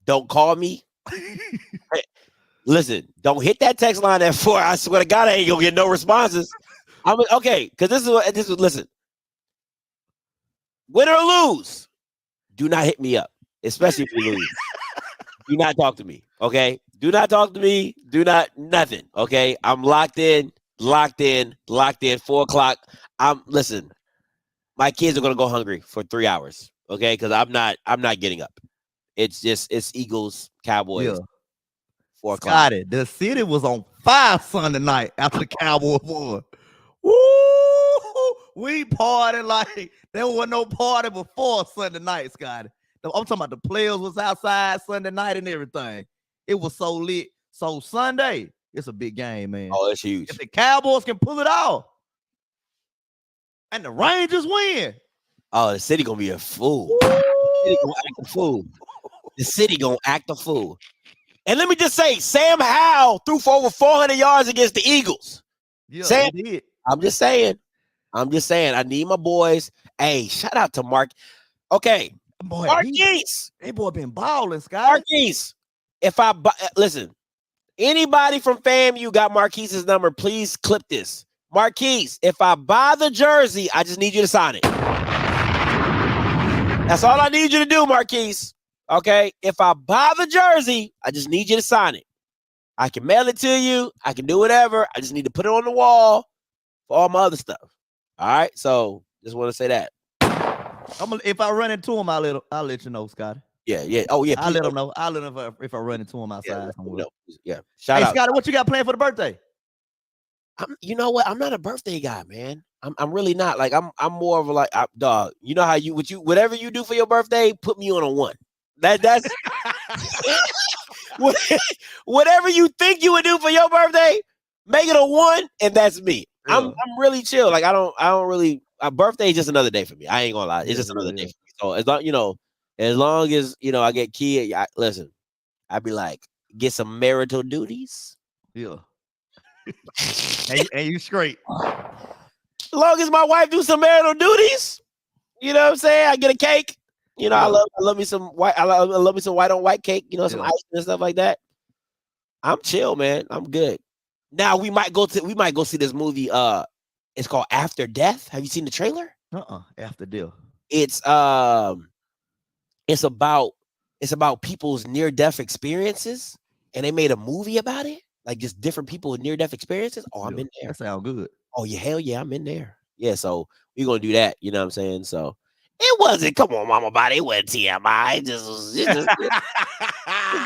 Don't call me. Hey, listen, don't hit that text line at 4. I swear to God, I ain't gonna get no responses. Okay, because this is listen. Win or lose, do not hit me up, especially if you lose. Do not talk to me, okay? Do not talk to me. Do not nothing, okay? I'm locked in. 4 o'clock. Listen. My kids are gonna go hungry for 3 hours, okay? Because I'm not getting up. It's Eagles, Cowboys. Yeah. 4 o'clock. Scotty, the city was on fire Sunday night after the Cowboys won. Woo! We partied like there was no party before Sunday night, Scotty. I'm talking about the players was outside Sunday night and everything. It was so lit. So Sunday, it's a big game, man. Oh, it's huge. If the Cowboys can pull it off and the Rangers win. Oh, the city gonna be a fool. The city gonna act a fool. The city gonna act a fool. And let me just say, Sam Howell threw for over 400 yards against the Eagles. Yeah, Sam, he did. I'm just saying. I need my boys. Hey, shout out to Mark. Okay, boy, Marquise. That boy been balling, Scott. Marquise. Listen, anybody from FAMU got Marquise's number, please clip this. Marquise, if I buy the jersey, I just need you to sign it. That's all I need you to do, Marquise. Okay? If I buy the jersey, I just need you to sign it. I can mail it to you. I can do whatever. I just need to put it on the wall for all my other stuff. All right? So, just want to say that. If I run into him, I'll let you know, Scotty. Yeah. Oh, yeah. I'll let him know. I'll let him know if I run into him outside. Yeah. Shout out. Scotty, what you got planned for the birthday? You know what? I'm not a birthday guy, man. I'm really not. Like I'm more of a dog. You know how whatever you do for your birthday, put me on a 1. That's whatever you think you would do for your birthday, make it a 1, and that's me. Yeah. I'm really chill. Like I don't really. A birthday is just another day for me. I ain't gonna lie. It's just another day for me. So as long as I get kid, listen, I'd be like, get some marital duties. Yeah. and you straight. As long as my wife do some marital duties, you know what I'm saying? I get a cake. I love me some white. I love me some white on white cake. Some ice and stuff like that. I'm chill, man. I'm good. Now we might go see this movie. It's called After Death. Have you seen the trailer? After Death. It's about people's near-death experiences, and they made a movie about it. Like just different people with near-death experiences. Oh, I'm in there. That sounds good. Oh, yeah, hell yeah, I'm in there. Yeah, so we're gonna do that. You know what I'm saying? So, It wasn't. Come on, mama body. It wasn't TMI. It just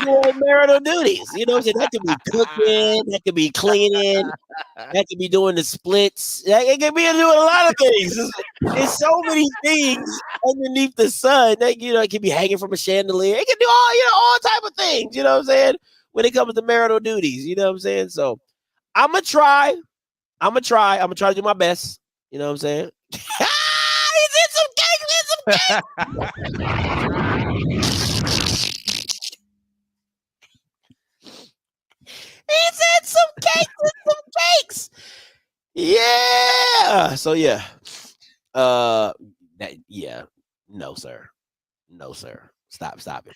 doing marital duties. You know what I'm saying? That could be cooking. That could be cleaning. That could be doing the splits. It could be doing a lot of things. It's so many things underneath the sun that, it could be hanging from a chandelier. It can do all type of things. You know what I'm saying? When it comes to marital duties, you know what I'm saying? So I'm gonna try. I'm gonna try to do my best. You know what I'm saying? He's in some cake. He's in some cakes. Yeah. So yeah. No, sir. Stop it.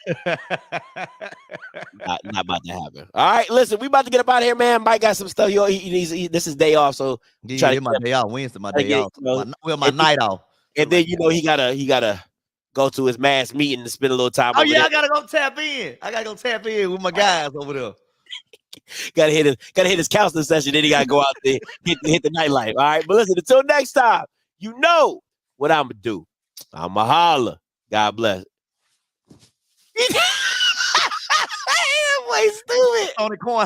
not about to happen. All right, listen, we about to get up out of here, man. Mike got some stuff. This is day off, so Yeah, my day off. Wednesday, my day off. My night off. And then he gotta go to his mass meeting to spend a little time. Oh over yeah, there. I gotta go tap in with my guys over there. Gotta hit his counseling session. Then he gotta go out there hit the nightlife. All right, but listen, until next time, you know what I'm gonna do. I'ma holler. God bless. Boy, stupid. On the corner.